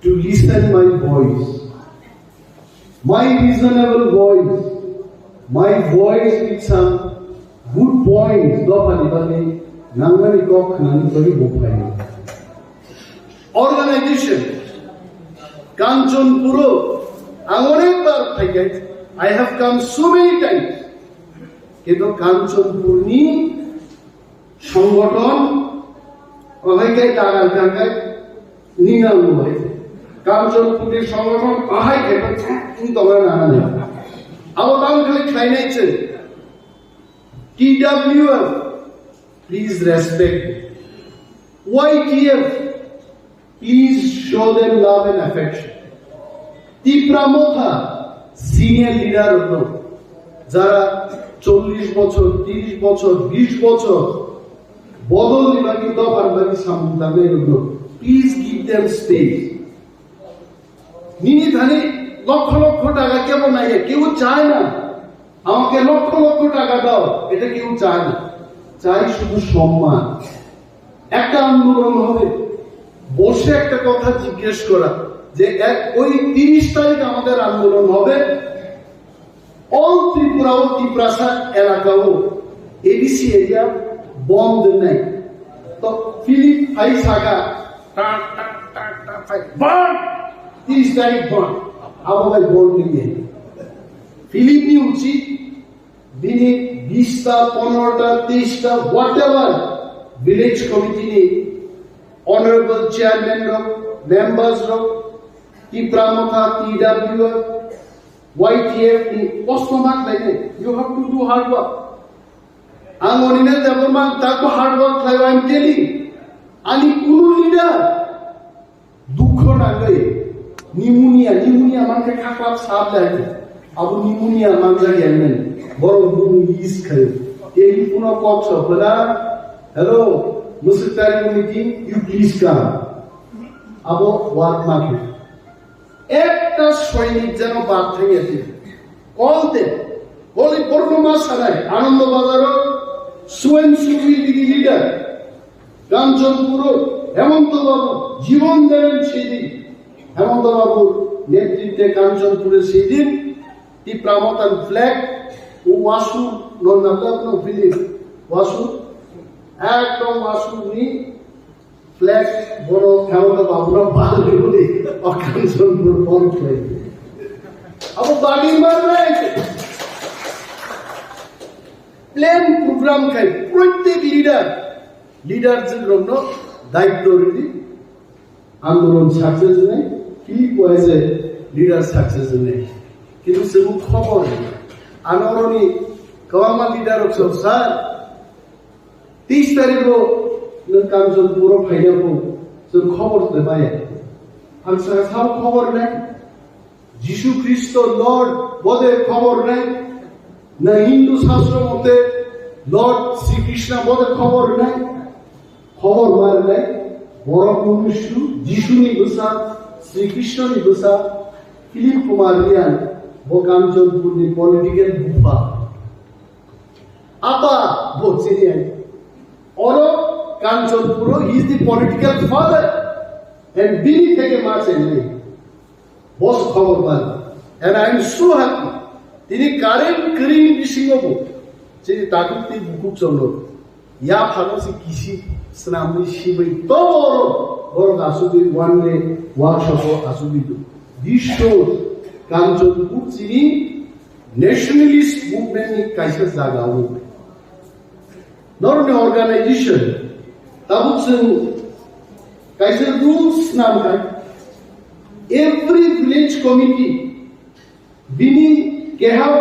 Speaker 17: to listen my voice. My reasonable voice. My voice with some good points. Do pani bani nangmani kok nani bari bopai. Organization. Kanchanpuro. Angonekbar bhai I have come so many times. কিন্তু কাঞ্চনপুরনি সংগঠন অনেকেই টাকার টাকায় নিঙানো হয়েছে। কাঞ্চনপুরের সংগঠন আহাই খেটেছে কিন্তু আমরা নানা নেই আবার খালি খাই নাইছে TWF please respect YTF please show them love and affection Tipramotha senior leader হলো যারা 40 বছর 30 বছর 20 বছর বদল নিবাকি দফার বাকি সামনে হলো প্লিজ গিভ देम স্পেস নিনি ধানে লক্ষ লক্ষ টাকা কেন নাই কেউ চায় না আমাকে লক্ষ লক্ষ টাকা দাও এটা কেউ চায় না চাই শুধু সম্মান একটা আন্দোলন হবে বসে একটা কথা জিজ্ঞেস করা যে ওই 30 তারিখ আমাদের আন্দোলন হবে অল ত্রিপুরা ও ত্রিপ্রাসাদ এলাকাও এডিসি এরিয়া বন্ধ নেই তো ফিলিপ ফাই সাগা বন্ধ 30 তারিখ বন্ধ আবার বন্ধ নিয়ে ফিলিপ নি উচিত দিনে 20টা 15টা 30টা হোয়াটএভার ভিলেজ কমিটি নি অনারেবল চেয়ারম্যান রা মেম্বার্স রা Tipramotha, TWF, YTF, Postmark like that. You have to do hard work. I'm on in the government, that's hard work like I'm telling. Ani Kuru leader. Dukho Nagai. Pneumonia, manke kaklap saab like Abu pneumonia manja gamen. Boro Guru is Kay. Telefuna Cox of hello, Musitari meeting, you please come. Abo work market. একটা সৈনিক যেন বাদ থেকে গেছে কলতে বলি পূর্ণমা সারাই Anandabazar swan সুবি leader Kanchanpur হেমন্তবাবু জীবন দেবেন সেদিন হেমন্তবাবুর নেতৃত্বে কাঞ্চনপুরে সেদিন টিপ্রামতান ফ্ল্যাগ ও ওয়াসু নন্দাপ্ন ফিলিপ ওয়াসু একদম ওয়াসু নি ফ্ল্যাগ বড় হেমন্তবাবুরা বাঁধবে বলে অকাঞ্চনপুর বন্ধ হয়ে আবার বাড়ি মারবে প্ল্যান প্রোগ্রাম খাই প্রত্যেক লিডারদের জন্য দায়িত্ব রেডি আন্দোলন সাকসেস নেই ফিলিপ ওয়াইজে লিডার সাকসেস নেই কিন্তু সেগুলো খবর নেই আন্দোলনী কমামা লিডার হচ্ছে স্যার 30 তারিখও কাঞ্চনপুর ফাইনাল जों खबर देबाय आं साहा खबर নাই যিশু খ্রিস্ট লর্ড বদে খবর নাই না হিন্দু শাস্ত্র মতে লর্ড শ্রীকৃষ্ণ বদে খবর নাই খবর মার নাই বড় মনুষ্য যিশু নি বসা শ্রীকৃষ্ণ নি বসা ফিলিপ কুমার রিয়ান কাঞ্চনপুর নি পলিটিক্যাল বুফা আপা বলছি और Kanchanpur, he is the political father and Bini থেকে মাছ এনে বস খবর পান and I am so happy তিনি কারেন্ট ক্রিম বিশিংব যিনি তাকুতি বুকুক চন্দ্র ইয়া ফাগসি কিসি স্নামনি শিবই তো বড় আসুবি ওয়ান ডে ওয়ার্কশপ আসুবি দিস শোজ কাঞ্চনপুর যিনি nationalist movement ni kaisa jaga wu norme organization tabuk sung kaisa rules nam kai every village committee bini ke have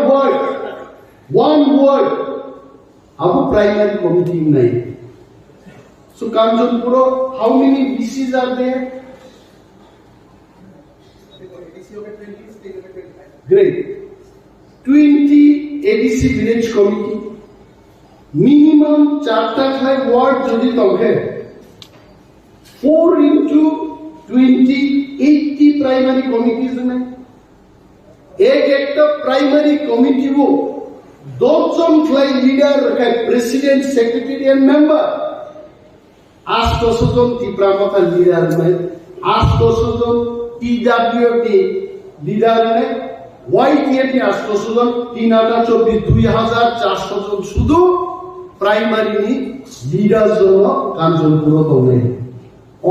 Speaker 17: one word abu primary committee nai. So Kanjanpura, how many VCs are there? Great. 20 ADC village committee. Minimum 4 ward jodi tonghe. 4 into 20, 80 primary committees mein. एक primary committee wo 2 jon clay leader president, secretary and member. 800 জন Tipramotha leader নাই 800 জন টিডব্লিউটি leader নাই ওয়াইটিএটি 800 জন 3024 2400 জন শুধু primary নি leader জন কাঞ্চনপুর দলে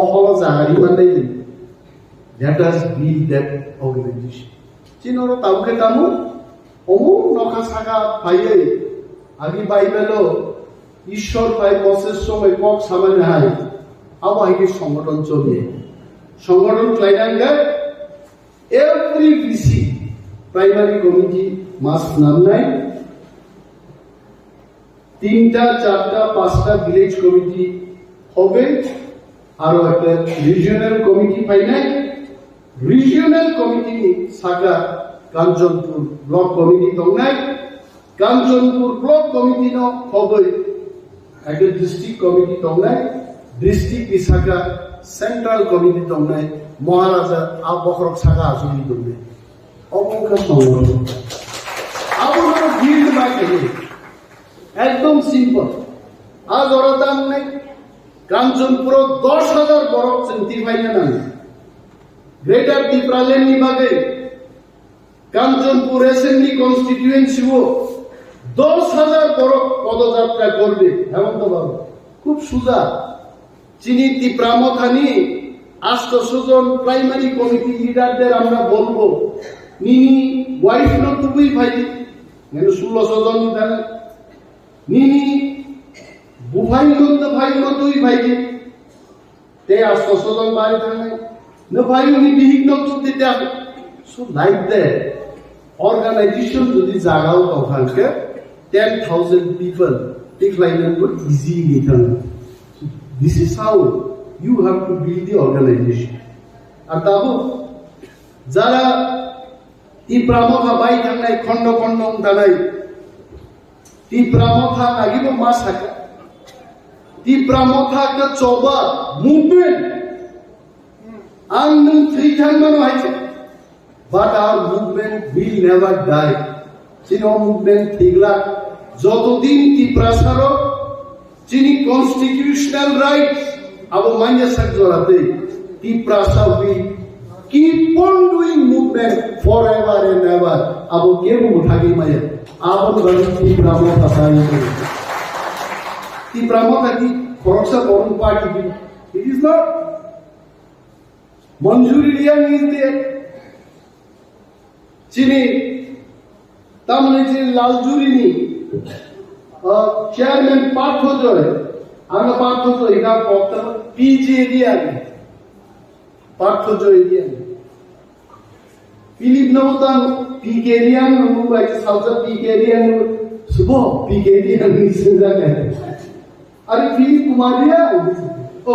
Speaker 17: অহল জাহারি মানে let us build that organization চিনর তাউকে তামু অমু নখা সাগা পাইয়ে আগি বাইবেলো ঈশ্বর পাই বসের সময় কক সামান্য হয় আবাহিনী সংগঠন চলিয়ে সংগঠন ক্লাইনাঙ্গার এভরি ভিসি প্রাইমারি কমিটি মাস নাম নাই 3টা 4টা 5টা ভিলেজ কমিটি হবে আরো একটা রিজিওনাল কমিটি পাই নাই রিজিওনাল কমিটি সাগা কাঞ্চনপুর ব্লক কমিটি দং নাই কাঞ্চনপুর ব্লক কমিটি ন হবে একটা ডিস্ট্রিক্ট কমিটি দংনাই ডিস্ট্রিক্ট শাখা সেন্ট্রাল কমিটি দংনাই মহারাজা আবহরক শাখা আসনি দংনাই অবকা সংগঠন আবহর গিল্ড বাইকে একদম সিম্পল আজ ওরা দাম নাই কাঞ্চনপুর 10,000 বড় চিন্তি পাইনা না গ্রেটার ত্রিপুরাল্যান্ড নিবাগে কাঞ্চনপুর অ্যাসেম্বলি কনস্টিটিউয়েন্সি ও 10,000 বড় পদযাত্রা করবে হেমন্ত বাবু খুব সুজা চিনি তীব্রামথানি 800 জন প্রাইমারি কমিটি লিডারদের আমরা বলবো নিনি ওয়াইফ ন তুই ভাই মানে 1600 জন দেন নিনি বুভাই নন্দ ভাই ন তুই ভাই তে 800 জন বাই দেন ন ভাই উনি বিহিগ্ন তুই তে সো লাইক দ্যাট অর্গানাইজেশন যদি জাগাও তখনকে 10,000 people decline and put easy meter. This is how you have to build the organization. And tabu jara Tipramotha বাই থাকনাই খন্ড খন্ড দালাই তীব্রামথা লাগিব মাসাকা তীব্রামথা কা চবা মুভমেন্ট আং নং থ্রি থাকমানো হাইছে but our movement will never die. চিনো মুভমেন্ট ঠিকলা যতদিন ত্রিপুরাসার চিনি কনস্টিটিউশনাল রাইটস আবো মাইনে সাক জরাতে Tiprasa will keep on doing movement forever and ever আবো কেবু উঠাগি মায়া আবো গরি ত্রিপুরামতা সাই ত্রিপুরামতা কি খরচা বরং party it is not Manjuri Reang is there চিনি তামনে যে লালজুরিনি চেয়ারম্যান পার্থ জয় আমরা পার্থ জয় এটা বক্তা পিজি এরিয়া পার্থ জয় এরিয়া ফিলিপ নবতান পিকে এরিয়া মুম্বাই সাউথ পিকে এরিয়া শুভ পিকে এরিয়া নিচে জায়গা আরে ফিলিপ কুমারিয়া ও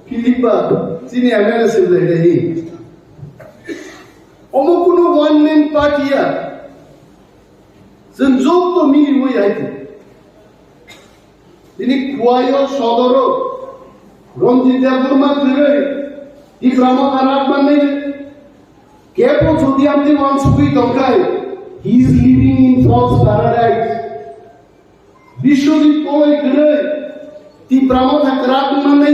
Speaker 17: ফিলিপ বা চিনি এমএলএ সে রেহি অমুক কোনো ওয়ান ম্যান পার্টিয়া जों जब मिली हुई है दिनै खुवायो सदरो रंजित देवबर्मा धरे তীব্রামথা খারাপ মানে কেবল যদি আপনি ওয়ানসুই দরকার he is living in fools paradise Biswajit কই ধরে তীব্রামথা খারাপ মানে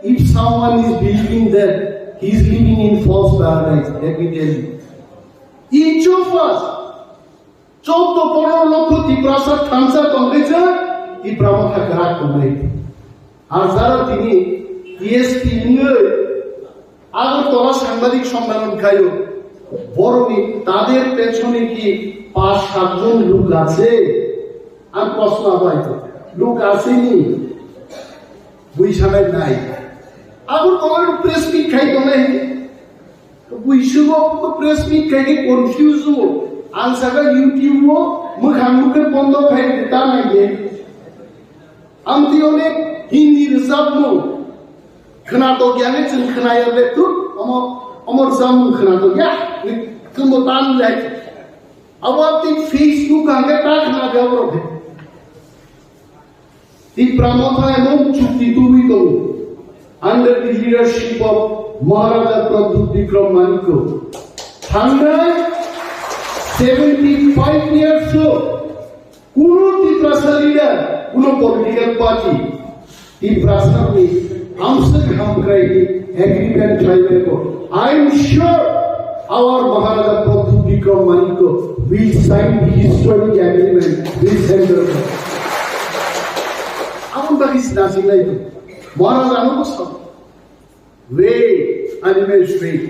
Speaker 17: if someone is believing that he is living in false paradise let me tell you each of us 14-15 লক্ষ ত্রিপ্রাসাদ খানসা কংগ্রেসে তীব্রামথা গ্রাহক কমে আর যারা তিনি টিএসপি আগরতলা সাংবাদিক সম্মেলন খাইও বরং তাদের পেছনে কি 5-7 জন লোক আছে? আর প্রশ্ন হয়তো লোক আসেনি, বুঝাবে নাই। আবার তোমার প্রেস মিট খাইতো না, বুঝব তো প্রেস মিট খাইকে কনফিউজ হবো। আনসারটা ইউটিউব মোখান মুখে বন্ধ খাই তা নাই যে আমি অনেক হিন্দি রোজাবনো खोनातो गया ने जों खोनाया बे तु अमर जामुं खोनातो गया जोंबो तान लाय अबाति फेसबुक आगे ता खोना गावरो बे ती प्रमोथा एवं चुक्ति तुई तो under the leadership of Maharaja Pradyot Bikram Manikya 175 years old कुनो तिप्रासा लीडर कुनो पॉलिटिकल पार्टी तिप्रासा में हमसे हम करेंगे एग्रीमेंट लाइवे को। I am sure our Maharaja Pradyot Bikram Manikya will sign the historic agreement with Central. Amun bagis nasi lai tu Maharaja anu ko sab wait animals wait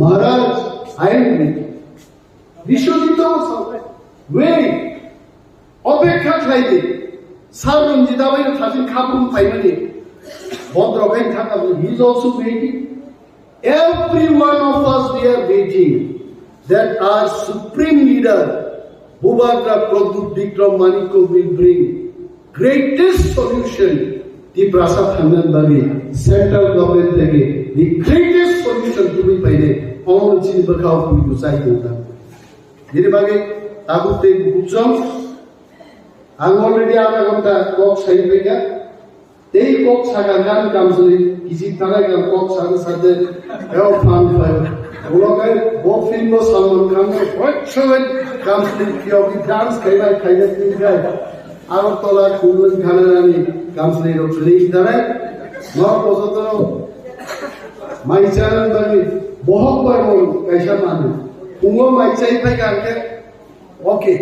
Speaker 17: Maharaj I am waiting Vishwadito ko sab wait অপেক্ষা খাইতে সারুন জিদাবাই থাজিন খাবুন পাইমানি Bondrogen Thakabun, he is also waiting. Every one of us we are waiting that our supreme leader, Bubhadra Pradyut Vikram Manikko will bring greatest solution. The Prasad Hanandari, central government again, the greatest solution to be paid. All the children bakau to be side over. Did bage tabu te bukcham. I'm already out of the box side bega. They box Hagagan comes with easy Tanagan box and Sunday, Air Farm Fire. Olokai, both fingers on come, what show it comes with your dance, Kaiba, Kaiba, Aratola, Kulan, Kanani comes with of Lake Dare. Not Posoto, my channel, but Bohok by Kaishaman. Ungo, my say, okay.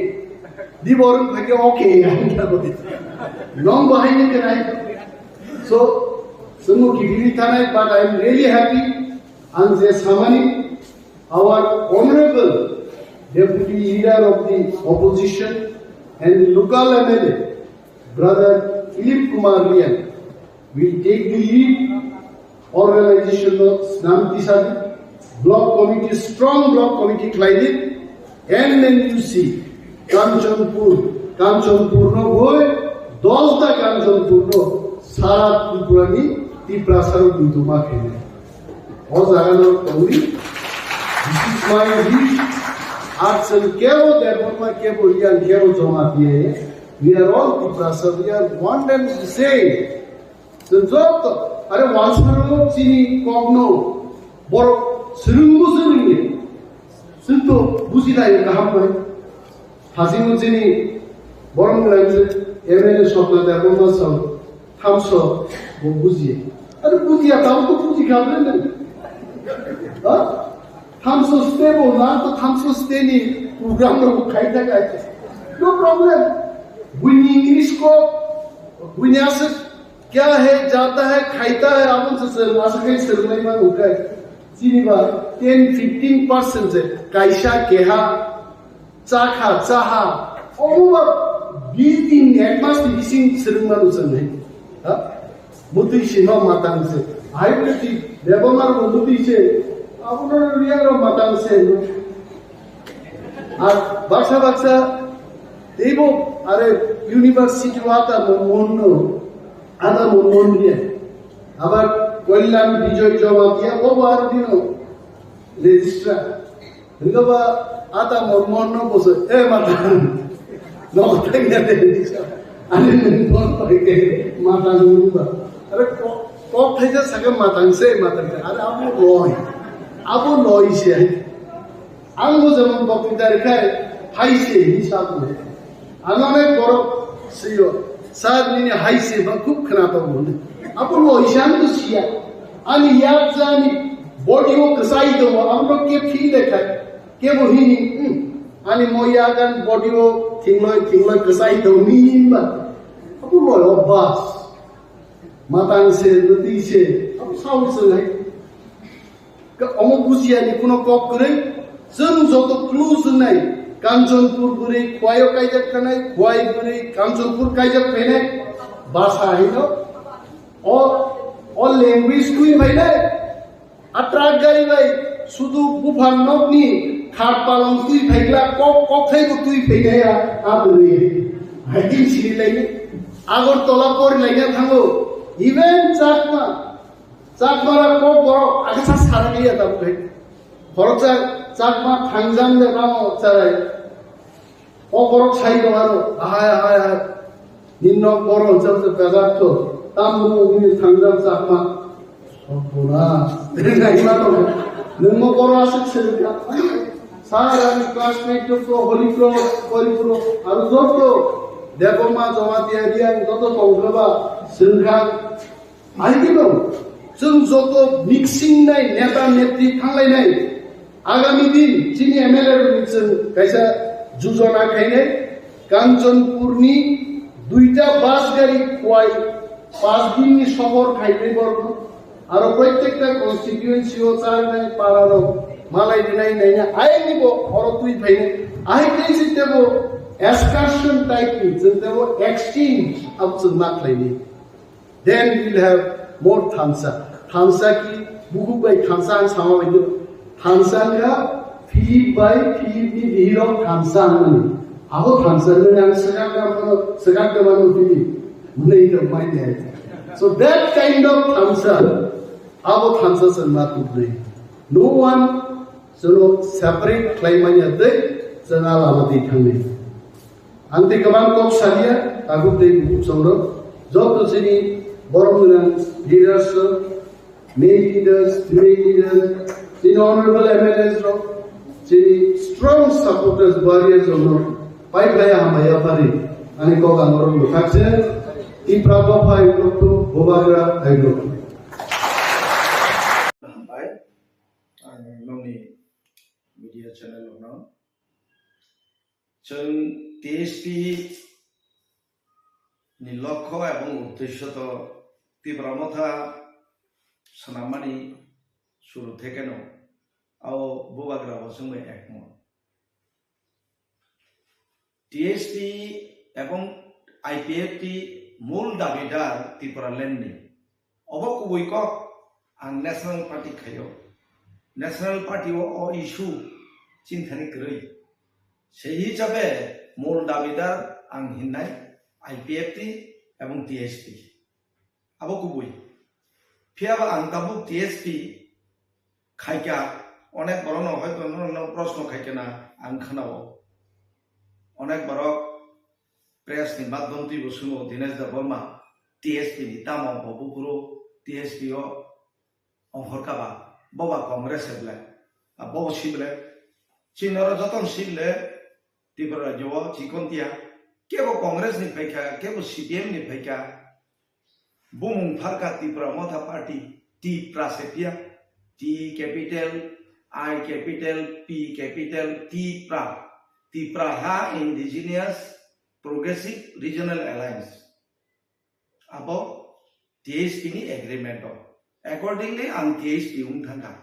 Speaker 17: The Borum, okay, long behind it, can I? So, Sumu Kibiri Tanai, but I am really happy and there's Samani, our honorable deputy leader of the opposition and the local MLA, brother Philip Kumar Rian, will take the lead organization of Snamtisadi, block committee, strong block committee Klaidit, and then you see Kanchanpur no boy, Dolta Kanchanpur no. सारा त्रिपुरानी तिप्रासारो दुदुमा खेले और जागानो तौरी this is my wish आजल केवो देवमा केवो यान केवो जमातिये we are all tiprasa we are one and the same so job अरे वांसनो चिनी कोगनो बरो सुरुंगु सुरुंगे सुतो बुझिला ये कहां पर हासिमु चिनी बरम लाइसे एमएलए शब्द देवमा सब हमसो वो बुझिए अरे बुझिया था तो बुझी खाते नहीं हाँ हमसो स्टेबल ना तो हमसो स्टेनी प्रोग्राम में वो खाई था नो प्रॉब्लम विनी इंग्लिश को विन्यास क्या है जाता है खाईता है आपन से मासा कहीं सरलाई में होगा चीनी बार 10-15% से काइशा केहा चाखा चाहा ओवर 20 दिन एडवांस डिसिंग सरलाई में उसे नहीं मुद्दी शिनो मातांग से हाइब्रिड देवमार मुद्दी से आपनो रियारो मातांग से আর বাক্সা বাক্সা দেব আরে ইউনিভার্সিটি ওয়াতা মন্ন আদা মন দিয়ে আবার কল্যাণ বিজয় জমা দিয়া ওবার দিন রেজিস্ট্রার দিগবা আদা মন্ন বসে এ মাতা নকতে গেলে দিছা আরে মন পাইতে মাতা নুবা আরে কক থেকে সগে মাতাংসে মাতাংসে আরে আবু লয় সে आंगो जमन बक्तिदार खाए हाइसे हिसाब में आंगने बरो सियो साद निने हाइसे बखुब खनातो बोले अपन वो ईशान तो सिया आनी याद जानी बॉडी को कसाई दो हम लोग के फील है के वो ही आनी मोया गन बॉडी को थिंगलोय कसाई दो नीन बा अपन वो अब्बास मातांग से नदी से अब साउथ से है का अमो बुझिया नि कुनो कॉप करे जों जत क्लुज होनाय कांचनपुर बुरै खुवायाव गायजाक थानाय खुवाय बुरै कांचनपुर गायजाक फैनाय भाषा हैनो अ लैंग्वेज कुई फैनाय आट्रा गाई भाई शुद्ध बुफान नकनी खाट पालन कुई फैगला कक थैगो तुई फैनाया आबुरै हाइकिं सिरि लायनो आगरतला परि लायनो थांगो इभेन चाकमारा कक बर आगसा सारगैया दाबुरै खरचा चाकमा थांजाम दे नामो चाराय অপরক সাই দমানো আহায় আহায় আহায় নিম্ন বড় অঞ্চল বেজাত তামু উনি থাংজাম চাকমা সপনা নাইমা তো নম বড় আছে ছেলেটা সারা ক্লাসমেট তো হলিক্রো পরিপুরো আর যত দেবমা জমা দিয়া দিয়া যত তংগবা जोंहा आइदिनो जों যত মিক্সিং নাই নেতা নেত্রী थांलायनाय आगामी दिन चिनी एमएलए जों कायसा जुजना खायने कांचनपुरनि दुईटा बास गाड़ी खुवाई 5 दिननि शहर खायनै बर्ग आरो प्रत्येकटा कन्स्टिट्युएन्सियाव चारनाय पारारो मालाय दिनाय नायना आइनिबो खरतुइ फायने आइ कैसितेबो एस्कार्शन टाइपनि जोंतेबो एक्सचेंज अब जों माख्लायनि देन विल हैव मोर थांसा की बुहु बाय थांसा आं सामा बायदि थांसाया Philip by Philip ni hero Tansan ni. Aku Tansan ni yang sekarang mana Philip, mana itu main dia. So that kind of Tansan, aku Tansan senmat tu. No one so separate claimant ada, senal alati kami. Anti kaman kau sahaja, aku tu sumber. Job tu sini borong leaders, male leaders, female leaders, sini honorable MLAs ro. strong supporters barriers of pipeline hamaya pari ani ko gangoron lukakse I prabo phai to bobagra aiglo
Speaker 15: bai noni media channel no जों TSP ni লক্ষ্য এবং উদ্দেশ্য তো তীব্রমথা সনামানি শুরু থেকে ন আও বুবাগ্রাও সঙ্গে একমত টিএসপি এবং আইপিএফটি মূল দাবিদার ত্রিপুরাল্যান্ডনি অবকুবৈক আং ন্যাশনাল পার্টি খাইও ন্যাশনাল পার্টি ও ইস্যু চিন্তানি গ্রই সেই হিসাবে মূল দাবিদার আং হিন্নাই আইপিএফটি এবং টিএসপি আবকুবৈ ফিয়াবা আং তাবু টিএসপি খাইকা অনেক বড় হয়তো প্রশ্ন খাইকে না আং খানাও অনেক বড় প্রেস নি মাধ্যমটি বসুনো দীনেশ দেববর্মা টিএসপি নি তামাও ববুপুরো টিএসপি ও অংহরকাবা ববা কংগ্রেস হেবলে বব শিবলে চিনর যতন শিবলে ত্রিপুরা রাজ্য চিকন্তিয়া কেবো কংগ্রেস নি ফাইকা কেবো সিপিএম নি ফাইকা বুমুং ফারকা ত্রিপুরা মথা পার্টি টি প্রাসেপিয়া T capital I capital P capital T Praha Indigenous Progressive Regional Alliance abo TSP ni agreement accordingly ang TSP thanga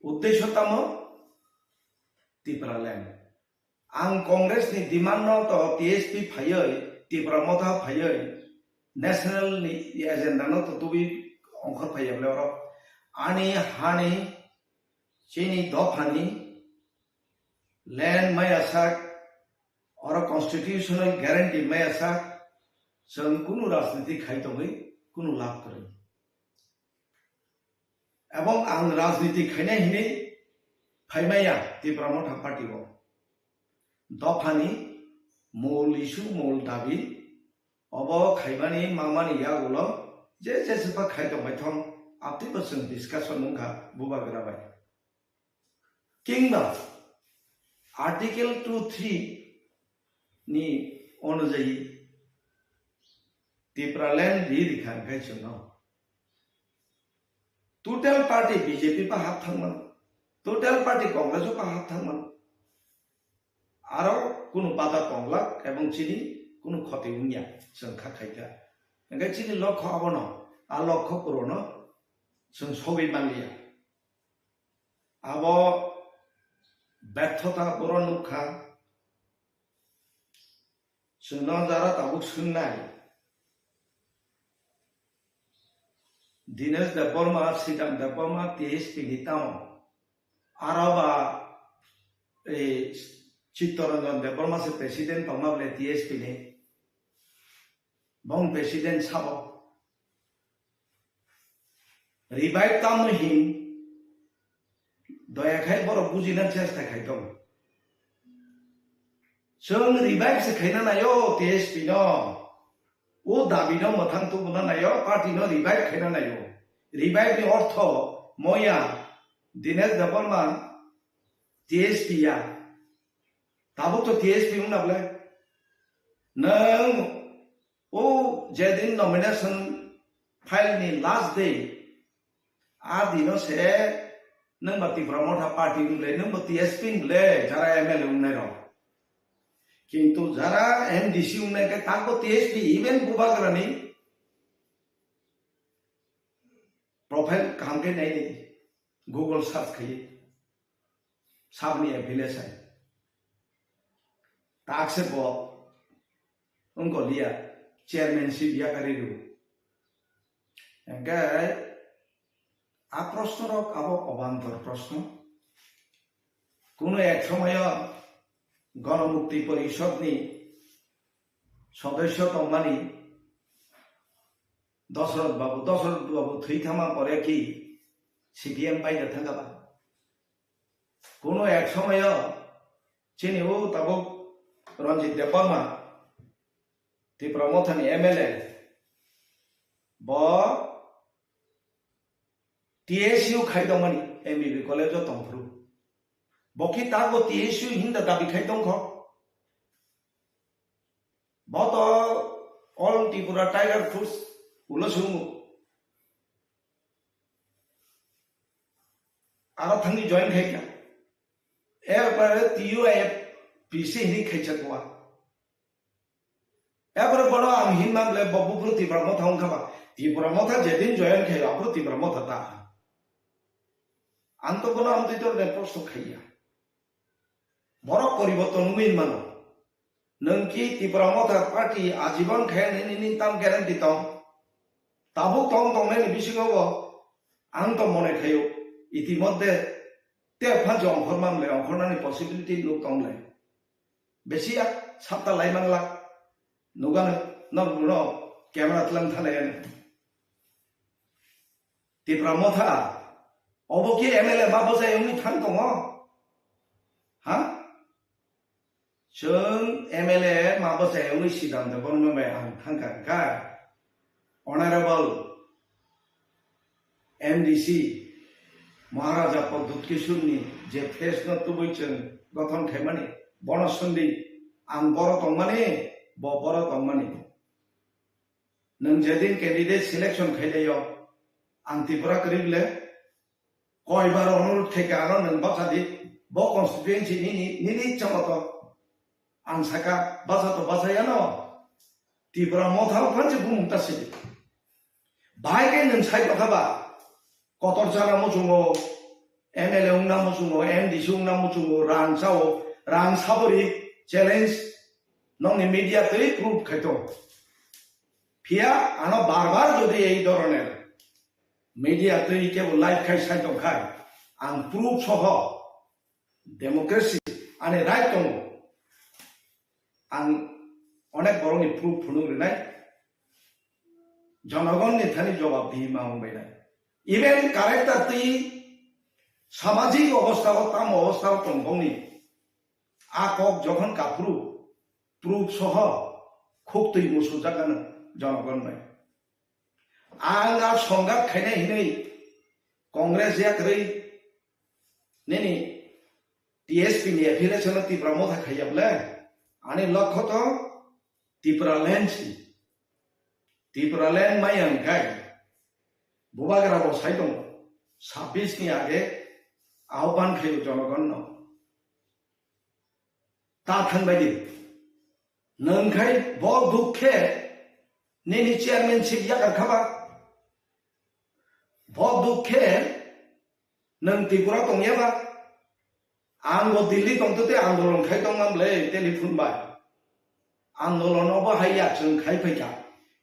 Speaker 15: uddesho tamo Tipraland ang Congress ni demand no to TSP phayoi Tipra motha phayoi national ni agenda no to tubi onkhor phayable oro ani hani chini dofani land may asak or a constitutional guarantee may asak sang kunu rajniti khaitongi kunu labh kore ebong ang rajniti khaina hine phaimaya Tripura Motha party bo dofani mol issue mol dabi obo khaimani mamani yagulo je sepa khaitom baithom আপনি বলছেন discussion মুখা বুবা গরাবাই kingdom article 2.3 নি অনুযায়ী ত্রিপুরাল্যান্ড বিধি খানখাইছো ন total party BJP পা হাত থাকমান টোটাল পার্টি কংগ্রেস পা হাত থাকমান আরো কোন বাধা তংলাক এবং চিনি কোন ক্ষতি উনিয়া সংখ্যা খাইকা এঙ্গাই চিনি লক্ষ্য আবন আর লক্ষ্য পূরণ जों सबै मानिया আবো ব্যর্থতা বড় নুখা जोंना जारा ताबुक सोंनाय दिनेश देबबर्मा श्रीराम देबबर्मा टीएसपी निताम आराबा चित्तरंजन देबबर्मा से प्रेसिडेंट तमाबले टीएसपी ने बंग प्रेसिडेंट साबो रिवाइव तामहिन दयाखाय बर बुजिना चेष्टा खायदों जों रिवाइव से खायना नायो टीएसपी नो ओ दाबी नो मोथां तो बुना नायो पार्टी नो रिवाइव खायना नायो रिवाइव नि अर्थ मया दिनेश देबबर्मा टीएसपी या ताबो तो टीएसपी उनाबले नों ओ जेदिन नॉमिनेशन फाइल नि लास्ट डे आ दिनो से नों बाती प्रमोटा पार्टी नुले नों बाती टीएसपी नुले जरा एमएलए उन्नाय रो किंतु जरा एमडीसी उन्नाय के ताको टीएसपी इवन बुबाग्रानी प्रोफाइल काम के नहीं गूगल सर्च किए साबनी एफिलेस है ताक से वो उनको लिया चेयरमैनशिप या करेलू एंगे आ प्रश्न रक आबो अबान्तर प्रश्न कोनो एक समय गणमुक्ति परिषदनि सदस्य तंमानी दशरथ बाबू थैथामा परे कि सीपीएम पाइनो थांगाबा कोनो एक समय चिनिबो ताबो रंजित देबबर्मा त्रिपुरामथानि एमएलए ब टीएसयू खायदोंमोन एमबीबी कॉलेज तंफ्रु बकी ताको टीएसयू हिंदा दाबी खायदों खो बत ऑल त्रिपुरा टाइगर फोर्स उलसुमु आरो थांनि जॉइन खायका एबार टीयूएफ पीसी हिनि खायचकवा एबार बड़ आं हिमाबले बबुफ्रु त्रिपुरामथा ओंखाबा त्रिपुरामथा जेदिन जॉइन खायो आफ्रु त्रिपुरामथा ता आंतोगोना आमतितो प्रश्न खाइया बड़ परिवर्तन नुमिन मानो नोंकि त्रिपुरामथा पार्टी आजीवन खायनायनि ताम ग्यारान्टि दं ताबुक तंनायनि बिसिङाव आं तो मने खायो इतिमध्ये ते फाज अंखरमामले अंखरनानि पसिबिलिटि लुक तंले बेसिया सातता लाइमांला नुगानो नबुनो कैमरा तलां थानायान त्रिपुरामथा अबकी एमएलए माबो जायनि थां दङ हा जों एमएलए माबो जायनि सिगां देबबर्मा आं थांगा ऑनरेबल एमडीसी महाराजा प्रद्युत किशोरनि जे फेस नतुबैचों गठन खायमानि बनसुन्दी आं बर तंमानि बर तंमानि नों जेदिन कैंडिडेट सिलेक्शन खायलायो आं त्रिपुरा करिबले कयबार अनुरोध खायगानो नों बासादि ब कन्स्टिट्युएन्सि निनि चमतो आं साका बासातो बासायानो त्रिपुरामथा फांसे बुंमुंतासि बाहायके नों सायख'खाबा कतरचारा मुचुङो एमएलए उंना मुचुङो एमडीसी उंना मुचुङो रां साबरी चैलेंज नंनि मीडिया तै प्रूफ खायतो फिया आनो बार যদি এই ধরনের मीडिया तै केवल लाइव खाय सायतो खाय आं प्रूफ सह डेमोक्रेसी आने राइट दङ आं अनेक बरनि प्रूफ फुनुरनाय जनगणनि थानि जवाब दी मावबायना इवेन कारेक्टार तै सामाजिक अवस्था ताम अवस्था तंगनि आकक जखन काफ्रु प्रूफ सह खुब तै मुसु जागानो जनगण में आंगा संगात खायनाय हिनै कांग्रेस याक्रै नेनि टीएसपी नि एफिलेशन त्रिपुरामथा खायाबले आनि लक्ष्य तो त्रिपुरा लैंड मायं गाय बुबाग्रा बसाय दं 26 नि आगे आह्वान खायो जनगण ता थांबायदि नोंखाय ब दुखे नेनि चेयरमैनशिप यागारखाबा ब दुखे nang Tripura tongyaba anggo Delhi tongtote andolon khai tongmamle telephone bai andolon oba haya chung khai phaika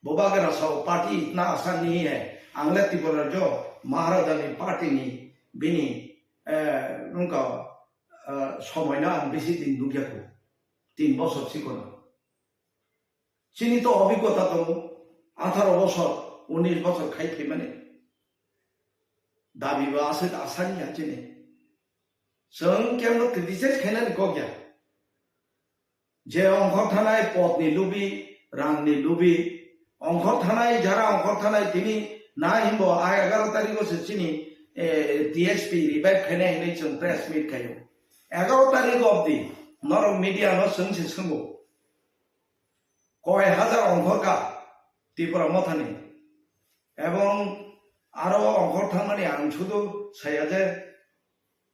Speaker 15: boba gara so party itna asan nahi hai angle Tripura jo Maharaja ni party ni bini nungka সময় না বেশি দিন দুঃখিয়াকো 3 বছর শিখোনা চিনি তো অভিজ্ঞতা তো 18 বছর 19 বছর খাইফে মানে দাবিবা আছে আসানি আছে নে जों কেমন ক্রিটিসাইজ খাইনাनै গগিয়া যে অঙ্ক থানায় পদনি লুবি রাংনি লুবি অঙ্ক থানায় যারা অঙ্ক থানায় তিনি না হিমব 11 তারিখে চিনি টিএসপি রিভাইভ খাইনাय হইनै जों প্রেস মিট খাইयो 11 তারিখ অবধি নরম মিডিয়া ন सोंसे सोंगो কয় হাজার অঙ্ককা ত্রিপুরা মথানি এবং আরো অঙ্ক থামানি আং শুধু সায়া যে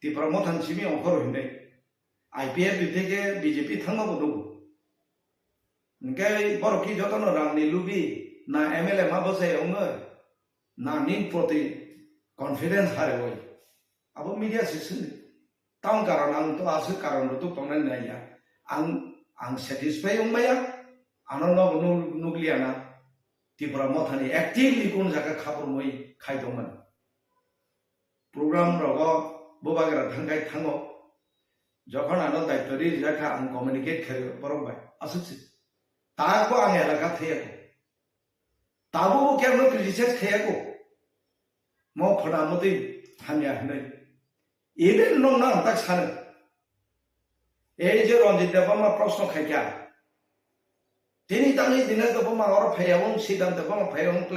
Speaker 15: ত্রিপুরা মথান সিমি অঙ্ক রহিনাय আইপিএফ থেকে বিজেপি থাঙ্গাবো দङ ओंखाय बरकी जतन रांनि लुबि ना एमएलए मा बसे ओङो ना निन प्रति कॉन्फिडेंस हारे वय अब मीडिया सेक्शन तां कारण आं तो आसु कारण तो तंगनाय नाया आं सैटिस्फाई ओंबाया आनन्द नुग्लियाना त्रिपुरा मथानि एक्टिवली कोन जागा खाबर मय खायदोंमोन प्रोग्राम रगो बोबागरा थांगाय थांगो যখন আনো দায়িত্বরি রেখা আং কমিউনিকেট করে বরংবাই আসুছি তাকো আং এলাকা থেয়াকো তাবো কেন ক্রিটিসাইজ খেয়াকো ম ফনামতি হানিয়া হनै এবে নং না তাক সানো এই যে রঞ্জিত দেবমা প্রশ্ন খাইকা তিনি তাঙ্গি দিনে দেবমা আর ফায়াবন সিদ্ধান্ত দেবমা ফায়াবন